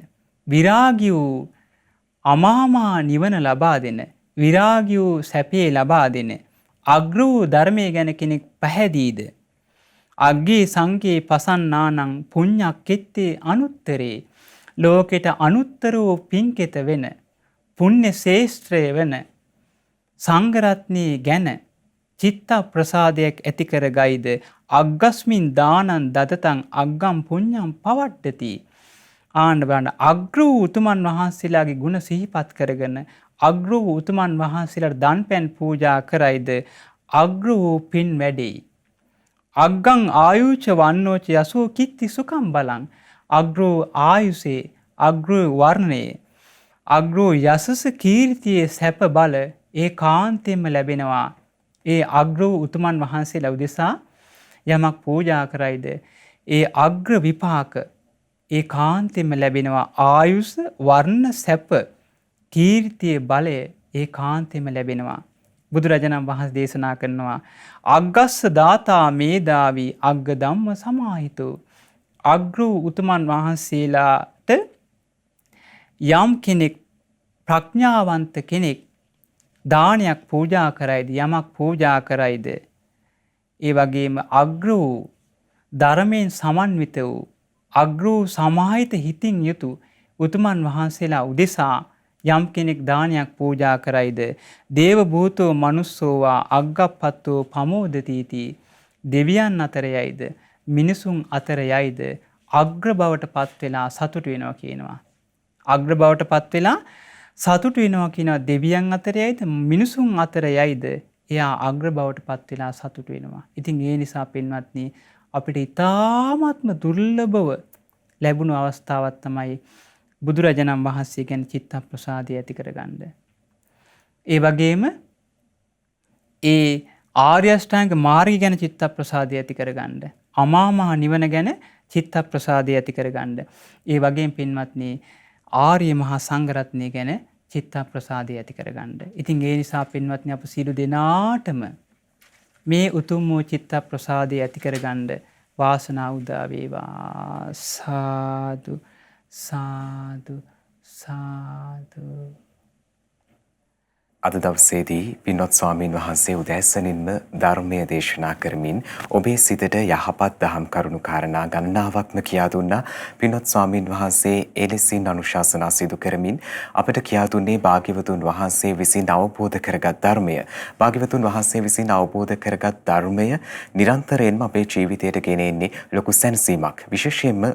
විරාගී වූ අමාමා නිවන ලබා දෙන, විරාගී වූ සැපේ ලබා දෙන අග්‍ර වූ ධර්මයේ ගැන කෙනෙක් පැහැදීද? අග්ගේ සංකේ පසන්නානං පුඤ්ඤක්කෙත්තේ අනුත්තරේ. ලෝකෙට අනුත්තර වූ පින්කෙත වෙන, පුණ්‍ය ශේෂ්ත්‍රය වෙන සංඝරත්නයේ ගැන චිත්ත ප්‍රසාදයක් ඇති කර ගයිද? අග්ගස්මින් දානං දදතං අග්ගම් පුඤ්ඤං පවඩ්ඩති. ආන්න බලන්න, අග්‍ර වූ උතුමන් වහන්සේලාගේ ගුණ සිහිපත් කරගෙන අග්‍ර වූ උතුමන් වහන්සේලාට දන්පැන් පූජා කරයිද අග්‍ර වූ පින් වැඩෙයි. අග්ගං ආයුච වන්නෝච යසෝ කිත්ති සුඛම් බලං. අග්‍ර වූ ආයුසේ, අග්‍ර වූ වර්ණයේ, අග්‍ර වූ යසස කීර්තියේ සැප බල ඒකාන්තයෙන්ම ලැබෙනවා. ඒ අග්‍ර වූ උතුමන් වහන්සේලා උදෙසා යමක් පූජා කරයිද ඒ අග්‍ර විපාක ඒකාන්තයෙන්ම ලැබෙනවා. ආයුෂ, වර්ණ, සැප, කීර්තියේ බලය ඒකාන්තයෙන්ම ලැබෙනවා. බුදුරජාණන් වහන්සේ දේශනා කරනවා අග්ගස්ස දාතා මේදාවි අග්ග ධම්ම සමාහිතෝ. අග්‍ර උතුමන් වහන්සේලාට යම් කෙනෙක්, ප්‍රඥාවන්ත කෙනෙක් දානයක් පූජා කරයිද, යමක් පූජා කරයිද, ඒ වගේම අග්‍ර වූ ධර්මයෙන් සමන්විත වූ අග්‍ර වූ සමාහිත හිතින් යුතු උතුමන් වහන්සේලා උදෙසා යම් කෙනෙක් දානයක් පූජා කරයිද, දේව භූතෝ මනුස්සෝවා අග්ගප්පත්තෝ පමෝදතිති. දෙවියන් අතර යයිද, මිනිසුන් අතර යයිද අග්‍ර බවට පත් වෙලා සතුට වෙනවා කියනවා. අග්‍ර බවට පත් වෙලා සතුට වෙනවා කියනවා. දෙවියන් අතර යයිද, මිනිසුන් අතර යයිද එයා අග්‍ර බවට පත් වෙලා සතුට වෙනවා. ඉතින් ඒ නිසා පින්වත්නි, අපිට ඉතාමත්ම දුර්ලභව ලැබුණු අවස්ථාවක් තමයි බුදුරජාණන් වහන්සේ ගැන චිත්ත ප්‍රසාදය ඇති කරගන්න. ඒ වගේම ඒ ආර්ය අෂ්ටාංග මාර්ගය ගැන චිත්ත ප්‍රසාදය ඇති කරගන්න. අමා මහ නිවන ගැන චිත්ත ප්‍රසාදය ඇති කරගන්න. ඒ වගේම පින්වත්නි, ආර්ය මහා සංඝරත්නය ගැන චිත්ත ප්‍රසාදය ඇති කරගන්න. ඉතින් ඒ නිසා පින්වත්නි, අප සියලු දෙනාටම මේ උතුම් වූ චිත්ත ප්‍රසාදය ඇති කරගන්න වාසනාව උදා වේවා. සාදු සාදු සාදු. අද දවසේදී පින්වත් ස්වාමීන් වහන්සේ උදෑසනින්ම ධර්මය දේශනා කරමින් ඔබේ සිතට යහපත් දහම් කරුණු කාරණා ගණනාවක්ම කියා දුන්නා. පින්වත් ස්වාමීන් වහන්සේ එලෙසින් අනුශාසනා සිදු කරමින් අපට කියා දුන්නේ භාග්‍යවතුන් වහන්සේ විසින් අවබෝධ කරගත් ධර්මය. භාග්‍යවතුන් වහන්සේ විසින් අවබෝධ කරගත් ධර්මය නිරන්තරයෙන්ම අපේ ජීවිතයට ගෙන එන්නේ ලොකු සැනසීමක්. විශේෂයෙන්ම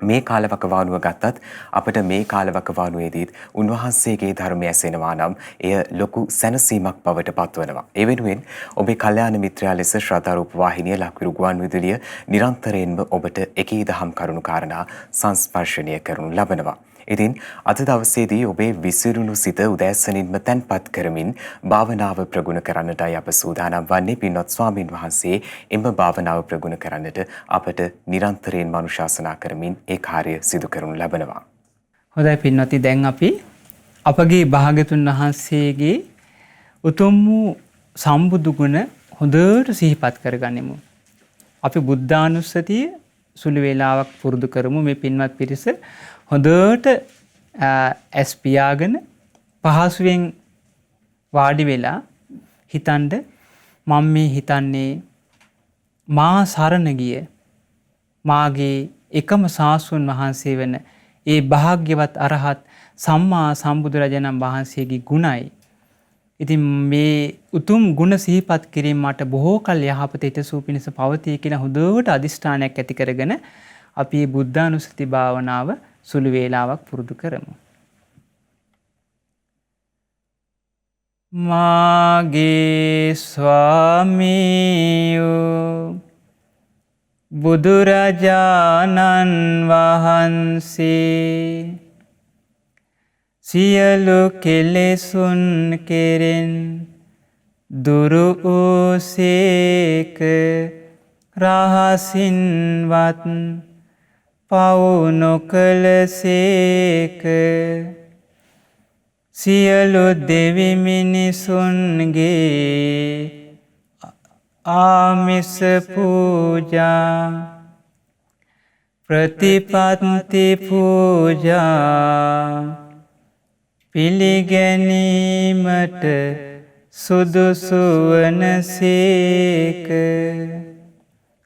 මේ කාලවකවානුව ගත්තත් අපට මේ කාලවකවානුවේදීත් උන්වහන්සේගේ ධර්මය ඇසෙනවා නම් එය ලොකු සැනසීමක් බවට පත්වනවා. ඒ වෙනුවෙන් ඔබේ කල්යාණ මිත්‍රයා ලෙස ශ්‍රද්ධා රූප වාහිනිය ලක්විරු ගුවන්විදුලිය නිරන්තරයෙන්ම ඔබට එකී දහම් කරුණු කාරණා සංස්පර්ශනය කරනු ලබනවා. ඉතින් අද දවසේදී ඔබේ විසිරුණු සිත උදෑසනින්ම තැන්පත් කරමින් භාවනාව ප්‍රගුණ කරන්නටයි අප සූදානම් වන්නේ. පින්වත් ස්වාමින් වහන්සේ එම භාවනාව ප්‍රගුණ කරන්නට අපට නිරන්තරයෙන්ම අනුශාසනා කරමින් ඒ කාර්ය සිදු කරනු ලබනවා. හොඳයි පින්වත්නි, දැන් අපි අපගේ භාග්‍යතුන් වහන්සේගේ උතුම් වූ සම්බුදු ගුණ හොඳට සිහිපත් කරගනිමු. අපි බුද්ධානුස්සතිය සුළු වේලාවක් පුරුදු කරමු. මේ පින්වත් පිරිස හොඳට ඇස් පියාගෙන පහසුවෙන් වාඩි වෙලා හිතන්ඩ, මම මේ හිතන්නේ මා සරණ ගිය මාගේ එකම සාස්වුන් වහන්සේ වන ඒ භාග්‍යවත් අරහත් සම්මා සම්බුදුරජාණන් වහන්සේගේ ගුණයි. ඉතින් මේ උතුම් ගුණ සිහිපත් කිරීම මට බොහෝ කල් යහපත හිතසූ පිණිස පවතී කියලා හොඳට අදිෂ්ඨානයක් ඇති කරගෙන අපි බුද්ධානුස්සති භාවනාව සුළු වේලාවක් පුරුදු කරමු. මාගේ ස්වාමියෝ බුදුරජාණන් වහන්සේ සියලු කෙලෙසුන් කෙරෙන් දුරු වූසේක රහසින්වත් පව් නොකළසේක සියලු දෙවි මිනිසුන්ගේ ආමිස පූජා ප්‍රතිපත්ති පූජා පිළිගැනීමට සුදුසු වනසේක.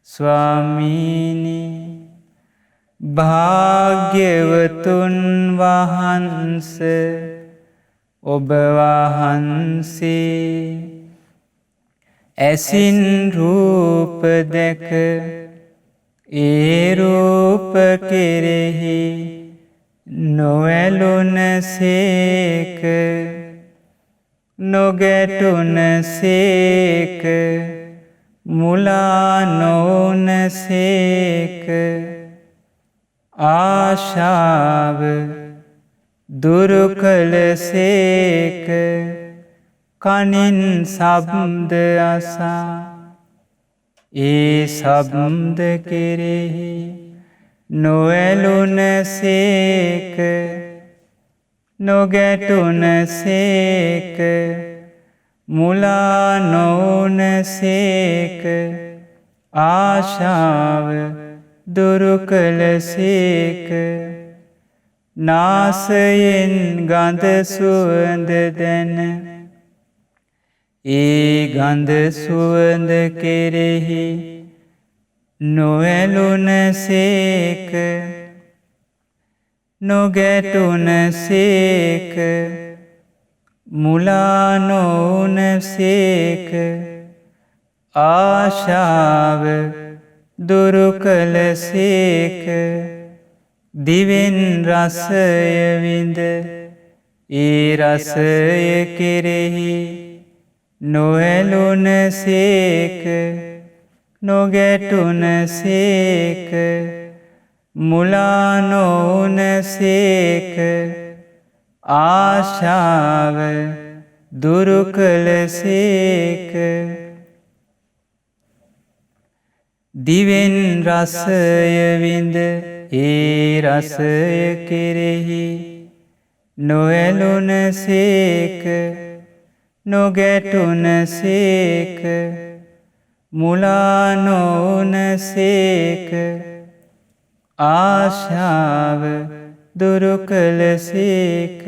ස්වාමීනි භාග්‍යවතුන් වහන්සේ ඔබ වහන්සේ ඇසින් රූප දැක ඒ රූප කෙරෙහි නොඇලුනසේක නොගැටුනසේක මුලා නොවුනසේක ආශාව දුරු කළසේක කනින් ශබ්ද අසා ඒ ශබ්ද කෙරෙහි නොඇලුනසේක නොගැටුනසේක මුලා නොවුනසේක ආශාව දුරු කළසේක නාසයෙන් ගඳ සුවඳ දැන ඒ ගඳ සුවඳ කෙරෙහි නොඇලුනසේක නොගැටුනසේක මුලා නොවුනසේක ආශාව දුරු කළසේක දිවෙන් රසය විඳ ඒ රසය කෙරෙහි නොඇලුනසේක නොගැටුනසේක මුලා නොවුනසේක ආශාව දුරු කළසේක දිවෙන් රසය විඳ ඒ රසය කෙරෙහි නොඇලුනසේක නොගැටුනසේක මුලා නොවුනසේක ආශාව දුරු කළසේක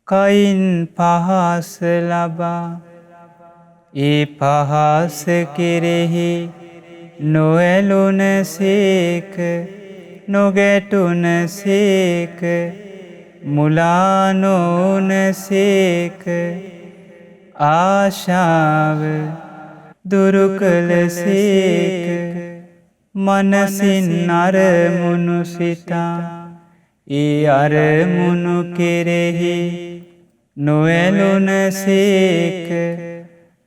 කයින් පහස ලබා ඒ පහස කෙරෙහි නොඇලුනසේක නොගැටුනසේක මුලා නොවුනසේක ආශාව දුරු කළසේක මනසින් අරමුණු සිතා ඒ අරමුණු කෙරෙහි නොඇලුනසේක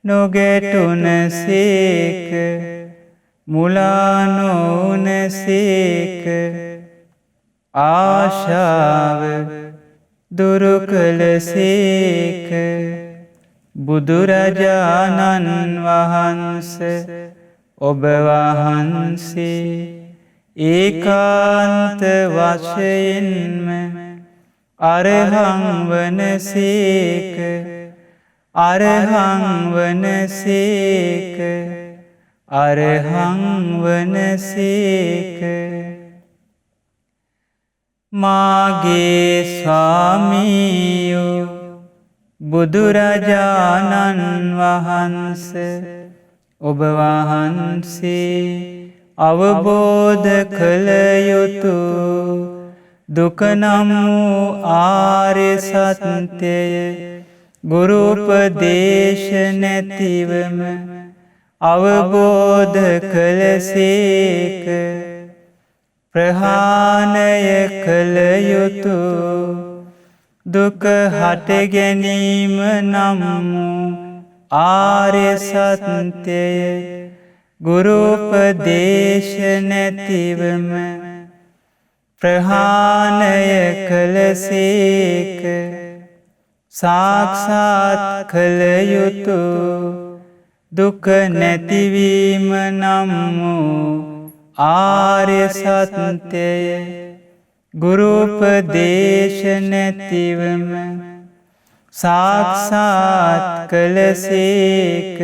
නොගැටුනසේක මුලා නොවුනසේක ආශාව දුරු කළසේක බුදුරජාණන් වහන්සේ ඔබ වහන්සේ ඒකාන්ත වශයෙන්ම අරහං වනසේක අරහං වනසේක අරහං වනසේක මාගේ ස්වාමියෝ බුදුරජාණන් වහන්සේ ඔබ වහන්සේ අවබෝධ කළ යුතු දුක නම් වූ ආර්ය සත්‍යය ගුරු උපදේශ නැතිවම අවබෝධ කළසේක ප්‍රහාණය කළ යුතු දුක හට ගැනීම නම් වූ ආර්ය සත්‍යය ගුරුපදේශ නැතිවම ප්‍රහාණය කළසේක සාක්ෂාත් කළ යුතු දුක නැතිවීම නම් වූ ආර්ය සත්‍යය ගුරුපදේශ නැතිවම සාක්ෂාත් කළසේක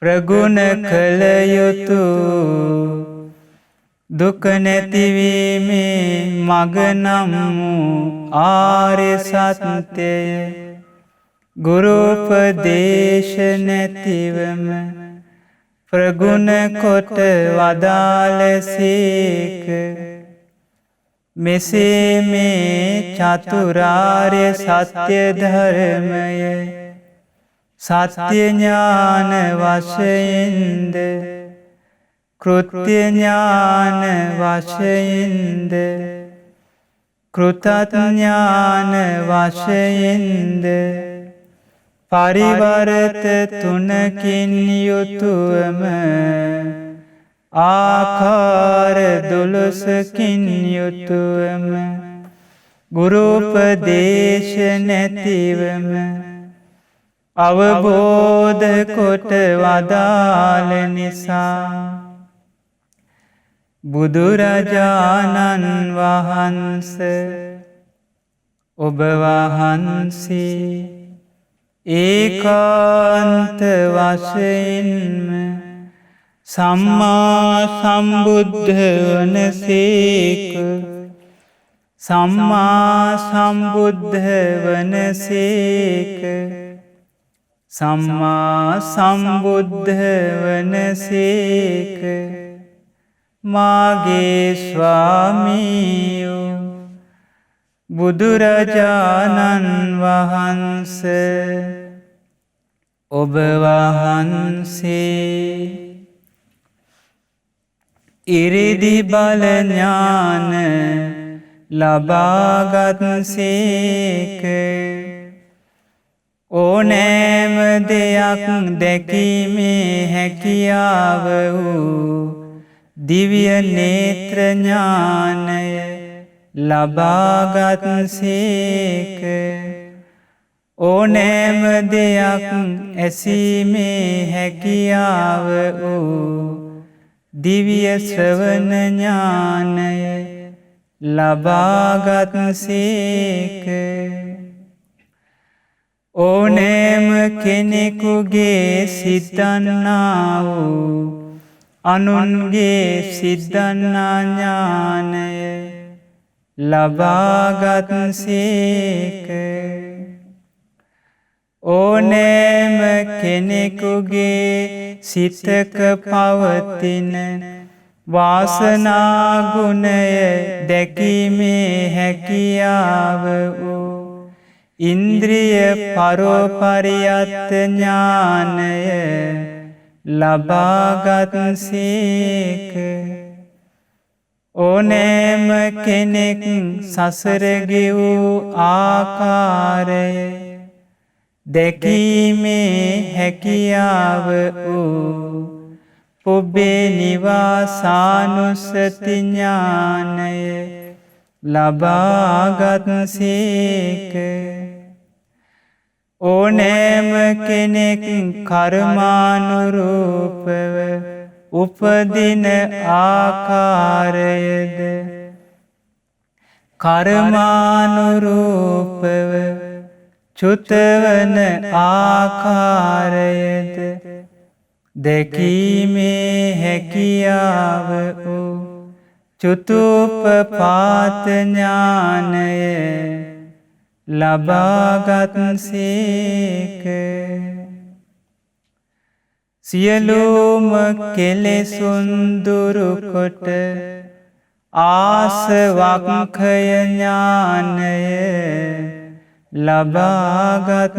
ප්‍රගුණ කළ යුතු දුක නැතිවීමේ මග නම් වූ ආර්ය සත්‍යය ගුරුපදේශ නැතිවම ප්‍රගුණ කොට වදාළසේක මෙසේ මේ චතුරාර්ය සත්‍ය ධර්මය සත්‍ය ඥාන වශයෙන්ද කෘත්‍ය ඥාන වශයෙන්ද කෘතඥාන වශයෙන්ද පරිවර්ත තුනකින් යුතුවම ආකාර 12කින් යුතුවම ගුරුපදේශ නැතිවම අවබෝධ කොට වදාළ නිසා බුදුරජාණන් වහන්සේ ඔබ වහන්සේ ඒකාන්ත වශයෙන්ම සම්මා සම්බුද්ධ වනසේක සම්මා සම්බුද්ධ වනසේක සම්මා සම්බුද්ධ වනසේක මාගේ ස්වාමීයෝ බුදුරජාණන් වහන්සේ ඔබ වහන්සේ ඉරිදි බල ඥාන ලබාගත්සේක ඕනෑම දෙයක් දැකීමේ හැකියාව වූ දිව්‍ය නේත්‍ර ඥානය ලබාගත්සේක ඕනෑම දෙයක් ඇසීමේ හැකියාව වූ දිව්‍ය ශ්‍රවණ ඥානය ලබාගත්සේක ඕනෑම කෙනෙකුගේ සිතන්නා වූ අනුන්ගේ සිතන්නා ඥානය ලබාගත්සේක ඕනෑම කෙනෙකුගේ සිතක පවතින වාසනා ගුණය දැකීමේ හැකියාව වූ ඉන්ද්‍රිය පරෝපරියත්ත ඥානය ලබාගත්සේක ඕනෑම කෙනෙක් සසර ගෙවූ ආකාරය දැකීමේ හැකියාව වූ පුබ්බේ නිවාසානුස්සති ඥානය ලබාගත්සේක ඕනෑම කෙනෙක් කර්මානුරූපව උපදින ආකාරයද කර්මානුරූපව චුතවන ආකාරයද දැකීමේ හැකියාව වූ චුතුප්පපාත ඥානය ලබාගත්සේක සියලුම කෙලෙසුන් දුරු කොට ආසවක්ඛය ඥානය ලබාගත්සේක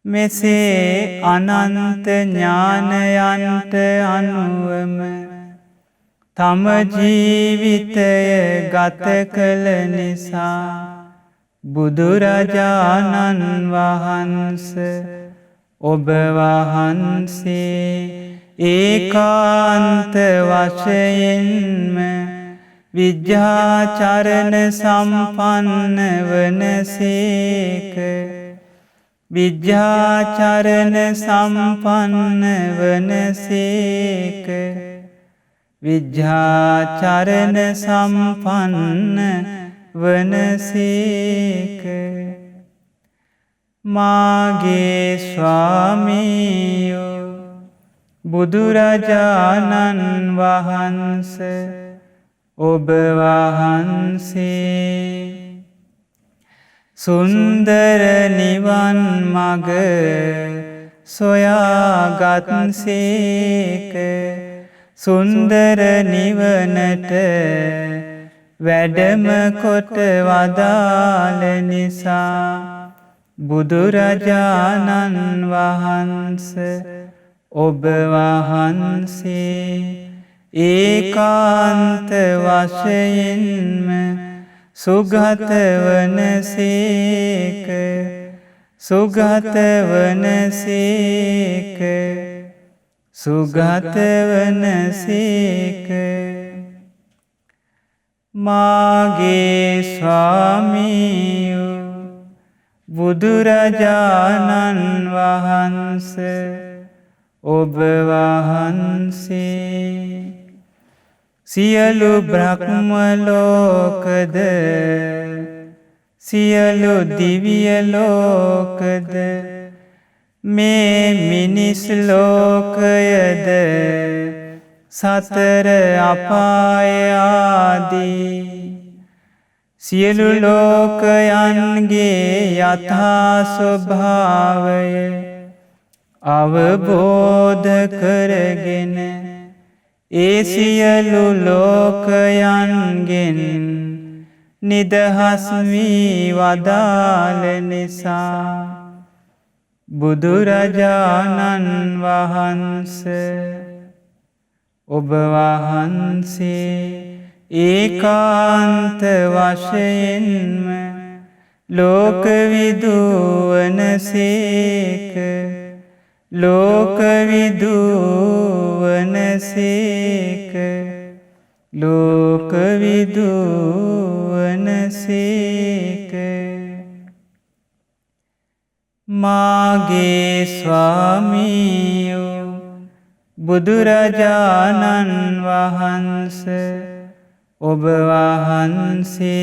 මෙසේ අනන්ත ඥානයන්ට අනුවම තම ජීවිතය ගත කළ නිසා බුදුරජාණන් වහන්සේ ඔබ වහන්සේ ඒකාන්ත වශයෙන්ම විද්‍යාචරණ සම්පන්න වනසේක. විද්‍යාචරණ සම්පන්න වනසේක. විද්‍යාචරණ සම්පන්න වනසේක. මාගේ ස්වාමීයෝ බුදුරජාණන් වහන්සේ ඔබ වහන්සේ සුන්දර නිවන් මඟ සොයාගත්සේක. සුන්දර නිවනට වැඩම කොට වදාළ නිසා බුදුරජාණන් වහන්සේ ඔබ වහන්සේ ඒකාන්ත වශයෙන්ම සුගත වනසේක. සුගත වනසේක. සුගත වනසේක. මාගේ ස්වාමීයෝ බුදුරජාණන් වහන්සේ ඔබ වහන්සේ සියලු බ්‍රහ්ම ලෝකද සියලු දිව්‍ය ලෝකද මේ මිනිස් ලෝකයද සතර අපාය ආදී සියලු ලෝකයන්ගේ යථා ස්වභාවය අවබෝධ කරගෙන ඒ සියලු ලෝකයන්ගෙන් නිදහස් වී වදාළ නිසා බුදුරජාණන් වහන්සේ ඔබ වහන්සේ ඒකාන්ත වශයෙන්ම ලෝකවිදු වනසේක. ලෝකවිදු වනසේක. ලෝකවිදු වනසේක. මාගේ ස්වාමීයෝ බුදුරජාණන් වහන්සේ ඔබ වහන්සේ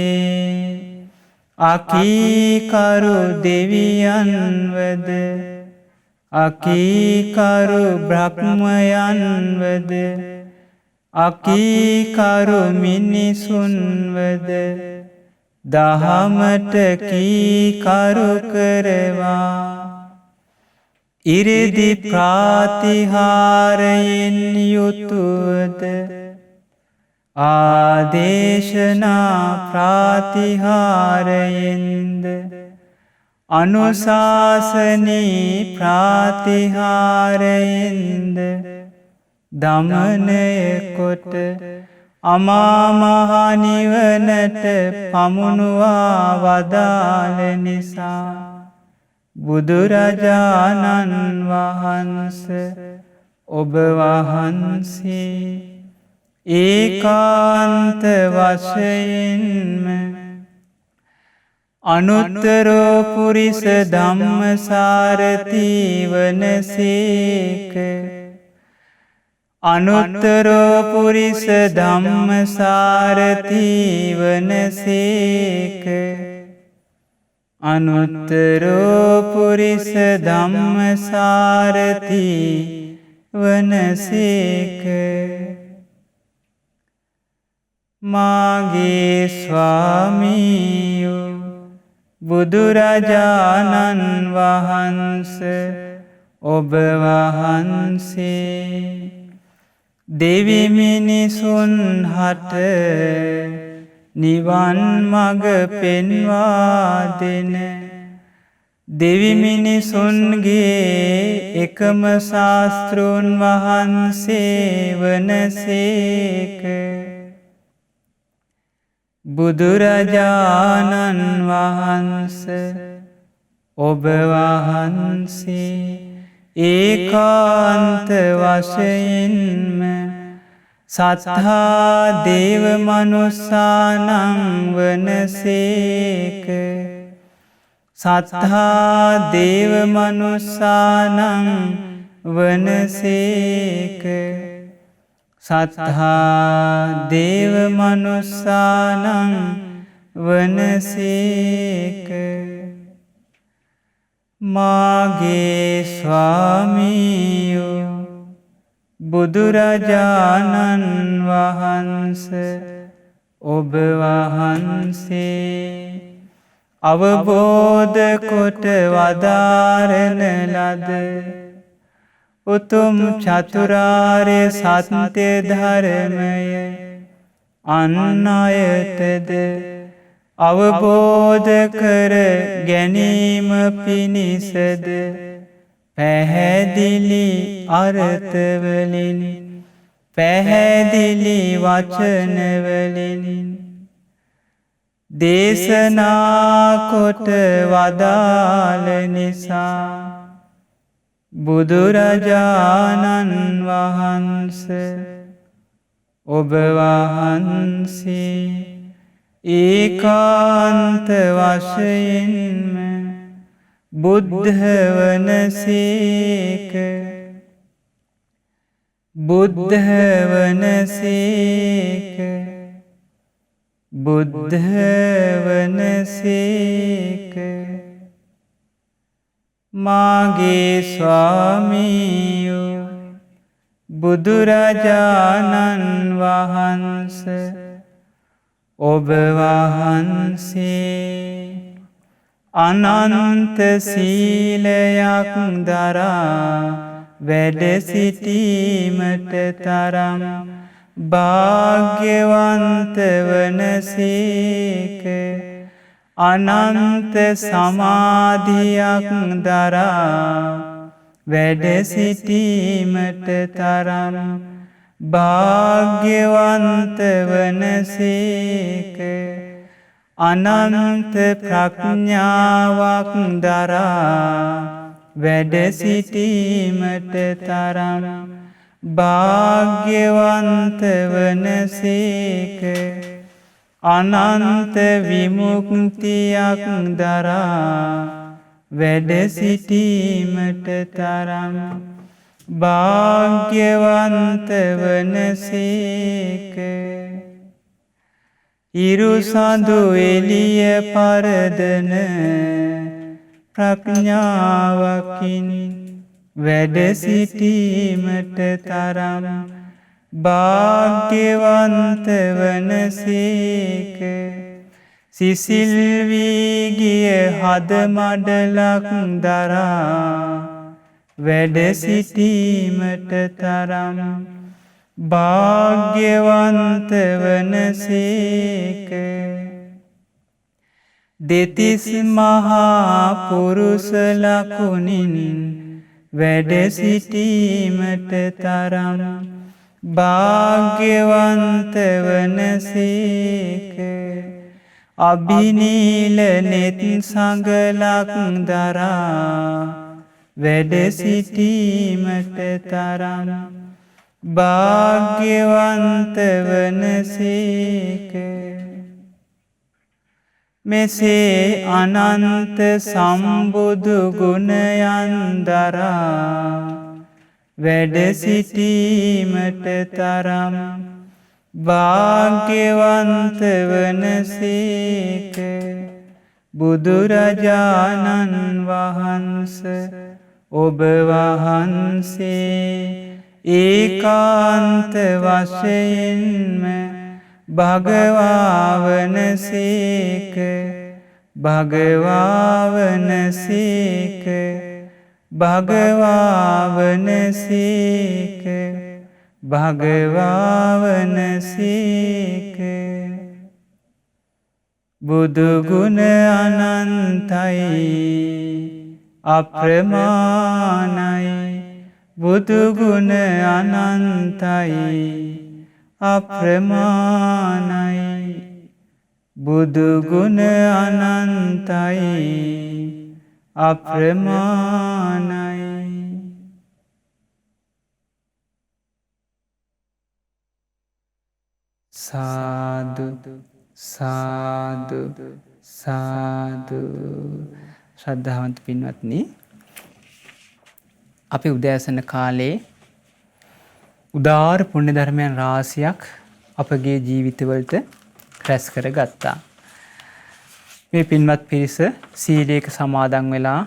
අකීකරු දෙවියන්වද අකීකරු බ්‍රහ්මයන්වද අකීකරු මිනිසුන්වද දහමට කීකරු කරවා ඉරිදි ප්‍රාතිහාරයෙන් යුතුවද ආදේශනා ප්‍රාතිහාරයෙන්ද අනුශාසනී ප්‍රාතිහාරයෙන්ද දමනය කොට අමා මහ නිවනට පමුණුවා වදාළ නිසා බුදුරජාණන් වහන්සේ ඔබ වහන්සේ ඒකාන්ත වශයෙන්ම අනුත්තරෝ පුරිස ධම්මසාරති වනසේක. අනුත්තරෝ පුරිස ධම්මසාරති වනසේක. අනුත්තරෝ පුරිස ධම්මසාරති වනසේක. මාගේ ස්වාමීයෝ බුදුරජාණන් වහන්සේ ඔබ වහන්සේ දෙවි මිනිසුන් හට නිවන් මඟ පෙන්වා දෙන දෙවි මිනිසුන්ගේ එකම ශාස්ත්‍රූන් වහන්සේ වනසේක. බුදුරජාණන් වහන්සේ ඔබ වහන්සේ ඒකාන්ත වශයෙන්ම සත්හා දේව මනුස්සානං වනසේක. සත්හා දේව මනුස්සානං වනසේක. සත්හා දේව මනුස්සානං වනසේක. මාගේ ස්වාමීයෝ බුදුරජාණන් වහන්ස ඔබ වහන්සේ අවබෝධ කොට වදාරන ලද උතුම් චතුරාර්ය සත්‍ය ධර්මය අන් අයටද අවබෝධ කර ගැනීම පිණිසද පැහැදිලි අර්ථවලින් පැහැදිලි වචනවලින් දේශනා කොට වදාළ නිසා බුදුරජාණන් වහන්සේ ඔබ වහන්සේ ඒකාන්ත වශයෙන්ම බුද්ධ වනසේක. බුද්ධ වනසේක. බුද්ධ වනසේක. මාගේ ස්වාමීයෝ බුදුරජාණන් වහන්සේ ඔබ වහන්සේ අනන්ත සීලයක් දරා වැඩ සිටීමට තරම් භාග්‍යවන්ත වනසේක. අනන්ත සමාධියක් දරා වැඩ සිටීමට තරම් භාග්‍යවන්ත වනසේක. අනන්ත ප්‍රඥාවක් දරා වැඩ සිටීමට තරම් භාග්‍යවන්ත වනසේක. අනන්ත විමුක්තියක් දරා වැඩ සිටීමට තරම් භාග්‍යවන්ත වනසේක. ඉරුසඳු එළිය පරදන ප්‍රඥාවකින් වැඩ සිටීමට තරම් භාග්‍යවන්ත වනසේක. සිසිල් වී ගිය හද මඩලක් දරා වැඩ සිටීමට තරම් භාග්‍යවන්ත වනසේක. දෙතිස් මහා පුරුෂ ලකුණින් වැඩ සිටීමට තරම් භාග්‍යවන්ත වනසේක. අභිනීල නෙත් සඟලක් දරා වැඩ සිටීමට තරම් භාග්‍යවන්ත වනසේක. මෙසේ අනන්ත සම්බුදු ගුණයන් දරා වැඩ සිටීමට තරම් භාග්‍යවන්ත වනසේක. බුදුරජාණන් වහන්සේ ඔබ වහන්සේ ඒකාන්ත වශයෙන්ම භගවා වනසේක. භගවා වනසේක. භගවා වනසේක. භගවා වනසේක. බුදු ගුණ අනන්තයි අප්‍රමාණයි. බුදු ගුණ අනන්තයි අප්‍රමාණයි. බුදු ගුණ අනන්තයි අප්‍රමාණයි. සාදු සාදු සාදු. ශ්‍රද්ධාවන්ත පින්වත්නි, අපි උදෑසන කාලේ උදාාර පුණ්‍ය ධර්මයන් රාශියක් අපගේ ජීවිතවලට රැස් කර ගත්තා. මේ පින්වත් පිරිස සීලයක සමාදන් වෙලා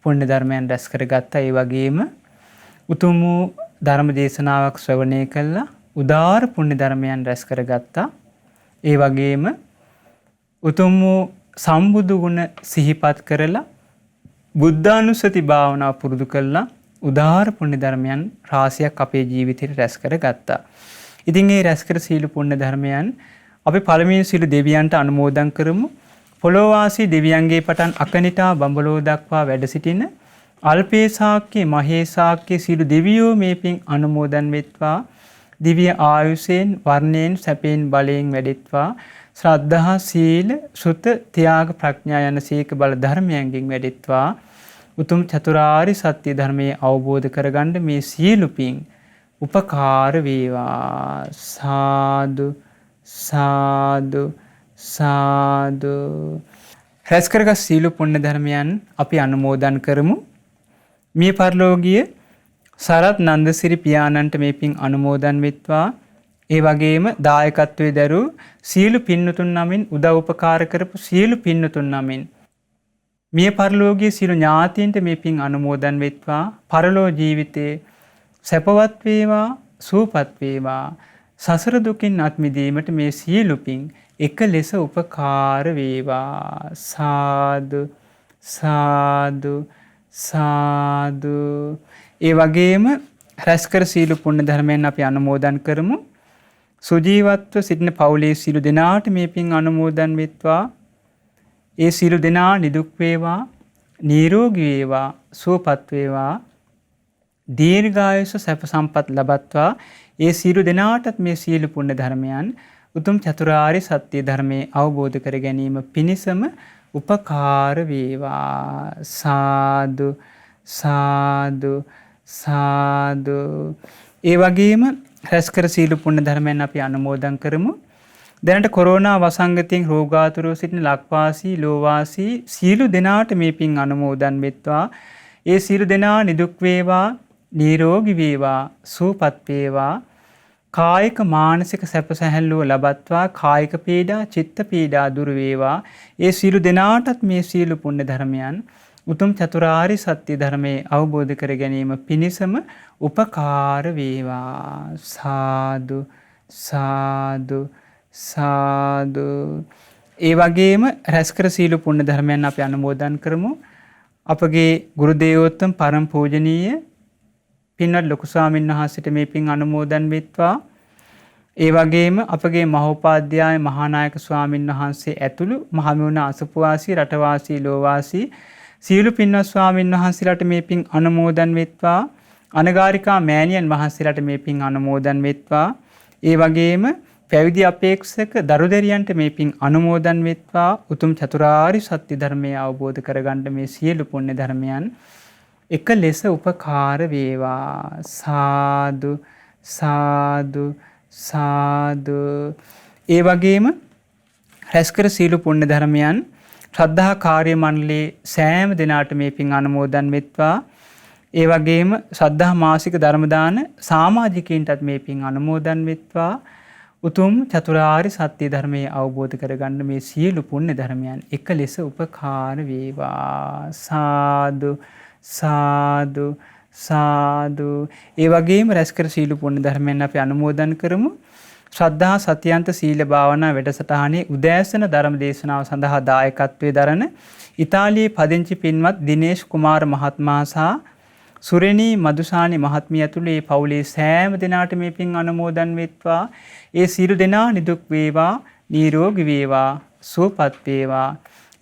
පුණ්‍ය ධර්මයන් රැස් කර ගත්තා. ඒ වගේම උතුම් වූ ධර්ම දේශනාවක් ශ්‍රවණය කළා. උදාාර පුණ්‍ය ධර්මයන් රැස් කර ගත්තා. ඒ වගේම උතුම් වූ සම්බුදු ගුණ සිහිපත් කරලා බුද්ධානුස්සති භාවනාව පුරුදු කළා. උදාාර පුණ්‍ය ධර්මයන් රාශියක් අපේ ජීවිතේට රැස් කර ගත්තා. ඉතින් මේ රැස් කර සීල පුණ්‍ය ධර්මයන් අපි පළමුවෙන් සීල දෙවියන්ට අනුමෝදන් කරමු. පොළොවාසී දෙවියන්ගේ පටන් අකනිටා බඹලෝ දක්වා වැඩ සිටින අල්පේ ශාක්‍ය මහේ ශාක්‍ය සීල දෙවියෝ මේ පින් අනුමෝදන් වෙත්වා. දිව්‍ය ආයුෂයෙන් වර්ණයෙන් සැපයෙන් බලයෙන් වැඩෙත්වා. ශ්‍රද්ධා සීල සුත ත්‍යාග ප්‍රඥා යන සීක බල ධර්මයන්ගෙන් වැඩෙත්වා. උතුම් චතුරාර්ය සත්‍ය ධර්මයේ අවබෝධ කරගන්න මේ සියලු පින් උපකාර වේවා. සාදු සාදු සාදු. රැස් කරගත් සීල පුණ්‍ය ධර්මයන් අපි අනුමෝදන් කරමු. මේ පරලෝකීය සරත් නන්දසිරි පියාණන්ට මේ පින් අනුමෝදන් වෙත්වා. ඒ වගේම දායකත්වයේ දරූ සියලු පින්නතුන් නමින් උදව් උපකාර කරපු සියලු පින්නතුන් නමින් මිය පරලෝකීය සියලු ඥාතීන්ට මේ පින් අනුමෝදන් වෙත්වා. පරලෝ ජීවිතේ සැපවත් වේවා, සුවපත් වේවා. සසර දුකින් අත් මිදීමට මේ සියලු පින් එක ලෙස උපකාර වේවා. සාදු සාදු සාදු. ඒ වගේම රැස් කර සීල පුණ්‍ය ධර්මයන් අපි අනුමෝදන් කරමු. සුජීවත්ව සිටින පවුලේ සියලු දෙනාට මේ පින් අනුමෝදන් වෙත්වා. ඒ සියලු දෙනා නිදුක් වේවා, නිරෝගී වේවා, සුවපත් වේවා, දීර්ඝායුෂ සැප සම්පත් ලබත්වා. ඒ සියලු දෙනාටත් මේ සීල පුණ්‍ය ධර්මයන් උතුම් චතුරාර්ය සත්‍ය ධර්මයේ අවබෝධ කර ගැනීම පිණිසම උපකාර වේවා. සාදු සාදු සාදු. ඒ වගේම රැස් කර සීල පුණ්‍ය ධර්මයන් අපි අනුමෝදන් කරමු. දැනට කොරෝනා වසංගතයෙන් රෝගාතුරව සිටින ලක්වාසී ලෝවාසී සියලු දෙනාට මේ පින් අනුමෝදන් වෙත්වා. ඒ සියලු දෙනා නිදුක් වේවා, නිරෝගී වේවා, සුවපත් වේවා. කායික මානසික සැප සැහැල්ලුව ලබත්වා. කායික පීඩා, චිත්ත පීඩා දුරු වේවා. ඒ සියලු දෙනාටත් මේ සීල පුණ්‍ය ධර්මයන් උතුම් චතුරාර්ය සත්‍ය ධර්මයේ අවබෝධ කර ගැනීම පිණිසම උපකාර වේවා. සාදු සාදු සාදු. ඒ වගේම රැස් කර සීල පුණ්‍ය ධර්මයන් අපි අනුමෝදන් කරමු. අපගේ ගුරු දේවෝත්තම පරම පූජනීය පින්වත් ලොකු ස්වාමීන් වහන්සේට මේ පින් අනුමෝදන් වෙත්වා. ඒ වගේම අපගේ මහෝපාද්‍යය මහානායක ස්වාමීන් වහන්සේ ඇතුළු මහමෙවුන අසපුවාසී රටවාසී ලෝවාසී සියලු පින්වත් ස්වාමීන් වහන්සේලාට මේ පින් අනුමෝදන් වෙත්වා. අනගාരികා මෑණියන් වහන්සේලාට මේ පින් අනුමෝදන් වෙත්වා. ඒ වගේම පැවිදි අපේක්ෂක දරුදැරියන්ට මේ පින් අනුමෝදන් වෙත්වා. උතුම් චතුරාර්ය සත්‍ය ධර්මය අවබෝධ කරගන්න මේ සියලු පුණ්‍ය ධර්මයන් එක ලෙස උපකාර වේවා. සාදු සාදු සාදු. ඒ වගේම රැස් කර සීල පුණ්‍ය ධර්මයන් ශ්‍රද්ධා කාර්ය මණ්ඩලයේ සෑම දිනාට මේ පින් අනුමෝදන් වෙත්වා. ඒ වගේම ශ්‍රද්ධා මාසික ධර්ම දාන සමාජිකයින්ටත් මේ පින් අනුමෝදන් වෙත්වා. උතුම් චතුරාර්ය සත්‍ය ධර්මයේ අවබෝධ කරගන්න මේ සියලු පුණ්‍ය ධර්මයන් එක ලෙස උපකාර වේවා. සාදු සාදු සාදු. ඒ වගේම රැස් කර සීල පුණ්‍ය ධර්මයන් අපි අනුමෝදන් කරමු. ශ්‍රද්ධා සත්‍යන්ත සීල භාවනා වැඩසටහනේ උදෑසන ධර්ම දේශනාව සඳහා දායකත්වයේ දරන ඉතාලියේ පදිංචි පින්වත් දිනේෂ් කුමාර මහත්මයා සහ සුරෙනී මදුසානි මහත්මිය ඇතුළු ඒ පවුලේ සෑම දෙනාට මේ පින් අනුමෝදන් වෙත්වා. ඒ සියලු දෙනා නිදුක් වේවා, නිරෝගී වේවා, සුවපත් වේවා.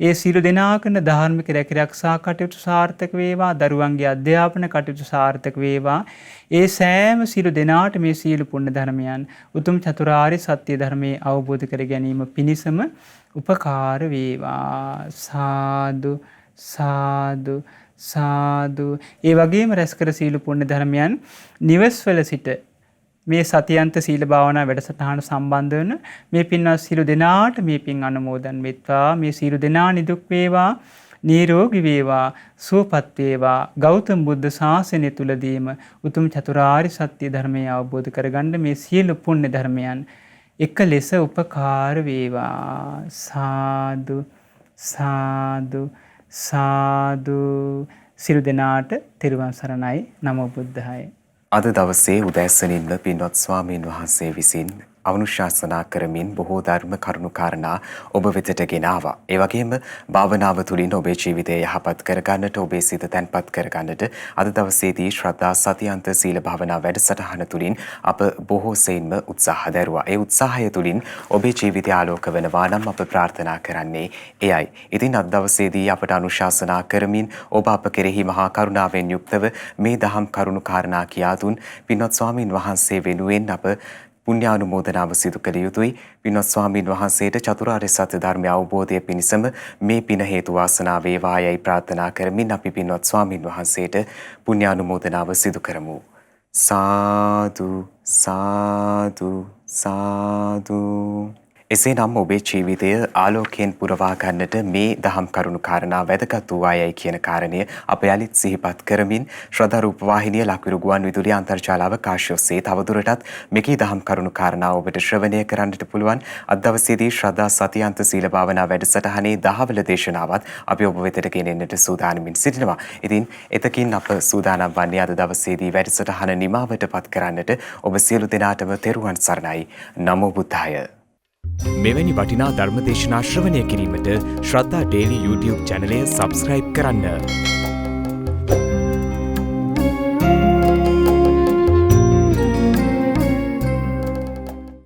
ඒ සියලු දෙනා කරන ධාර්මික රැකිරක්ෂා කටයුතු සාර්ථක වේවා. දරුවන්ගේ අධ්‍යාපන කටයුතු සාර්ථක වේවා. ඒ සෑම සියලු දෙනාට මේ සීල පුණ්‍ය ධර්මයන් උතුම් චතුරාර්ය සත්‍ය ධර්මයේ අවබෝධ කර ගැනීම පිණිසම උපකාර වේවා. සාදු සාදු සාදු. ඒ වගේම රැස් කර සීල පුණ්‍ය ධර්මයන් නිවස්වල සිට මේ සතියන්ත සීල භාවනා වැඩසටහන සම්බන්ධ වෙන මේ පින්වත් සියලු දෙනාට මේ පින් අනුමෝදන් වෙත්වා. මේ සියලු දෙනා නිදුක් වේවා, නිරෝගී වේවා, සුවපත් වේවා. ගෞතම බුද්ධ ශාසනය තුලදීම උතුම් චතුරාර්ය සත්‍ය ධර්මය අවබෝධ කරගන්න මේ සියලු පුණ්‍ය ධර්මයන් එක ලෙස උපකාර වේවා. සාදු සාදු සාදු. සියලු දෙනාට තෙරුවන් සරණයි. නමෝ බුද්ධාය. අද දවසේ උදෑසනින්ම පින්වත් ස්වාමීන් වහන්සේ විසින් අනුශාසනා කරමින් බොහෝ ධර්ම කරුණු කාරණා ඔබ වෙතට ගෙන ආවා. ඒ වගේම භාවනාව තුළින් ඔබේ ජීවිතය යහපත් කරගන්නට, ඔබේ සිත තැන්පත් කරගන්නට අද දවසේදී ශ්‍රද්ධා සතියන්ත සීල භාවනා වැඩසටහන තුළින් අප බොහෝ සෙයින්ම උත්සාහ දරුවා. ඒ උත්සාහය තුළින් ඔබේ ජීවිතය ආලෝක වෙනවා නම් අප ප්‍රාර්ථනා කරන්නේ එයයි. ඉතින් අද දවසේදී අපට අනුශාසනා කරමින් ඔබ අප කෙරෙහි මහා කරුණාවෙන් යුක්තව මේ දහම් කරුණු කාරණා කියා දුන් පින්වත් ස්වාමීන් වහන්සේ වෙනුවෙන් අප පුණ්‍යානුමෝදනාව සිදු කළ යුතුයි. පින්වත් ස්වාමීන් වහන්සේට චතුරාර්ය සත්‍ය ධර්මය අවබෝධය පිණිසම මේ පින හේතු වාසනා වේවායයි ප්‍රාර්ථනා කරමින් අපි පින්වත් ස්වාමීන් වහන්සේට පුණ්‍යානුමෝදනාව සිදු කරමු. සාදු සාදු සාදු. එසේනම් ඔබේ ජීවිතය ආලෝකයෙන් පුරවා ගන්නට මේ දහම් කරුණු කාරණා වැදගත් වූ අයයි කියන කාරණය අප යලිත් සිහිපත් කරමින් ශ්‍රද්ධා රූප වාහිනිය ලක්විරු ගුවන් විදුලි අන්තර්ජාල අවකාශය ඔස්සේ තවදුරටත් මෙකී දහම් කරුණු කාරණා ඔබට ශ්‍රවණය කරන්නට පුළුවන්. අද දවසේදී ශ්‍රද්ධා සතියන්ත සීල භාවනා වැඩසටහනේ දහවල දේශනාවත් අපි ඔබ වෙතට ගෙනෙන්නට සූදානමින් සිටිනවා. ඉතින් එතකින් අප සූදානම් වන්නේ අද දවසේදී වැඩසටහන නිමාවටපත් කරන්නට. ඔබ සියලු දෙනාටම තෙරුවන් සරණයි. නමෝ බුද්ධාය. මෙවැනි වටිනා ධර්ම දේශනා ශ්‍රවණය කිරීමට ශ්‍රද්ධා ඩේලි YouTube චැනලය සබස්ක්‍රයිබ් කරන්න.